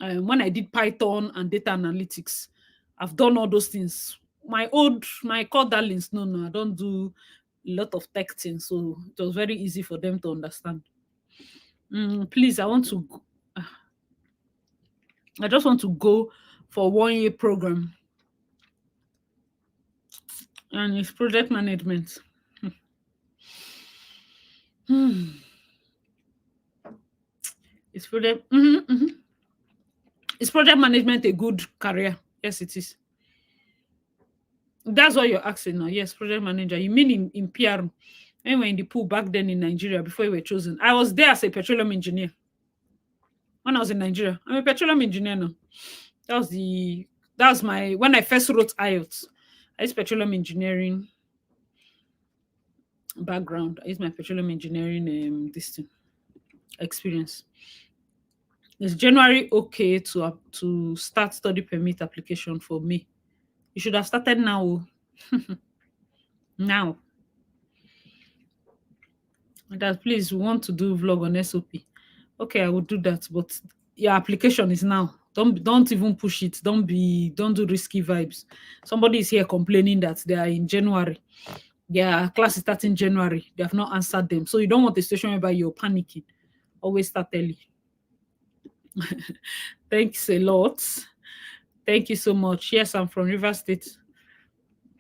when I did Python and data analytics. I've done all those things. My core darlings, no, I don't do a lot of tech things, so it was very easy for them to understand. Please, I just want to go for 1 year program, and it's project management. It's project. Is project management a good career? Yes, it is. That's what you're asking now. Yes, project manager. You mean in PR? When we were in the pool back then in Nigeria before you were chosen. I was there as a petroleum engineer. When I was in Nigeria, I'm a petroleum engineer now. That's my when I first wrote IELTS. I used petroleum engineering background. I used my petroleum engineering experience. Is January okay to start study permit application for me? You should have started now. Now. That please we want to do vlog on SOP. Okay, I will do that, but your application is now. Don't even push it. Don't do risky vibes. Somebody is here complaining that they are in January. Their class is starting January. They have not answered them. So you don't want a situation whereby you're panicking. Always start early. Thanks a lot. Thank you so much. Yes, I'm from River State.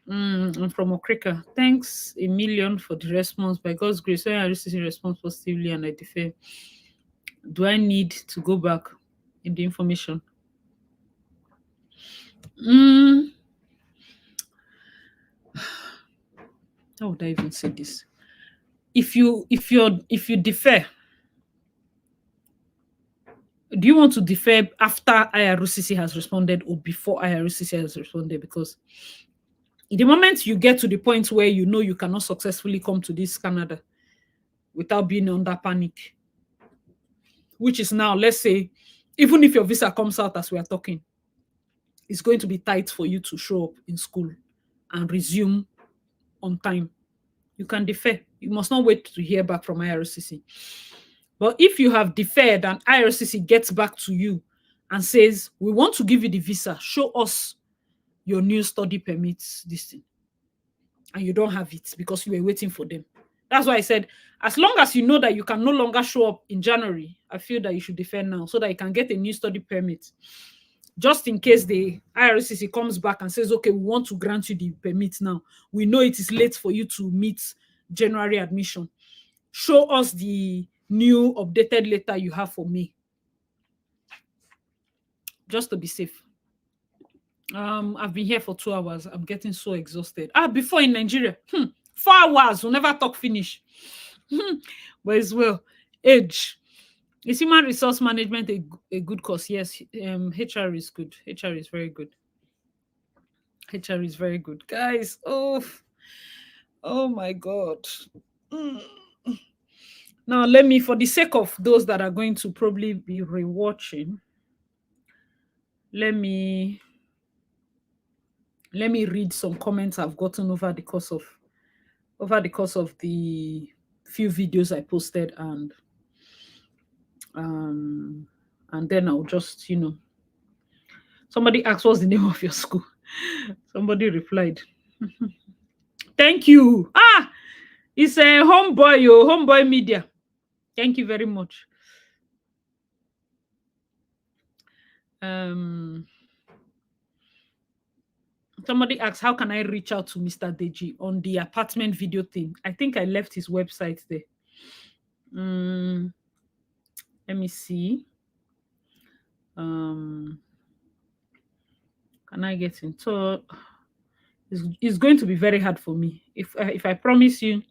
I'm from Okrika. Thanks a million for the response. By God's grace, when I receive a response positively and I defer, do I need to go back in the information? How would I even say this? If you defer, do you want to defer after IRCC has responded or before IRCC has responded? Because the moment you get to the point where you know you cannot successfully come to this Canada without being under panic, which is now, let's say, even if your visa comes out as we are talking, it's going to be tight for you to show up in school and resume on time. You can defer. You must not wait to hear back from IRCC. But if you have deferred and IRCC gets back to you and says, we want to give you the visa, show us your new study permits, this thing, and you don't have it because you were waiting for them. That's why I said, as long as you know that you can no longer show up in January, I feel that you should defer now so that you can get a new study permit. Just in case the IRCC comes back and says, okay, we want to grant you the permit now. We know it is late for you to meet January admission. Show us the new updated letter you have for me. Just to be safe. I've been here for 2 hours. I'm getting so exhausted. Before in Nigeria, 4 hours, we'll never talk finish. But as well, age. Is human resource management a good course? Yes. HR is good. HR is very good. HR is very good. Guys, oh my God. Now, let me, for the sake of those that are going to probably be rewatching, let me read some comments I've gotten over the course of the few videos I posted, and then I'll just, somebody asked, what's the name of your school? Somebody replied, thank you. It's a Homeboy Media. Thank you very much. Somebody asked, how can I reach out to Mr. Deji on the apartment video thing? I think I left his website there. Let me see. Can I get in touch? It's going to be very hard for me if I promise you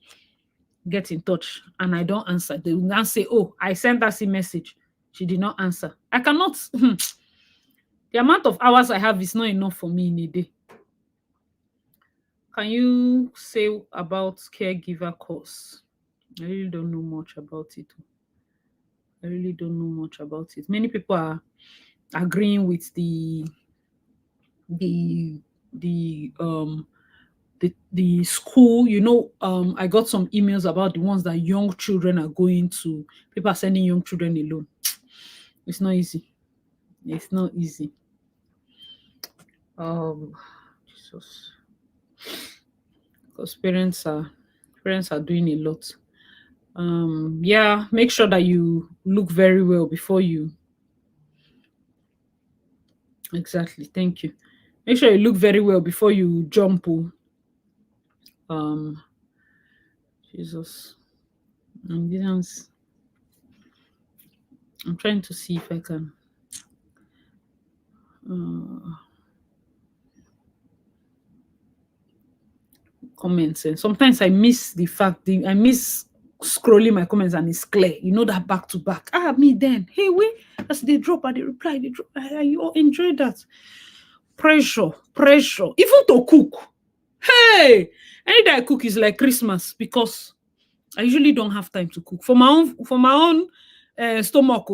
get in touch and I don't answer. They will now say, "Oh, I sent us a message. She did not answer." I cannot. The amount of hours I have is not enough for me in a day. Can you say about caregiver course? I really don't know much about it. I really don't know much about it. Many people are agreeing with the the um the school. I got some emails about the ones that young children are going to. People are sending young children alone. It's not easy. It's not easy. Jesus, because parents are doing a lot. Yeah, make sure that you look very well before you. Exactly. Thank you. Make sure you look very well before you jump. Um, Jesus. I'm trying to see if I can. Comments, and sometimes I miss the fact that I miss scrolling my comments and it's clear. You know that back to back. Me then. Hey, wait, as they drop and they reply, they drop. You all enjoy that. Pressure. Even to cook. Hey, any day I cook is like Christmas because I usually don't have time to cook for my own stomach.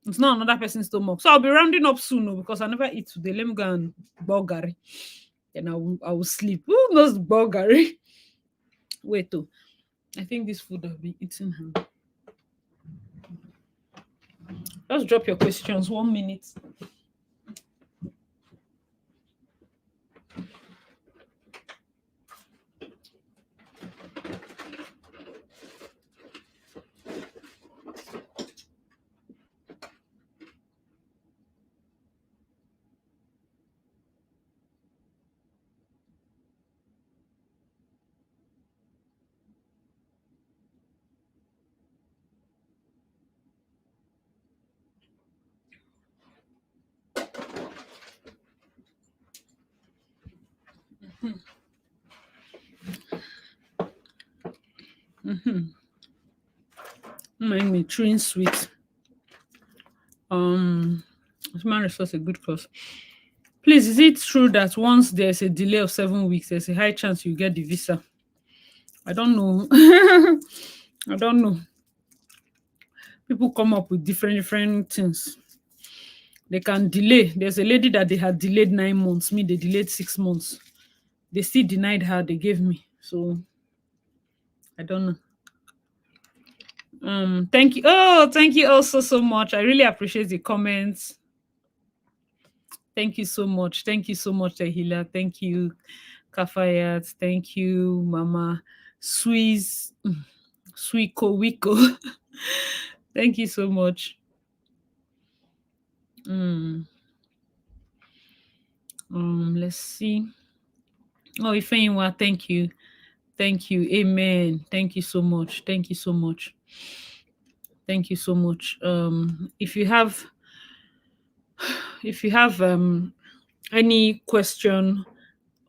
It's not another person's stomach. So I'll be rounding up soon because I never eat today. Let me go and bulgari. Then I will sleep. Who knows bulgari? Wait, I think this food I'll be eating. Just drop your questions. 1 minute. Mind me chewing sweet. Human resource a good course. Please, is it true that once there's a delay of 7 weeks, there's a high chance you get the visa? I don't know. I don't know. People come up with different things. They can delay. There's a lady that they had delayed 9 months. Me, they delayed 6 months. They still denied her. They gave me. So I don't know. Thank you. Oh, thank you also so much. I really appreciate the comments. Thank you so much. Thank you so much, Tehila. Thank you, Kafayat. Thank you, Mama Sweeko Wiko. Thank you so much. Let's see. Oh, Ifeanyiwa, thank you. Thank you. Amen. Thank you so much. Thank you so much. Thank you so much. If you have any question,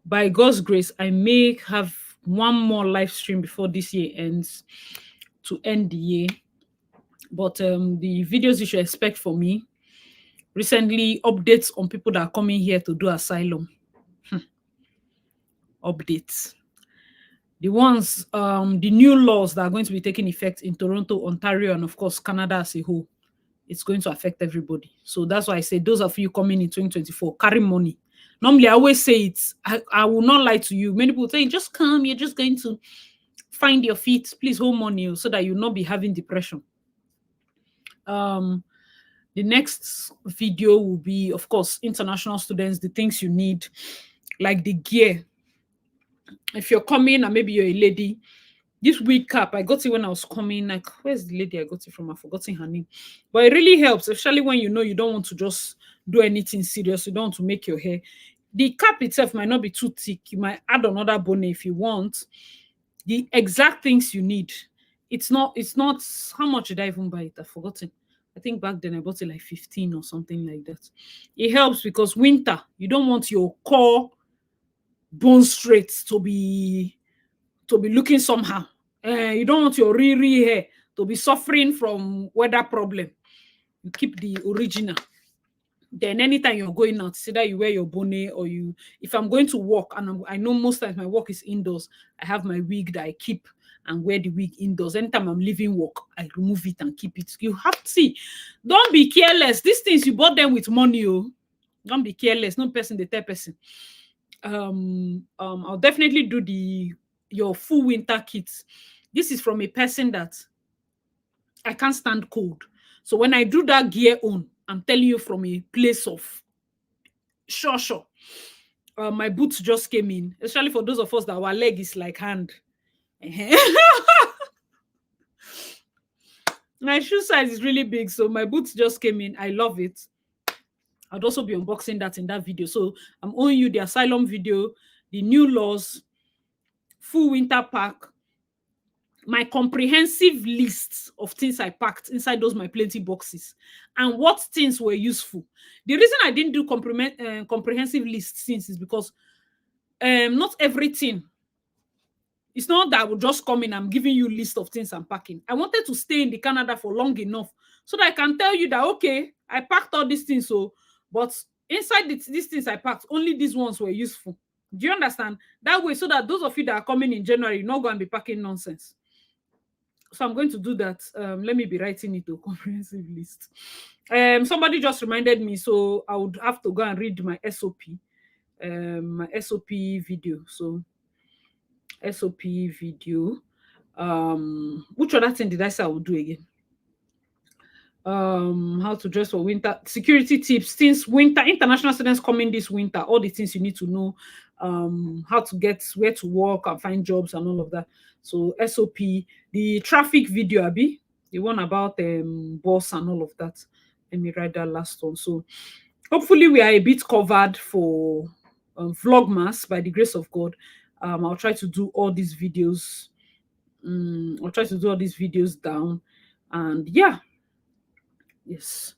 by God's grace, I may have one more live stream before this year ends to end the year. But the videos you should expect from me recently, updates on people that are coming here to do asylum. Updates. The ones, the new laws that are going to be taking effect in Toronto, Ontario, and of course, Canada as a whole. It's going to affect everybody. So that's why I say those of you coming in 2024, carry money. Normally, I always say it. I will not lie to you. Many people say, just come, you're just going to find your feet. Please hold money so that you'll not be having depression. The next video will be, of course, international students, the things you need, like the gear. If you're coming and maybe you're a lady, this wig cap, I got it when I was coming. Like, where's the lady I got it from? I've forgotten her name. But it really helps, especially when you know you don't want to just do anything serious. You don't want to make your hair. The cap itself might not be too thick. You might add another bonnet if you want. The exact things you need. It's not, how much did I even buy it? I've forgotten. I think back then I bought it like 15 or something like that. It helps because winter, you don't want your core bone straight to be looking somehow. You don't want your real hair to be suffering from weather problem. You keep the original. Then anytime you're going out, it's either you wear your bonnet or you. If I'm going to work and I know most times my work is indoors, I have my wig that I keep and wear the wig indoors. Anytime I'm leaving work, I remove it and keep it. You have to see. Don't be careless. These things you bought them with money, oh. Don't be careless. No person, the third person. I'll definitely do your full winter kits. This is from a person that I can't stand cold. So when I do that gear on, I'm telling you from a place of sure. My boots just came in, especially for those of us that our leg is like hand. My shoe size is really big, so my boots just came in. I love it. I'd also be unboxing that in that video. So I'm owing you the asylum video, the new laws, full winter pack, my comprehensive list of things I packed inside those my plenty boxes, and what things were useful. The reason I didn't do comprehensive list since is because not everything. It's not that I will just come in. I'm giving you a list of things I'm packing. I wanted to stay in the Canada for long enough so that I can tell you that, okay, I packed all these things. So, but inside these things I packed, only these ones were useful. Do you understand? That way, so that those of you that are coming in January, you're not going to be packing nonsense. So I'm going to do that. Let me be writing it to a comprehensive list. Somebody just reminded me, so I would have to go and read my SOP, my SOP video. So SOP video. Which other thing did I say I would do again? How to dress for winter, security tips, since winter, international students coming this winter, all the things you need to know, how to get where to work and find jobs and all of that. So SOP, the traffic video, Abby, the one about boss and all of that. Let me write that last one. So hopefully we are a bit covered for Vlogmas by the grace of God. I'll try to do all these videos. I'll try to do all these videos down, and yeah. Yes.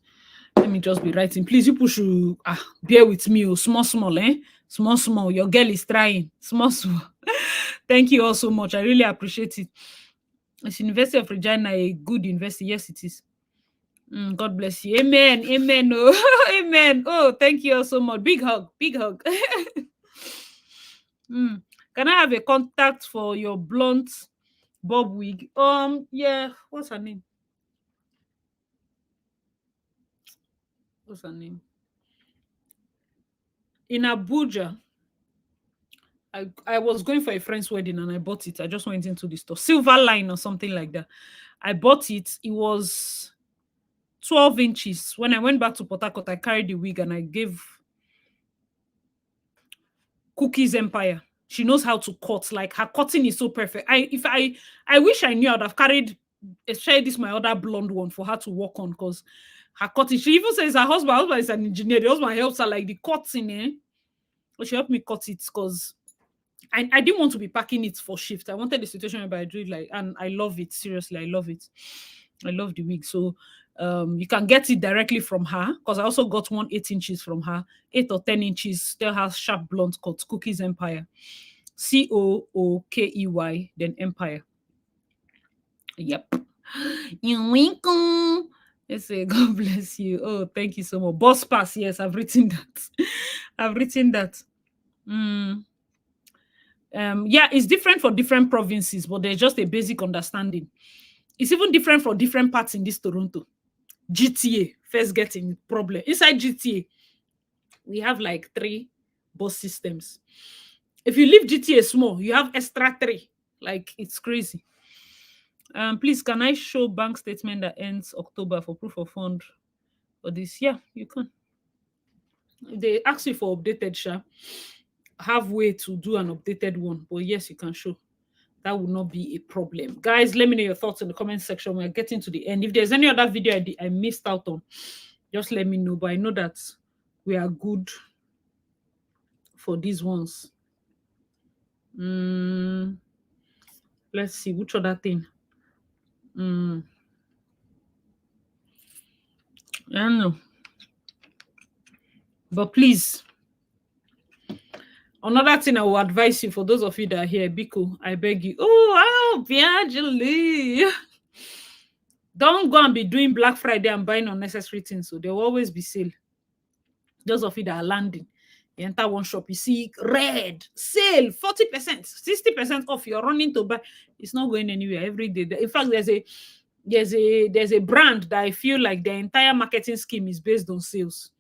Let me just be writing. Please, you push bear with me. Oh, small, eh? Small. Your girl is trying. Small. Thank you all so much. I really appreciate it. It's University of Regina, a good university. Yes, it is. God bless you. Amen. Oh, amen. Oh, thank you all so much. Big hug. Can I have a contact for your blunt bob wig? Yeah. What's her name? In Abuja. I was going for a friend's wedding and I bought it. I just went into the store. Silver Line or something like that. I bought it. It was 12 inches. When I went back to Port Harcourt, I carried the wig and I gave Cookies Empire. She knows how to cut. Like, her cutting is so perfect. I wish I knew I'd have carried, especially this my other blonde one, for her to work on, because her cutting. She even says her husband is an engineer. The husband helps her like the cutting, eh? But she helped me cut it because I didn't want to be packing it for shift. I wanted the situation where I do it like, and I love it. Seriously, I love it. I love the wig. So you can get it directly from her, because I also got one 8 inches from her, 8 or 10 inches. Still has sharp blunt cut. Cookies Empire, Cookey, then Empire. Yep. You're welcome. Let's say God bless you. Oh, thank you so much. Boss pass. Yes, I've written that. Yeah, it's different for different provinces, but there's just a basic understanding. It's even different for different parts in this Toronto. GTA, first getting problem. Inside GTA, we have like 3 bus systems. If you leave GTA small, you have extra 3. Like, it's crazy. Please, can I show bank statement that ends October for proof of fund for this? Yeah, you can. They ask you for updated, have way to do an updated one, but yes, you can show. That would not be a problem. Guys, let me know your thoughts in the comment section. We're getting to the end. If there's any other video I missed out on, just let me know. But I know that we are good for these ones. Let's see, which other thing? I don't know. But please, another thing I will advise you, for those of you that are here, Biko, I beg you. Oh, Biagili. Don't go and be doing Black Friday and buying unnecessary things. So there will always be sale. Those of you that are landing, you enter one shop, you see red sale, 40%, 60% off. You're running to buy. It's not going anywhere every day. In fact, there's a brand that I feel like the entire marketing scheme is based on sales.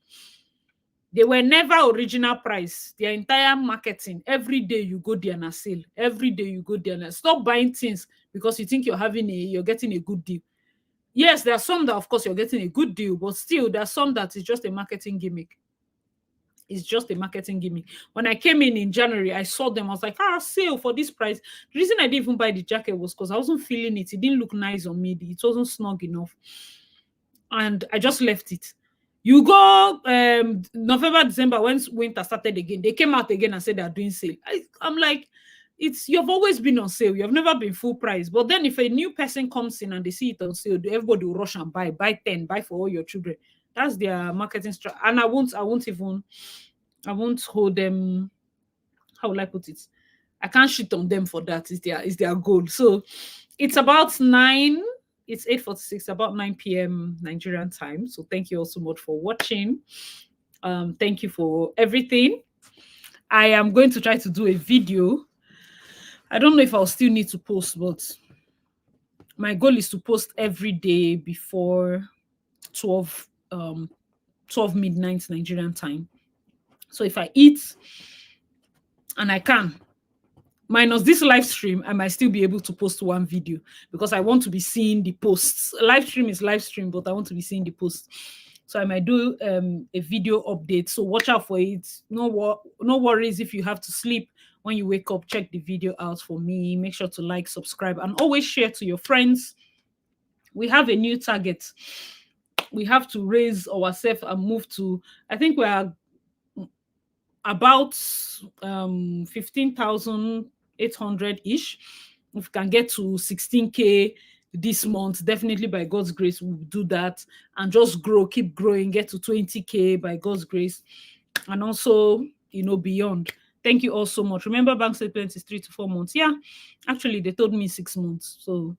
They were never original price. Their entire marketing, every day you go there and sale. Every day you go there and stop buying things because you think you're getting a good deal. Yes, there are some that, of course, you're getting a good deal, but still, there are some that is just a marketing gimmick. It's just a marketing gimmick. When I came in January, I saw them. I was like, sale for this price. The reason I didn't even buy the jacket was because I wasn't feeling it. It didn't look nice on me. It wasn't snug enough. And I just left it. You go November, December, when winter started again, they came out again and said they're doing sale. I'm like, you've always been on sale. You've never been full price. But then if a new person comes in and they see it on sale, everybody will rush and buy 10, buy for all your children. That's their marketing strategy. And I won't hold them. How will I put it? I can't shit on them for that. It's their goal. So it's about 9. It's 8:46, about 9 p.m. Nigerian time. So thank you all so much for watching. Thank you for everything. I am going to try to do a video. I don't know if I'll still need to post, but my goal is to post every day before 12 midnight Nigerian time. So if I eat and I can, minus this live stream, I might still be able to post one video because I want to be seeing the posts. Live stream is live stream, but I want to be seeing the posts. So I might do a video update. So watch out for it. No worries if you have to sleep. When you wake up, check the video out for me. Make sure to like, subscribe, and always share to your friends. We have a new target. We have to raise ourselves and move to, I think we are about 15,800-ish. If we can get to 16K this month, definitely by God's grace, we'll do that and just grow, keep growing, get to 20K by God's grace, and also, beyond. Thank you all so much. Remember, bank statement is 3 to 4 months. Yeah, actually, they told me 6 months. So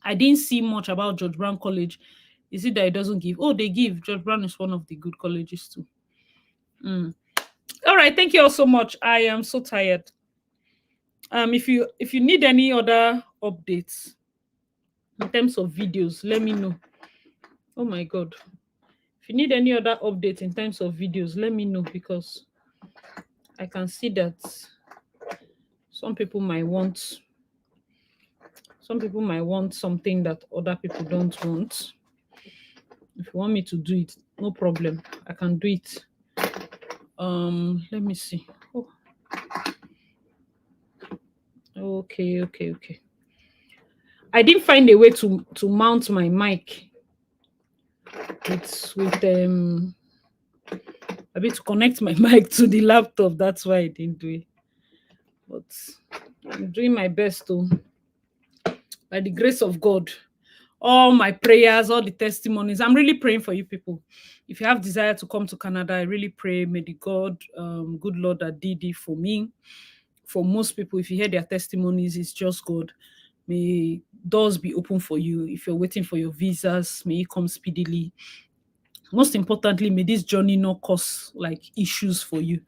I didn't see much about George Brown College. Is it that it doesn't give? Oh, they give. George Brown is one of the good colleges too. All right, thank you all so much. I am so tired. If you need any other updates in terms of videos, let me know. Oh my God. If you need any other updates in terms of videos, let me know, because I can see that some people might want something that other people don't want. If you want me to do it, no problem. I can do it. Let me see. Oh. Okay. I didn't find a way to mount my mic. It's with a bit to connect my mic to the laptop. That's why I didn't do it. But I'm doing my best to, by the grace of God. All my prayers, all the testimonies. I'm really praying for you people. If you have desire to come to Canada, I really pray, may the good Lord that did it for me. For most people, if you hear their testimonies, it's just God. May doors be open for you. If you're waiting for your visas, may it come speedily. Most importantly, may this journey not cause issues for you.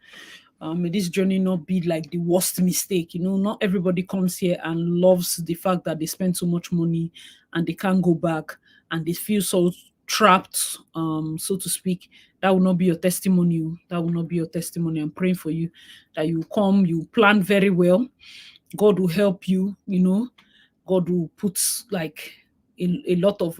May this journey not be like the worst mistake. Not everybody comes here and loves the fact that they spend so much money and they can't go back and they feel so trapped, so to speak. That will not be your testimony. That will not be your testimony. I'm praying for you that you come, you plan very well. God will help you, God will put a lot of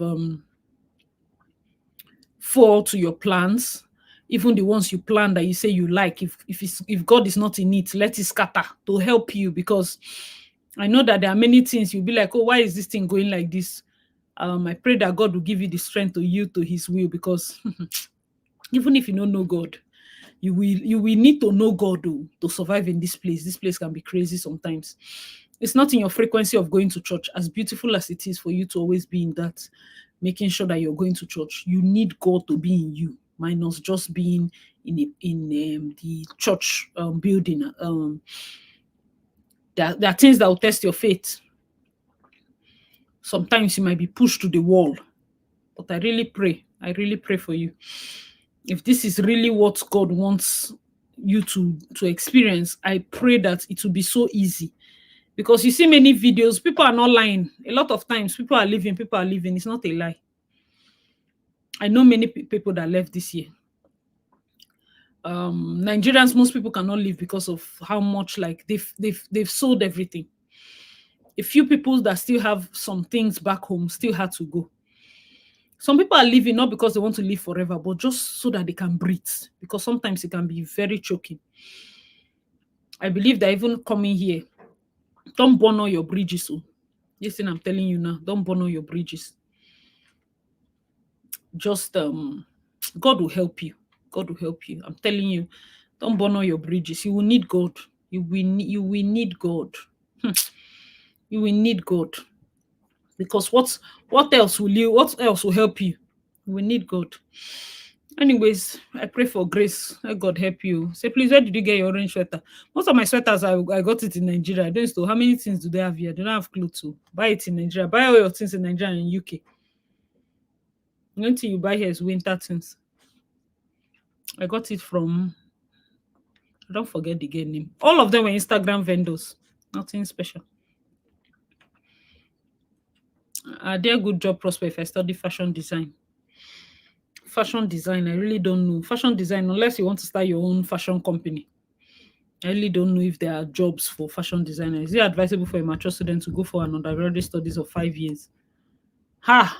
fall to your plans. Even the ones you plan that you say you like, if God is not in it, let it scatter to help you, because I know that there are many things you'll be like, oh, why is this thing going like this? I pray that God will give you the strength to yield to his will, because even if you don't know God, you will need to know God to survive in this place. This place can be crazy sometimes. It's not in your frequency of going to church, as beautiful as it is for you to always be in that. making sure that you're going to church. You need God to be in you, minus just being in the church building. There are things that will test your faith. Sometimes you might be pushed to the wall, but I really pray for you. If this is really what God wants you to experience, I pray that it will be so easy. Because you see many videos, people are not lying. A lot of times, people are living. It's not a lie. I know many people that left this year. Nigerians, most people cannot live because of how much like they've sold everything. A few people that still have some things back home still had to go. Some people are living not because they want to live forever, but just so that they can breathe. Because sometimes it can be very choking. I believe that even coming here, don't burn all your bridges. So, this thing I'm telling you now, don't burn all your bridges. Just God will help you. God will help you. I'm telling you, don't burn all your bridges. You will need God. You will need God. You will need God. Because what else will help you? You will need God. Anyways, I pray for grace. Let God help you. Say, please, where did you get your orange sweater? Most of my sweaters, I got it in Nigeria. I don't know how many things do they have here. They don't have clothes to buy it in Nigeria. Buy all your things in Nigeria and UK. The only thing you buy here is winter things. I got it from, I don't forget the girl name. All of them were Instagram vendors. Nothing special. Are there good job prospects if I study fashion design? Fashion design, I really don't know. Fashion design, unless you want to start your own fashion company. I really don't know if there are jobs for fashion designers. Is it advisable for a mature student to go for an undergraduate studies of 5 years? Ha!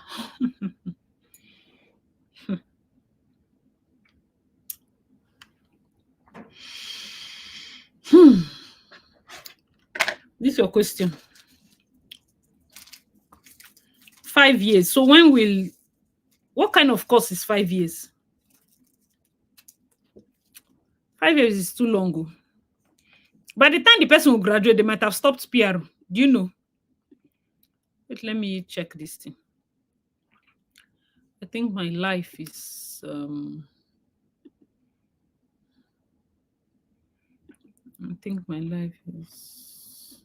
This is your question. 5 years. So what kind of course is 5 years? 5 years is too long. Oh. By the time the person will graduate, they might have stopped PR. Do you know? Wait, let me check this thing. I think my life is I think my life is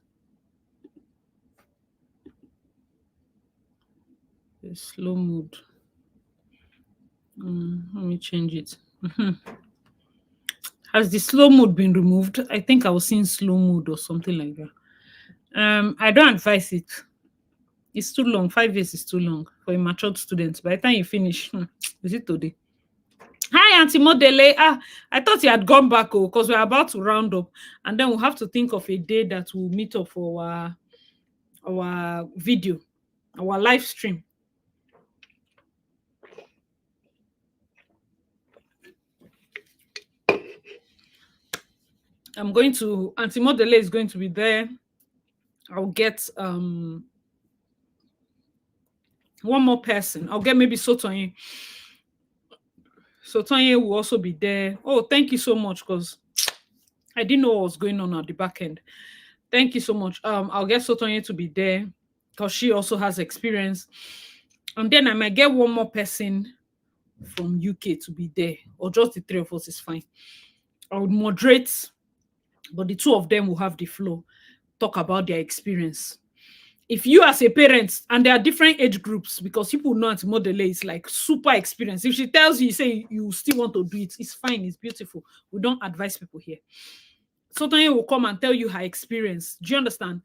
a slow mode. Let me change it. Has the slow mode been removed? I think I was seeing slow mode or something like that. I don't advise it. It's too long. 5 years is too long for a matured student. By the time you finish, is it today? Hi, Auntie Modele. I thought you had gone back because we're about to round up, and then we'll have to think of a day that we'll meet up for our video, our live stream. Auntie Modele is going to be there. I'll get one more person. I'll get maybe Sotonye. Sotonye will also be there. Oh, thank you so much, because I didn't know what was going on at the back end. Thank you so much. I'll get Sotonye to be there because she also has experience. And then I might get one more person from UK to be there, or just the three of us is fine. I would moderate, but the two of them will have the floor, talk about their experience. If you as a parent, and there are different age groups, because people know Auntie Modele is like super experienced. If she tells you, say you still want to do it, it's fine, it's beautiful. We don't advise people here. Sotonye will come and tell you her experience. Do you understand?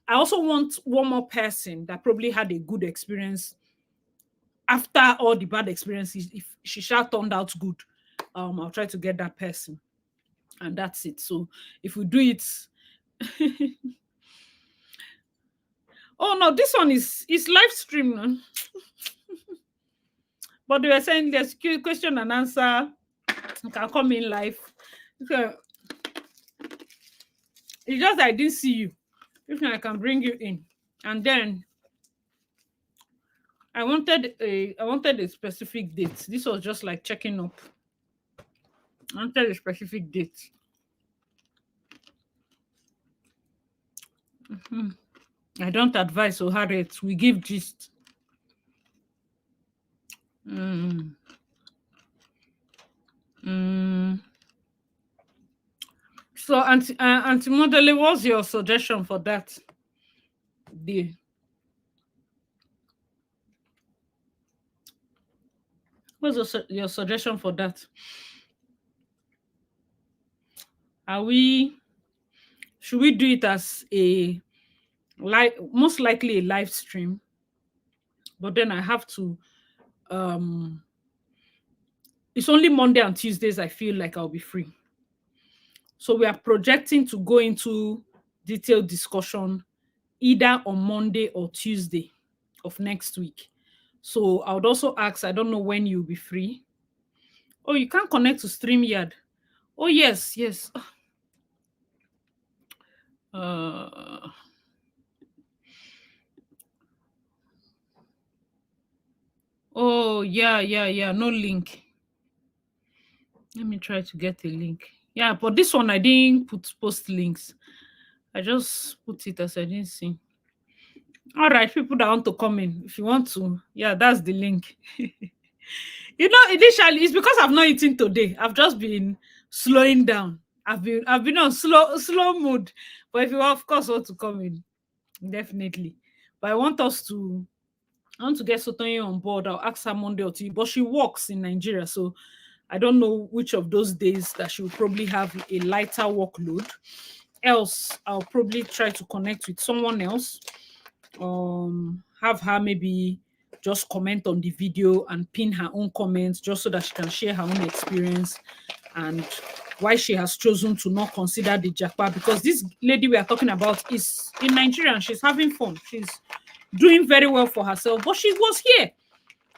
I also want one more person that probably had a good experience after all the bad experiences. If she shall turned out good, I'll try to get that person. And that's it. So if we do it, oh no, this one is live stream. But they were saying there's question and answer. You can come in live. So, it's just I didn't see you. If not, I can bring you in. And then I wanted a specific date. This was just like checking up. I wanted a specific date. I don't advise, so Harriet, we give gist. Mm. Mm. So, Auntie Modele, what's your suggestion for that? What's your suggestion for that? Should we do it as a most likely a live stream? But then I have to it's only Monday and Tuesdays I feel like I'll be free. So we are projecting to go into detailed discussion either on Monday or Tuesday of next week. So I would also ask, I don't know when you'll be free. Oh, you can't connect to StreamYard. Oh, yes. Uh, oh, yeah. No link. Let me try to get a link. Yeah, but this one I didn't post links. I just put it as I didn't see. All right, people that want to come in, if you want to, yeah, that's the link. Initially, it's because I've not eaten today. I've just been slowing down. I've been on slow mood. But if you of course want to come in, definitely. But I want to get Sotonye on board. I'll ask her Monday or Tuesday. But she works in Nigeria, so I don't know which of those days that she will probably have a lighter workload. Else, I'll probably try to connect with someone else. Have her maybe just comment on the video and pin her own comments just so that she can share her own experience and why she has chosen to not consider the japa, because this lady we are talking about is in Nigeria and she's having fun. She's doing very well for herself, but she was here.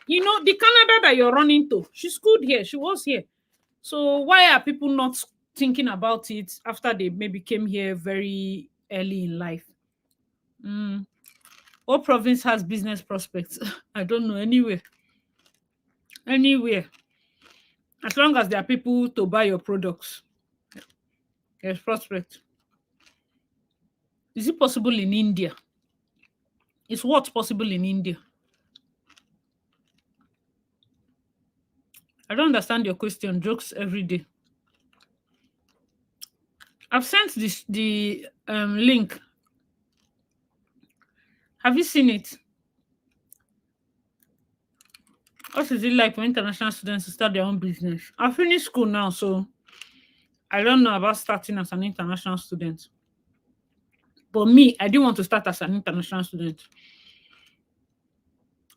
The Canada that you're running to, she's good here. She was here. So why are people not thinking about it after they maybe came here very early in life? What province has business prospects? I don't know. Anywhere. As long as there are people to buy your products, there's prospect. Is it possible in India? Is what possible in India? I don't understand your question. Jokes every day. I've sent the link. Have you seen it? What is it like for international students to start their own business? I finished school now, so I don't know about starting as an international student. But me, I didn't want to start as an international student.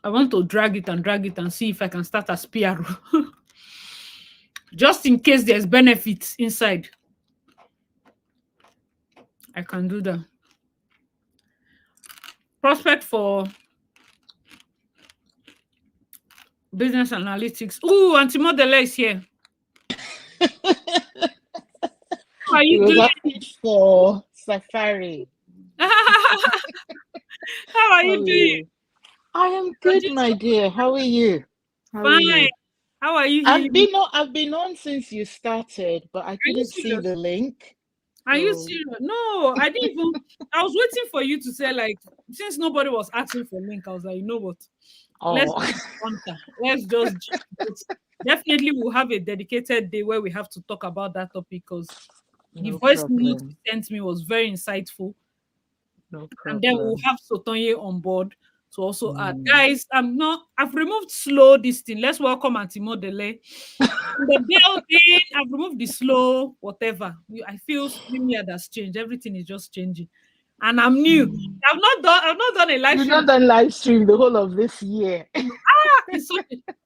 I want to drag it and see if I can start as PR. Just in case there's benefits inside. I can do that. Prospect for business analytics. Ooh, Auntie Modele is here. How are you doing? For Safari. How are you doing? I am good, my dear. How are you? Fine. How are you? I've been on since you started, but I couldn't see the link. Are you serious? No, I didn't even. I was waiting for you to say, like, since nobody was asking for link, I was like, you know what? Let's just definitely we'll have a dedicated day where we have to talk about that topic, because the voice note you sent me was very insightful. No problem. And then we'll have Sotonye on board to also add. Guys, I've removed slow this thing. Let's welcome Auntie Modele. The building, I've removed the slow, whatever. I feel StreamYard has changed. Everything is just changing. And I'm new. I've not done a live stream. You've not done live stream the whole of this year.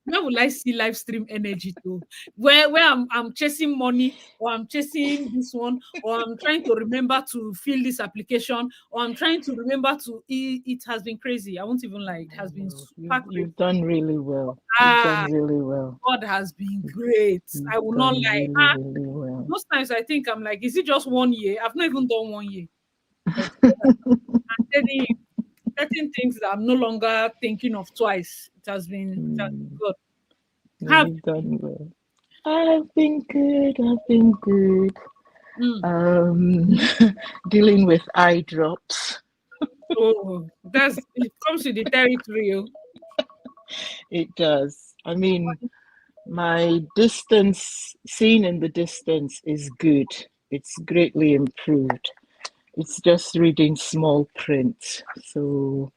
Where will I see live stream energy too? Where I'm chasing money, or I'm chasing this one, or I'm trying to remember to fill this application, or I'm trying to remember to. It has been crazy. I won't even lie. It has been super. You've done really well. You've done really well. God has been great. I will not lie. Really well. Most times I think I'm like, is it just 1 year? I've not even done 1 year. I'm telling you, certain things that I'm no longer thinking of twice. It has been good. You've done well. I've been good. Dealing with eye drops. Oh, it comes with the territory. It does. I mean, my distance, seen in the distance is good. It's greatly improved. It's just reading small print. So,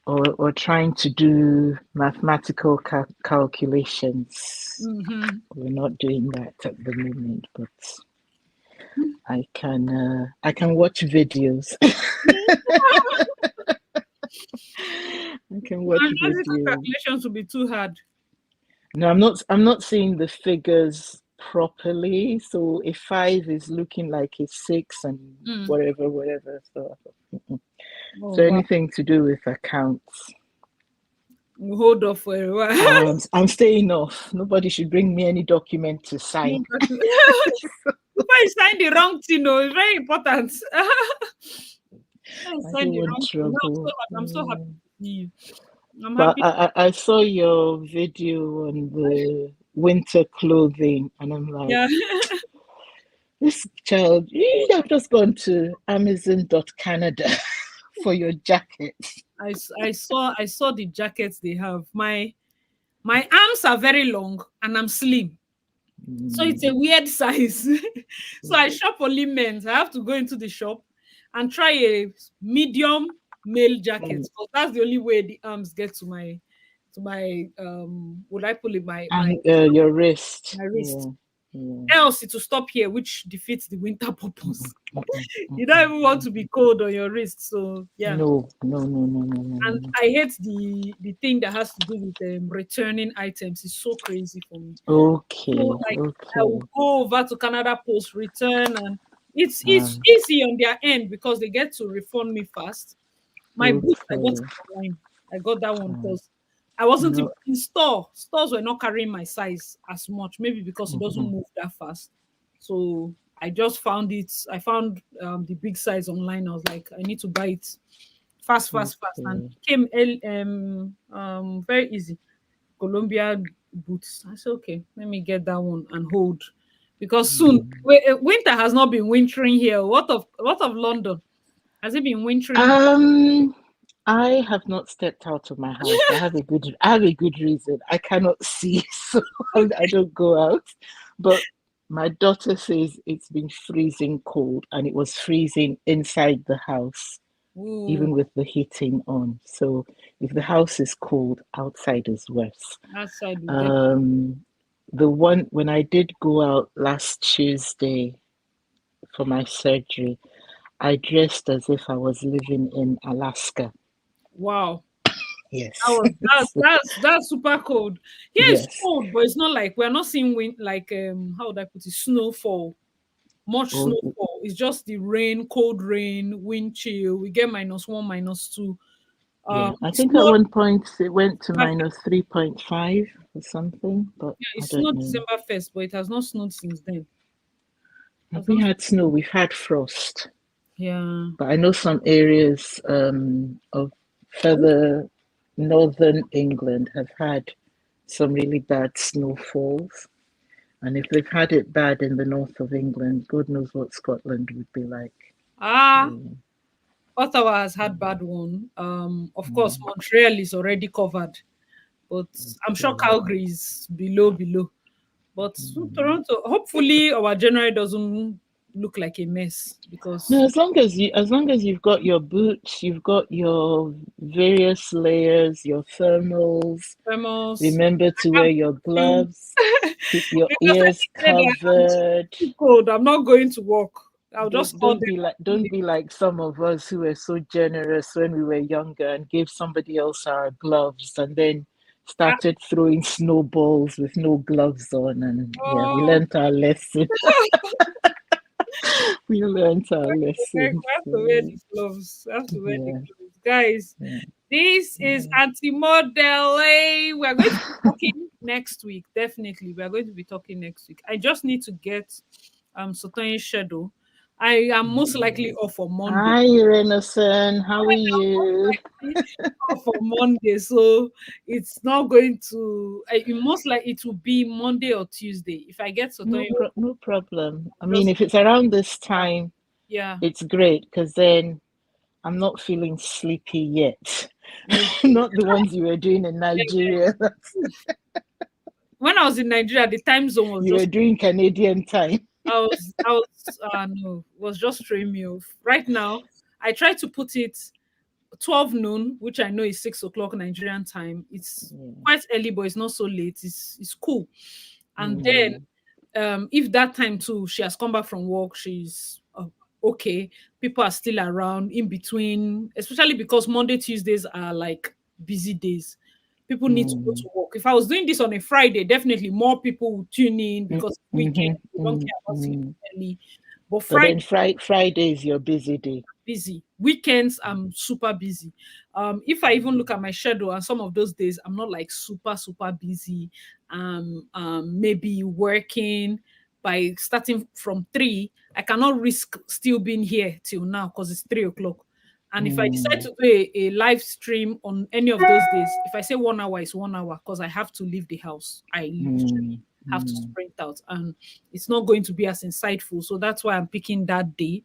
or trying to do mathematical calculations. We're not doing that at the moment, but I can watch videos. I can watch Mathematical videos. calculations will be too hard. No, I'm not seeing the figures properly. So if 5 is looking like a 6 and whatever. So, so anything to do with accounts. We'll hold off for a while. I'm staying off. Nobody should bring me any document to sign. Before you sign the wrong thing, it's very important. I don't want trouble. I'm so happy to see you. But I saw your video on the winter clothing, and I'm like, this child, you have just gone to Amazon.Canada for your jackets. I saw the jackets they have. My arms are very long and I'm slim. So it's a weird size. So I shop only men's. I have to go into the shop and try a medium male jacket. So that's the only way the arms get to my would I pull it your wrist. My wrist. Yeah. Else it will stop here, which defeats the winter purpose. You don't even want to be cold on your wrist. So yeah. No. And I hate the thing that has to do with returning items. It's so crazy for me. Okay. So, I will go over to Canada Post return, and it's easy on their end because they get to refund me fast. My boots I got online. I got that one because I wasn't in store. Stores were not carrying my size as much, maybe because it doesn't move that fast. So I just found it. I found the big size online. I was like, I need to buy it fast. And it came very easy. Columbia boots. I said, okay, let me get that one and hold. Because soon, winter has not been wintering here. What of London? Has it been wintering? I have not stepped out of my house. I have a good reason. I cannot see, so I don't go out. But my daughter says it's been freezing cold, and it was freezing inside the house, even with the heating on. So if the house is cold, outside is worse. Outside. The one when I did go out last Tuesday for my surgery, I dressed as if I was living in Alaska. Wow. Yes. That's super cold. Here it's cold, but it's not like we're not seeing wind, like how would I put it? Snowfall. Much snowfall. It's just the rain, cold rain, wind chill. We get -1, -2. I think at one point it went to -3.5 or something. But yeah, it snowed December 1st, but it has not snowed since then. Have we had snow? We've had frost. Yeah. But I know some areas of further northern England have had some really bad snowfalls. And if they've had it bad in the north of England, God knows what Scotland would be like. Ottawa has had bad one. Of course, Montreal is already covered. But I'm sure Calgary is below. But Toronto, hopefully our January doesn't look like a mess, because no, as long as you've got your boots, you've got your various layers, your thermals. Remember to wear your gloves, keep your ears covered. Cold. I'm not going to work. I'll just don't be like some of us who were so generous when we were younger and gave somebody else our gloves and then started throwing snowballs with no gloves on, and we learned our lesson. We learned our lesson. I have to wear the gloves. Guys. This is Auntie Model. We're going to be talking next week. Definitely, we are going to be talking next week. I just need to get Sotonye's schedule. I am most likely off on Monday. Hi, Renaissance. How are you? Off on Monday, so it's not going to. Most likely it will be Monday or Tuesday. If I get Sotonye, no problem. I mean, if it's around this time, yeah, it's great, because then I'm not feeling sleepy yet. Not the ones you were doing in Nigeria. When I was in Nigeria, the time zone was You were just, doing Canadian time. no, was just throwing me off. Right now, I try to put it 12 noon, which I know is 6 o'clock Nigerian time. It's quite early, but it's not so late. It's cool. And then if that time too, she has come back from work, she's okay. People are still around in between, especially because Monday, Tuesdays are like busy days. People need to go to work. If I was doing this on a Friday, definitely more people would tune in because weekend we don't care about sleeping early. But But Friday, then Friday is your busy day. busy. Weekends, I'm super busy. If I even look at my schedule, and some of those days, I'm not like super busy. Maybe working by starting from 3. I cannot risk still being here till now because it's 3 o'clock. And if I decide to do a live stream on any of those days, if I say 1 hour, it's 1 hour because I have to leave the house. I literally have to sprint out, and it's not going to be as insightful. So that's why I'm picking that day.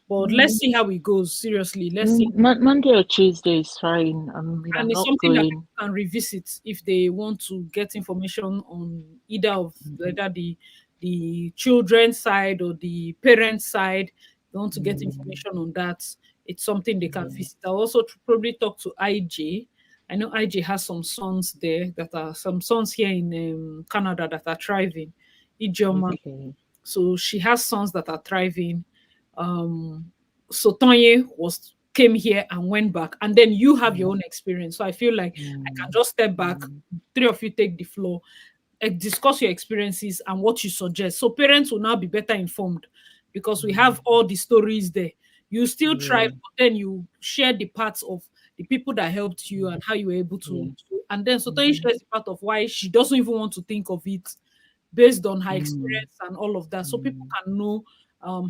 But let's see how it goes. Seriously, let's see. Monday or Tuesday is fine. I mean, And I'm it's not something that going. people can revisit if they want to get information on either the children's side or the parents' side. They want to get information on that. It's something they can visit. I'll also probably talk to IJ. I know IJ has some sons there that are some sons here in Canada that are thriving. Ijeoma. Okay. So she has sons that are thriving. So Tonye came here and went back, and then you have your own experience. So I feel like I can just step back, 3 of you take the floor, discuss your experiences and what you suggest. So parents will now be better informed because we have all the stories there. You still try, but then you share the parts of the people that helped you and how you were able to. And then so Tonye shares the part of why she doesn't even want to think of it based on her experience and all of that, so people can know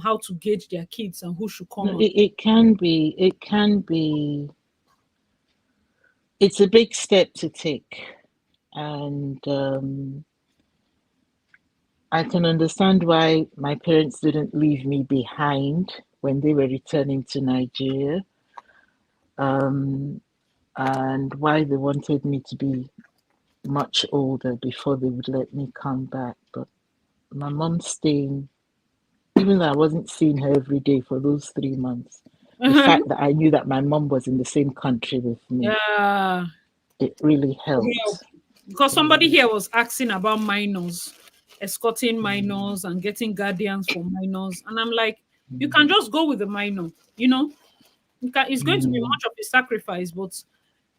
how to gauge their kids and who should come. It can be. It's a big step to take, and I can understand why my parents didn't leave me behind when they were returning to Nigeria, and why they wanted me to be much older before they would let me come back. But my mom's staying, even though I wasn't seeing her every day for those 3 months, the fact that I knew that my mom was in the same country with me, it really helped. Because somebody here was asking about minors, escorting minors and getting guardians for minors, and I'm like, you can just go with the minor, it's going to be much of a sacrifice, but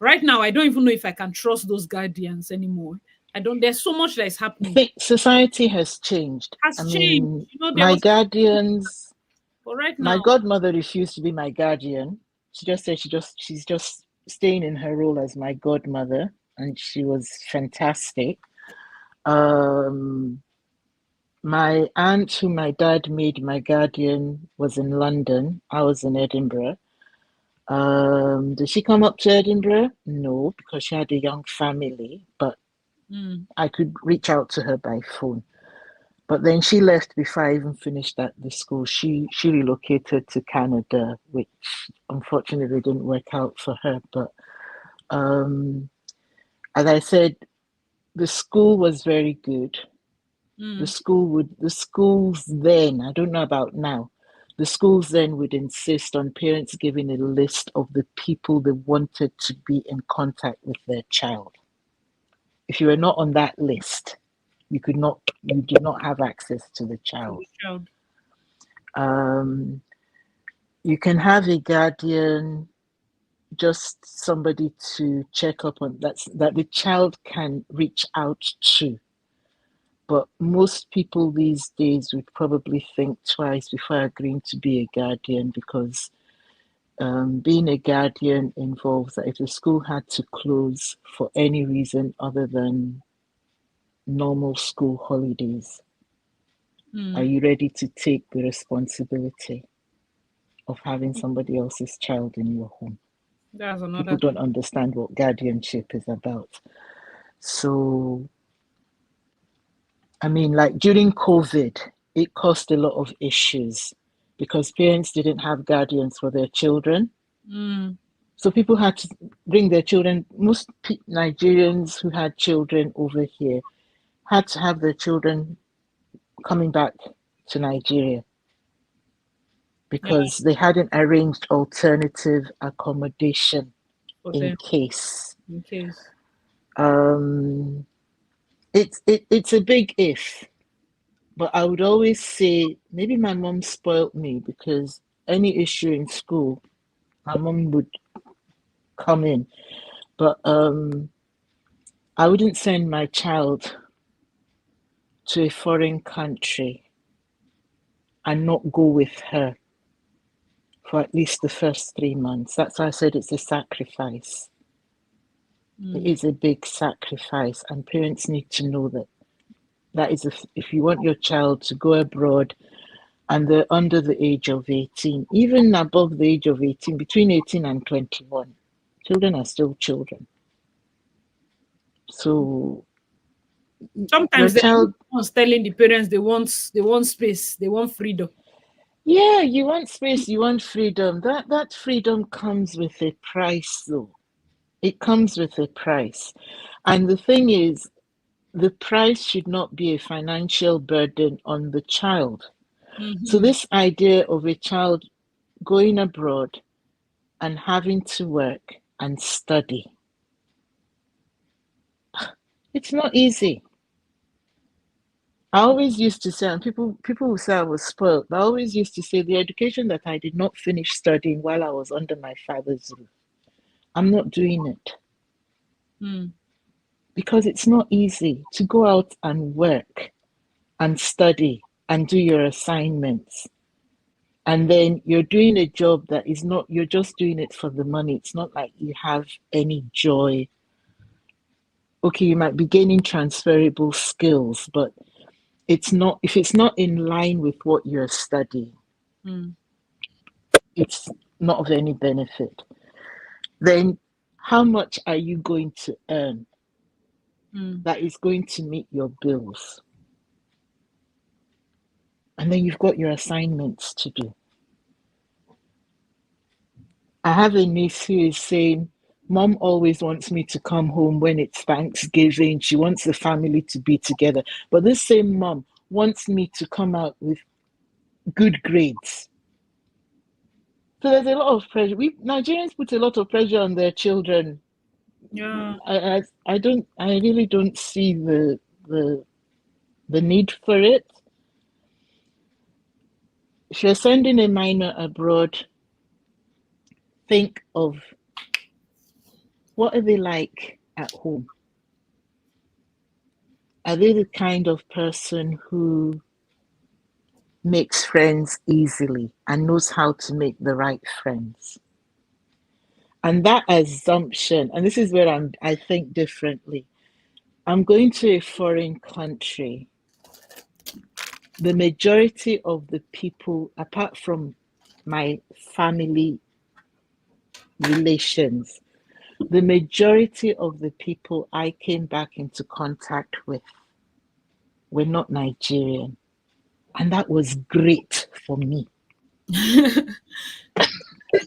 right now I don't even know if I can trust those guardians anymore. There's so much that is happening. I think society has changed. Changed. My guardians, but right now, my godmother refused to be my guardian. She just said she's just staying in her role as my godmother, and she was fantastic. My aunt, who my dad made my guardian, was in London. I was in Edinburgh. Did she come up to Edinburgh? No, because she had a young family, but I could reach out to her by phone. But then she left before I even finished at the school. She relocated to Canada, which unfortunately didn't work out for her. But as I said, the school was very good. The schools then, I don't know about now, the schools then would insist on parents giving a list of the people they wanted to be in contact with their child. If you were not on that list, you did not have access to the child. You can have a guardian, just somebody to check up on that the child can reach out to. But most people these days would probably think twice before agreeing to be a guardian, because being a guardian involves that if the school had to close for any reason other than normal school holidays, are you ready to take the responsibility of having somebody else's child in your home? That's another. People don't understand what guardianship is about. So, I mean, like during COVID, it caused a lot of issues because parents didn't have guardians for their children. Mm. So people had to bring their children. Most Nigerians who had children over here had to have their children coming back to Nigeria Yeah, because they hadn't arranged alternative accommodation for in them case. in case. Um, it's a big if, but I would always say maybe my mom spoiled me because any issue in school, my mom would come in. But I wouldn't send my child to a foreign country and not go with her for at least the first 3 months. That's why I said it's a sacrifice. It Mm. is a big sacrifice, and parents need to know that if you want your child to go abroad and they're under the age of 18, even above the age of 18, between 18 and 21, children are still children. So your Sometimes they're child, ones telling the parents they want space, they want freedom. yeah, you want space, you want freedom. That freedom comes with a price, though. It comes with a price. And the thing is, the price should not be a financial burden on the child. So Mm-hmm. this idea of a child going abroad and having to work and study, it's not easy. I always used to say, and people will say I was spoiled, but I always used to say the education that I did not finish studying while I was under my father's roof, I'm not doing it Mm. because it's not easy to go out and work and study and do your assignments. And then you're doing a job that is not, you're just doing it for the money. It's not like you have any joy. Okay, you might be gaining transferable skills, but it's not, if it's not in line with what you're studying, Mm. it's not of any benefit. Then how much are you going to earn Mm. that is going to meet your bills? And then you've got your assignments to do. I have a niece who is saying, Mom always wants me to come home when it's Thanksgiving. She wants the family to be together. But this same mom wants me to come out with good grades. So there's a lot of pressure. We Nigerians put a lot of pressure on their children. Yeah. I really don't see the the need for it. If you're sending a minor abroad, think of what are they like at home? Are they the kind of person who makes friends easily and knows how to make the right friends? And that assumption, and this is where I think differently. I'm going to a foreign country. The majority of the people, apart from my family relations, the majority of the people I came back into contact with were not Nigerian. And that was great for me.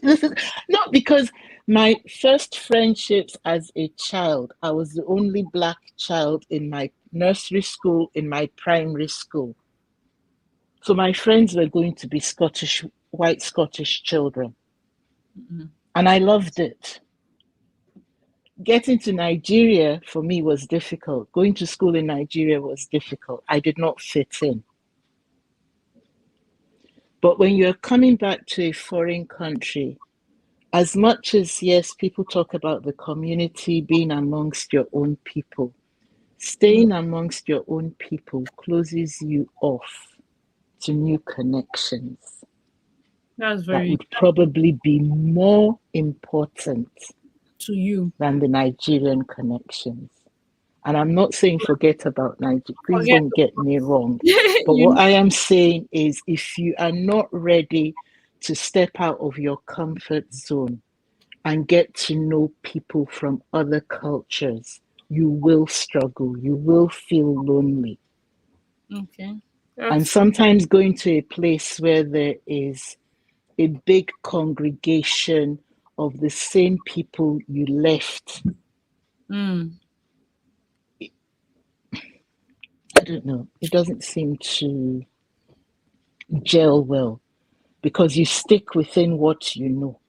This is not because my first friendships as a child, I was the only Black child in my nursery school, in my primary school. So my friends were going to be Scottish, white Scottish children. Mm. And I loved it. Getting to Nigeria for me was difficult. Going to school in Nigeria was difficult. I did not fit in. But when you're coming back to a foreign country, as much as, yes, people talk about the community being amongst your own people, staying amongst your own people closes you off to new connections That's that very would probably be more important to you. than the Nigerian connections. And I'm not saying forget about Nigeria, please Forget don't get me wrong. But you what know. I am saying is if you are not ready to step out of your comfort zone and get to know people from other cultures, you will struggle, you will feel lonely. Okay. And That's sometimes going to a place where there is a big congregation of the same people you left. Mm. I don't know. It doesn't seem to gel well because you stick within what you know.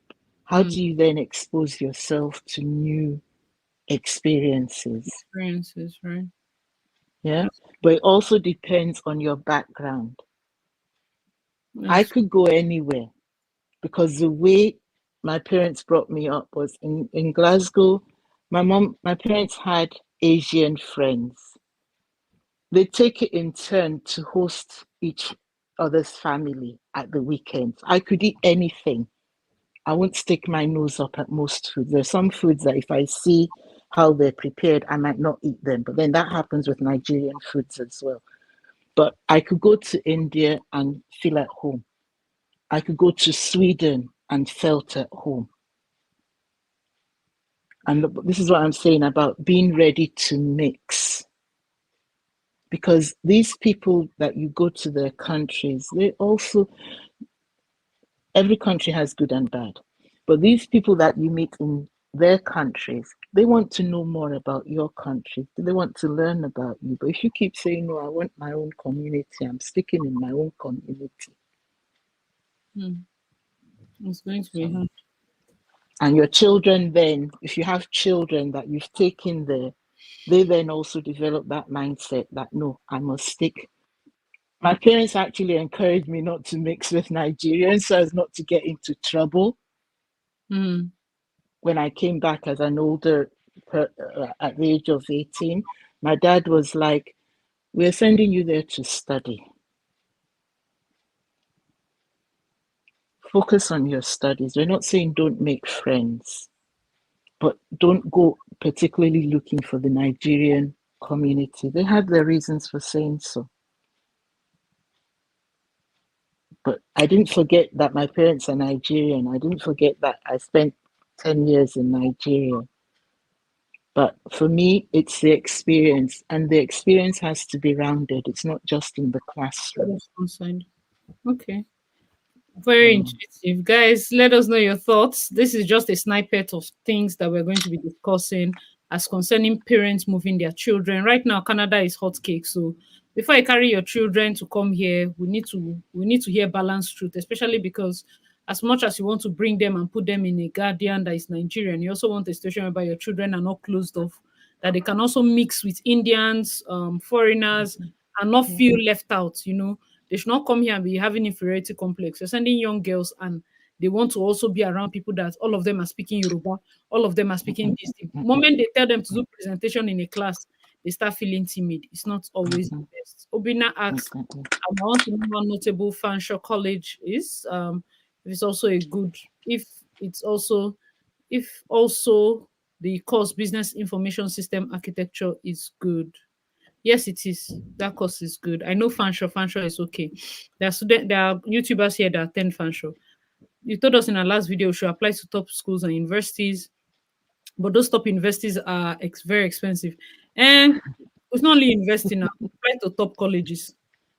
How do you then expose yourself to new experiences? Experiences, right? Yeah. But it also depends on your background. I Yes. could go anywhere because the way my parents brought me up was in Glasgow. My parents had Asian friends. They take it in turn to host each other's family at the weekends. I could eat anything. I won't stick my nose up at most foods. There's some foods that if I see how they're prepared, I might not eat them. But then that happens with Nigerian foods as well. But I could go to India and feel at home. I could go to Sweden and felt at home. And this is what I'm saying about being ready to mix. Because these people that you go to their countries, they also, every country has good and bad. But these people that you meet in their countries, they want to know more about your country. They want to learn about you. But if you keep saying, no, I want my own community, I'm sticking in my own community. It's going to be So, hard. and your children then, if you have children that you've taken there, they then also develop that mindset that, no, I must stick. My parents actually encouraged me not to mix with Nigerians so as not to get into trouble. When I came back as an older, at the age of 18, my dad was like, we're sending you there to study. Focus on your studies. We're not saying don't make friends, but don't go particularly looking for the Nigerian community. They had their reasons for saying so. But I didn't forget that my parents are Nigerian. I didn't forget that I spent 10 years in Nigeria. But for me, it's the experience, and the experience has to be rounded. It's not just in the classroom. Okay. Very intuitive. Guys, let us know your thoughts. This is just a snippet of things that we're going to be discussing as concerning parents moving their children. Right now, Canada is hot cake. So before you carry your children to come here, we need to hear balanced truth, especially because as much as you want to bring them and put them in a guardian that is Nigerian, you also want a situation whereby your children are not closed off, that they can also mix with Indians, foreigners, and not feel left out, They should not come here and be having inferiority complex. You're sending young girls and they want to also be around people that all of them are speaking Yoruba, all of them are speaking this. The moment they tell them to do presentation in a class, they start feeling timid. It's not always the best. Obina asks, I want to know how notable Fanshawe College is. If it's also a good, if also the course business information system architecture is good. Yes, it is. That course is good. I know Fanshawe. Fanshawe is okay. There are YouTubers here that attend Fanshawe. You told us in our last video we should apply to top schools and universities, but those top universities are very expensive. And it's not only university now, apply to top colleges.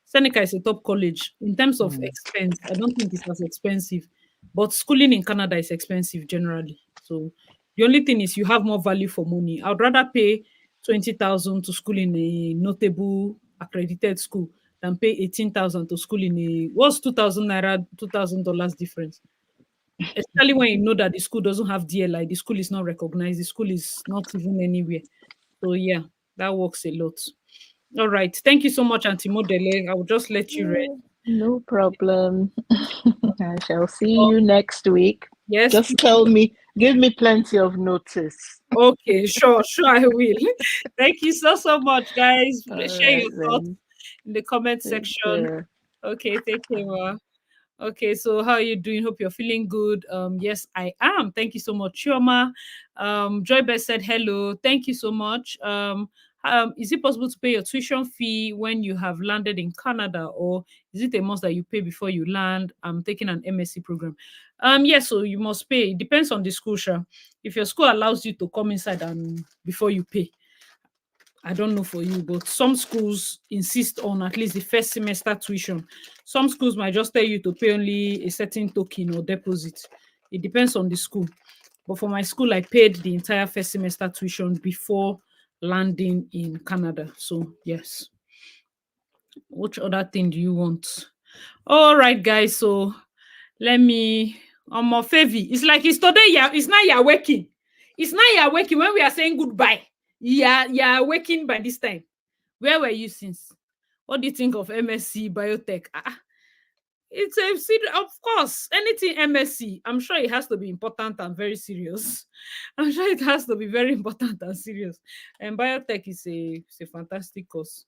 Seneca is a top college. In terms of expense, I don't think it's as expensive, but schooling in Canada is expensive generally. So the only thing is you have more value for money. I would rather pay 20,000 to school in a notable accredited school than pay 18,000 to school in a what's 2,000 naira, $2,000 difference. Especially when you know that the school doesn't have DLI, the school is not recognized, the school is not even anywhere. So yeah, that works a lot. All right. Thank you so much, Auntie Modele. I will just let you rest. No problem. I shall see you next week. Yes. Just tell me, give me plenty of notice. Okay, sure, I will. Thank you so much, guys. Please All share right your thoughts then. in the comment Take section. care. Okay, take care. Okay, so how are you doing? Hope you're feeling good. Yes, I am. Thank you so much, Chioma. Joybeth said hello. Thank you so much. Is it possible to pay your tuition fee when you have landed in Canada, or is it a must that you pay before you land? I'm taking an MSc program. Yes, so you must pay. It depends on the school, sure. If your school allows you to come inside and before you pay, I don't know for you, but some schools insist on at least the first semester tuition. Some schools might just tell you to pay only a certain token or deposit. It depends on the school. But for my school, I paid the entire first semester tuition before landing in Canada. So yes. Which other thing do you want? All right, guys. So let me Favy. It's like it's today. Yeah, it's now you're working. It's now you're working when we are saying goodbye. Yeah, you're working by this time. Where were you since? What do you think of MSc biotech? It's a serious, of course, anything MSc, I'm sure it has to be important and very serious. I'm sure it has to be very important and serious. And biotech is a fantastic course.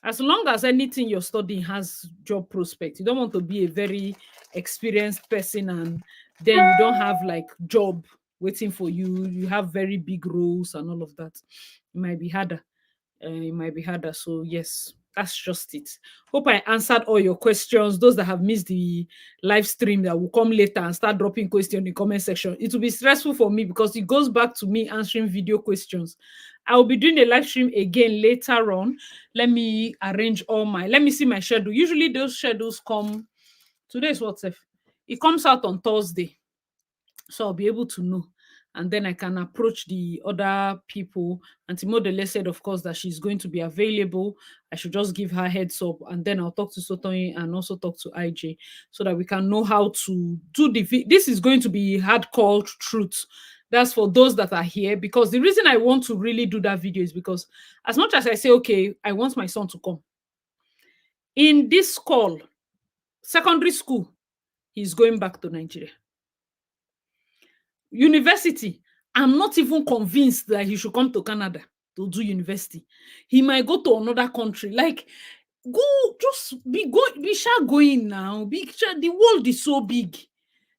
As long as anything you're studying has job prospect, you don't want to be a very experienced person and then you don't have like job waiting for you. You have very big roles and all of that. It might be harder. It might be harder. So yes, that's just it. Hope I answered all your questions. Those that have missed the live stream that will come later and start dropping questions in the comment section. It will be stressful for me because it goes back to me answering video questions. I will be doing a live stream again later on. Let me arrange let me see my schedule. Usually those schedules come, today is what? It comes out on Thursday. So I'll be able to know. And then I can approach the other people. And Timodele said, of course, that she's going to be available. I should just give her heads up. And then I'll talk to Sotoyi and also talk to IJ so that we can know how to do this is going to be hardcore truth. That's for those that are here. Because the reason I want to really do that video is because as much as I say, okay, I want my son to come. In this call, secondary school, he's going back to Nigeria. University, I'm not even convinced that he should come to Canada to do university. He might go to another country. Like, be sure going now. The world is so big.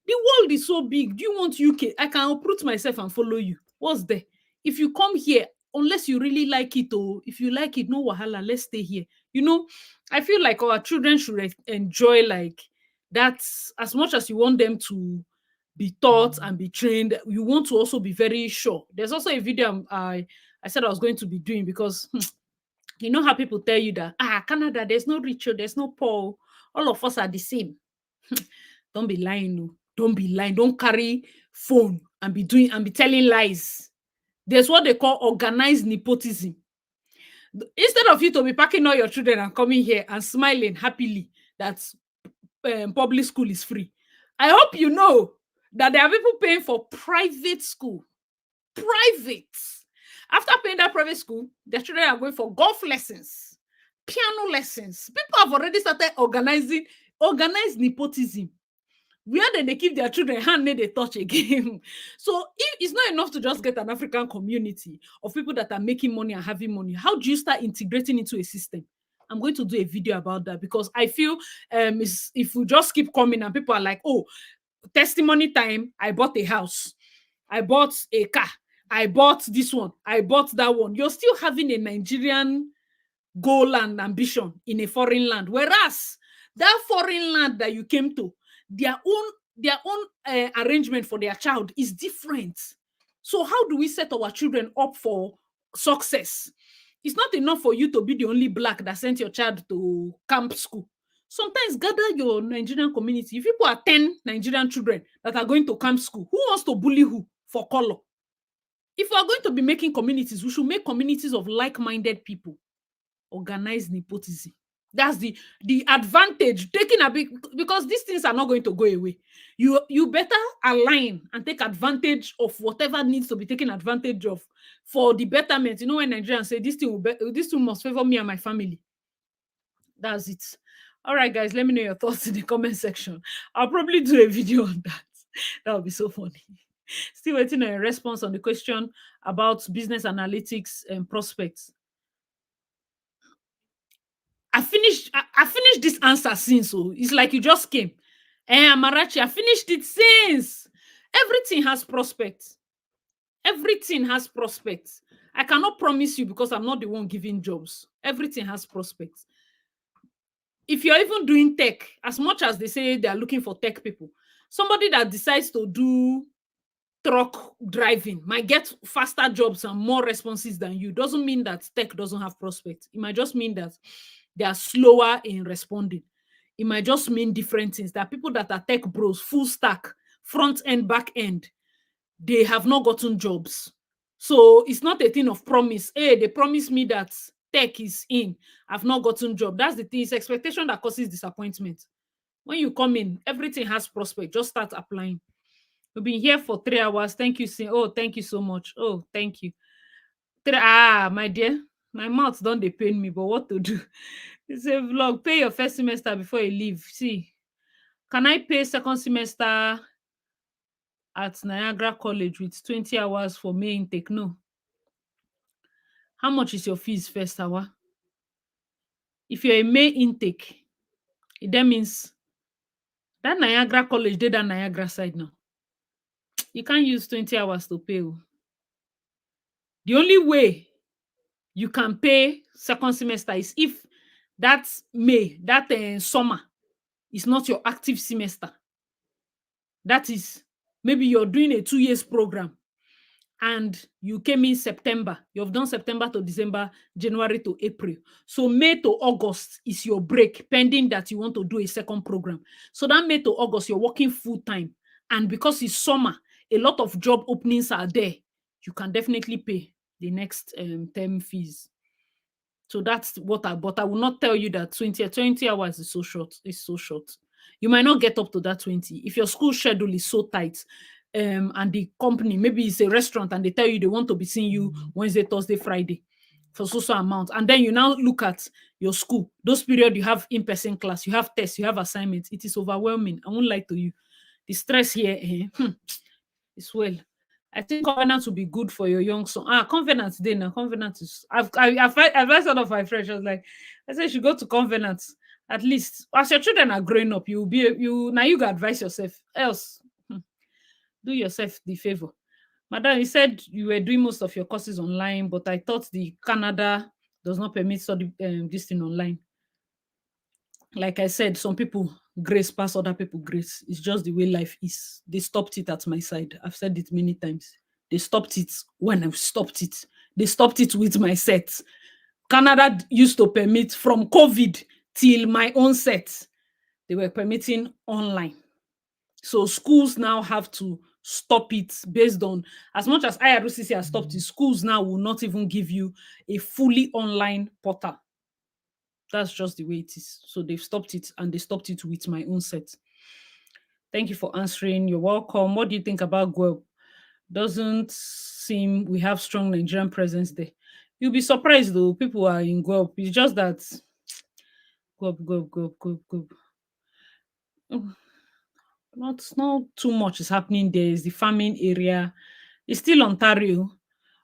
The world is so big. Do you want UK? I can uproot myself and follow you. What's there? If you come here, unless you really like it, or if you like it, no wahala, let's stay here. You know, I feel like our children should enjoy like that as much as you want them to be taught and be trained. You want to also be very sure. There's also a video I said I was going to be doing because you know how people tell you that Canada, there's no rich, there's no poor, all of us are the same. Don't be lying, no. Don't be lying. Don't carry phone and be telling lies. There's what they call organized nepotism. Instead of you to be packing all your children and coming here and smiling happily that public school is free, I hope you know that there are people paying for private school. Private. After paying that private school, their children are going for golf lessons, piano lessons. People have already started organized nepotism. Where they keep their children hand they touch again. So if it's not enough to just get an African community of people that are making money and having money, how do you start integrating into a system? I'm going to do a video about that because I feel if we just keep coming and people are like, oh, testimony time, I bought a house, I bought a car, I bought this one, I bought that one. You're still having a Nigerian goal and ambition in a foreign land, whereas that foreign land that you came to, their own arrangement for their child is different. So how do we set our children up for success? It's not enough for you to be the only black that sent your child to camp school. Sometimes gather your Nigerian community. If people are 10 Nigerian children that are going to camp school, who wants to bully who for color? If we are going to be making communities, we should make communities of like-minded people. Organized nepotism. That's the advantage. Taking a big, because these things are not going to go away. You better align and take advantage of whatever needs to be taken advantage of for the betterment. You know, when Nigerians say this thing must favor me and my family. That's it. All right, guys, let me know your thoughts in the comment section. I'll probably do a video on that. That would be so funny. Still waiting on a response on the question about business analytics and prospects. I finished this answer since, so it's like you just came. Amarachi, I finished it since. Everything has prospects. Everything has prospects. I cannot promise you because I'm not the one giving jobs. Everything has prospects. If you're even doing tech, as much as they say they are looking for tech people, somebody that decides to do truck driving might get faster jobs and more responses than you. Doesn't mean that tech doesn't have prospects. It might just mean that they are slower in responding. It might just mean different things. There are people that are tech bros, full stack, front end, back end, they have not gotten jobs. So it's not a thing of promise. Hey, they promised me that tech is in. I've not gotten job. That's the thing. It's expectation that causes disappointment. When you come in, everything has prospect. Just start applying. We've been here for 3 hours. Thank you, Sin. Oh, thank you so much. Oh, thank you. My dear, my mouth don't they pain me, but what to do? It's a vlog. Pay your first semester before you leave. See, can I pay second semester at Niagara College with 20 hours for May intake? No. How much is your fees first hour? If you're a May intake, it then means that Niagara College did that Niagara side now. You can't use 20 hours to pay. The only way you can pay second semester is if that May, that summer is not your active semester. That is, maybe you're doing a 2 years program and you came in September. You've done September to December, January to April. So May to August is your break, pending that you want to do a second program. So that May to August, you're working full time. And because it's summer, a lot of job openings are there. You can definitely pay the next term fees. So that's what but I will not tell you that 20 hours is so short. It's so short. You might not get up to that 20. If your school schedule is so tight, and the company, maybe it's a restaurant and they tell you they want to be seeing you Wednesday, Thursday, Friday for so amount. And then you now look at your school, those periods you have in-person class, you have tests, you have assignments. It is overwhelming. I won't lie to you. The stress here is well. I think Covenant will be good for your young son. Covenant day now. Covenant is. I've asked one of my friends. I was like, I said, you should go to Covenant. At least as your children are growing up, you can advise yourself. Else, do yourself the favor. Madam, you said you were doing most of your courses online, but I thought the Canada does not permit study this thing online. Like I said, some people grace pass other people grace. It's just the way life is. They stopped it at my side. I've said it many times. They stopped it when I stopped it. They stopped it with my set. Canada used to permit from COVID till my own set. They were permitting online. So schools now have to stop it based on, as much as IRCC has stopped it, schools now will not even give you a fully online portal. That's just the way it is. So they've stopped it, and they stopped it with my own set. Thank you for answering. You're welcome. What do you think about GWEB? Doesn't seem we have strong Nigerian presence there. You'll be surprised though. People are in GWEB. It's just that GWEB. Not too much is happening there. It's the farming area. It's still Ontario.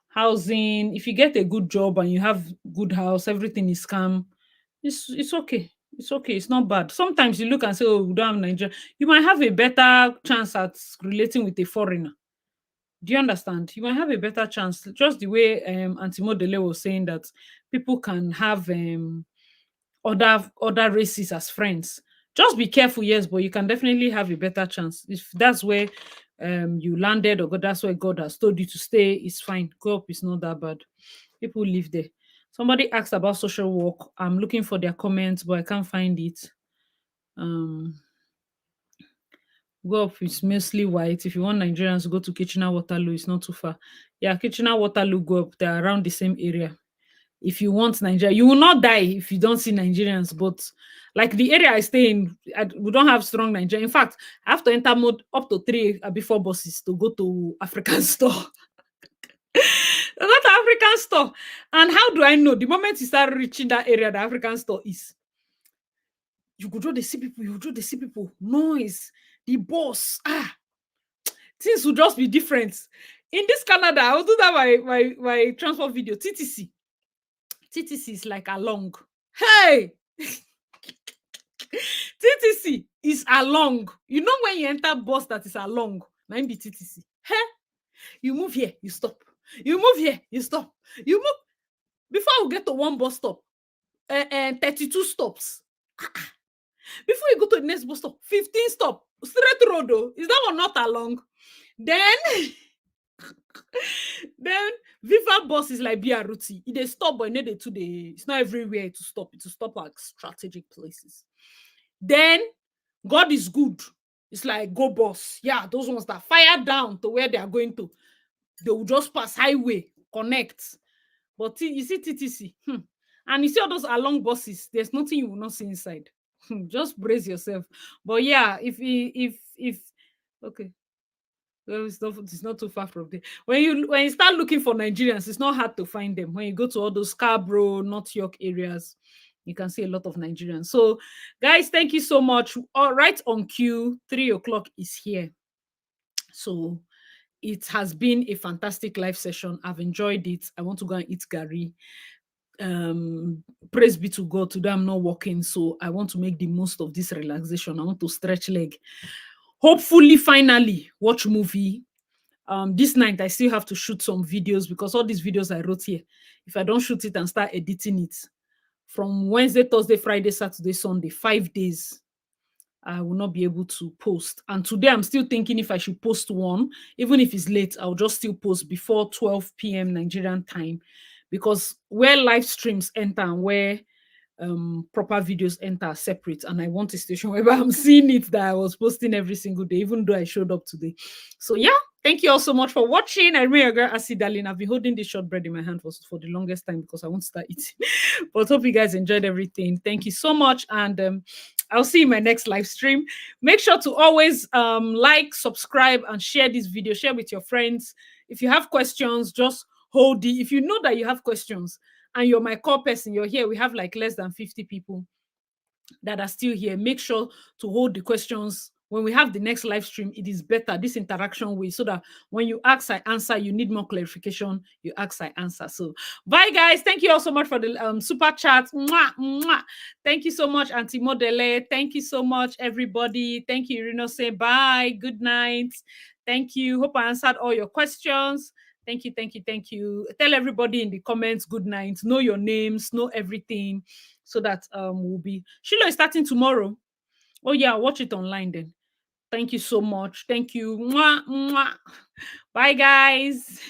Housing. If you get a good job and you have good house, everything is calm. It's okay. It's okay. It's not bad. Sometimes you look and say, oh, we don't have Nigeria. You might have a better chance at relating with a foreigner. Do you understand? You might have a better chance. Just the way Auntie Modele was saying that people can have other races as friends. Just be careful, yes, but you can definitely have a better chance. If that's where you landed, or that's where God has told you to stay, it's fine. Go up, it's not that bad. People live there. Somebody asked about social work. I'm looking for their comments, but I can't find it. Go up is mostly white. If you want Nigerians, go to Kitchener-Waterloo. It's not too far. Yeah, Kitchener-Waterloo, go up. They're around the same area. If you want Nigeria, you will not die if you don't see Nigerians. But like the area I stay in, we don't have strong Nigeria. In fact, I have to enter mode up to 3 before buses to go to African store. Not African store. And how do I know? The moment you start reaching that area, the African store is. You go to the see people. You go to the see people. Noise. The boss. Things will just be different. In this Canada, I will do that my transport video. TTC is like along. Hey! TTC is along. You know when you enter bus that is along, might be TTC. Hey! You move here, you stop. You move here, you stop. You move. Before we get to one bus stop, 32 stops. Before you go to the next bus stop, 15 stop. Straight road though. Is that one not along? Then Viva bus is like BRT. They stop, but it's not everywhere to stop. It to stop at strategic places. Then God is good. It's like go bus. Yeah, those ones that fire down to where they are going to. They will just pass highway, connect. But you see TTC, and you see all those along buses, there's nothing you will not see inside. Just brace yourself. But yeah, if okay, well, it's not too far from there. When you start looking for Nigerians, it's not hard to find them. When you go to all those Scarborough, North York areas, you can see a lot of Nigerians. So, guys, thank you so much. All right, on cue, 3 o'clock is here. So it has been a fantastic live session. I've enjoyed it. I want to go and eat Gary. Praise be to God. Today I'm not working, so I want to make the most of this relaxation. I want to stretch leg. Hopefully, finally, watch movie. This night I still have to shoot some videos because all these videos I wrote here, if I don't shoot it and start editing it from Wednesday, Thursday, Friday, Saturday, Sunday, 5 days, I will not be able to post. And today I'm still thinking if I should post one, even if it's late, I'll just still post before 12 p.m. Nigerian time, because where live streams enter and where proper videos enter separate, and I want a station where I'm seeing it that I was posting every single day, even though I showed up today. So yeah, thank you all so much for watching. I remember your girl Asi Darling. I've been holding this shortbread in my hand for the longest time because I want to start eating. But hope you guys enjoyed everything. Thank you so much, and I'll see you in my next live stream. Make sure to always like, subscribe, and share this video. Share with your friends. If you have questions, just hold it. If you know that you have questions and you're my core person, you're here, we have like less than 50 people that are still here. Make sure to hold the questions. When we have the next live stream, it is better, this interaction way, so that when you ask, I answer. You need more clarification, you ask, I answer. So bye, guys. Thank you all so much for the super chat. Mwah, mwah. Thank you so much, Auntie Modele. Thank you so much, everybody. Thank you, Irino. Say bye. Good night. Thank you. Hope I answered all your questions. Thank you, thank you, thank you. Tell everybody in the comments good night. Know your names, know everything, so that we'll be. Shiloh is starting tomorrow. Oh yeah, watch it online then. Thank you so much. Thank you. Mwah, mwah. Bye, guys.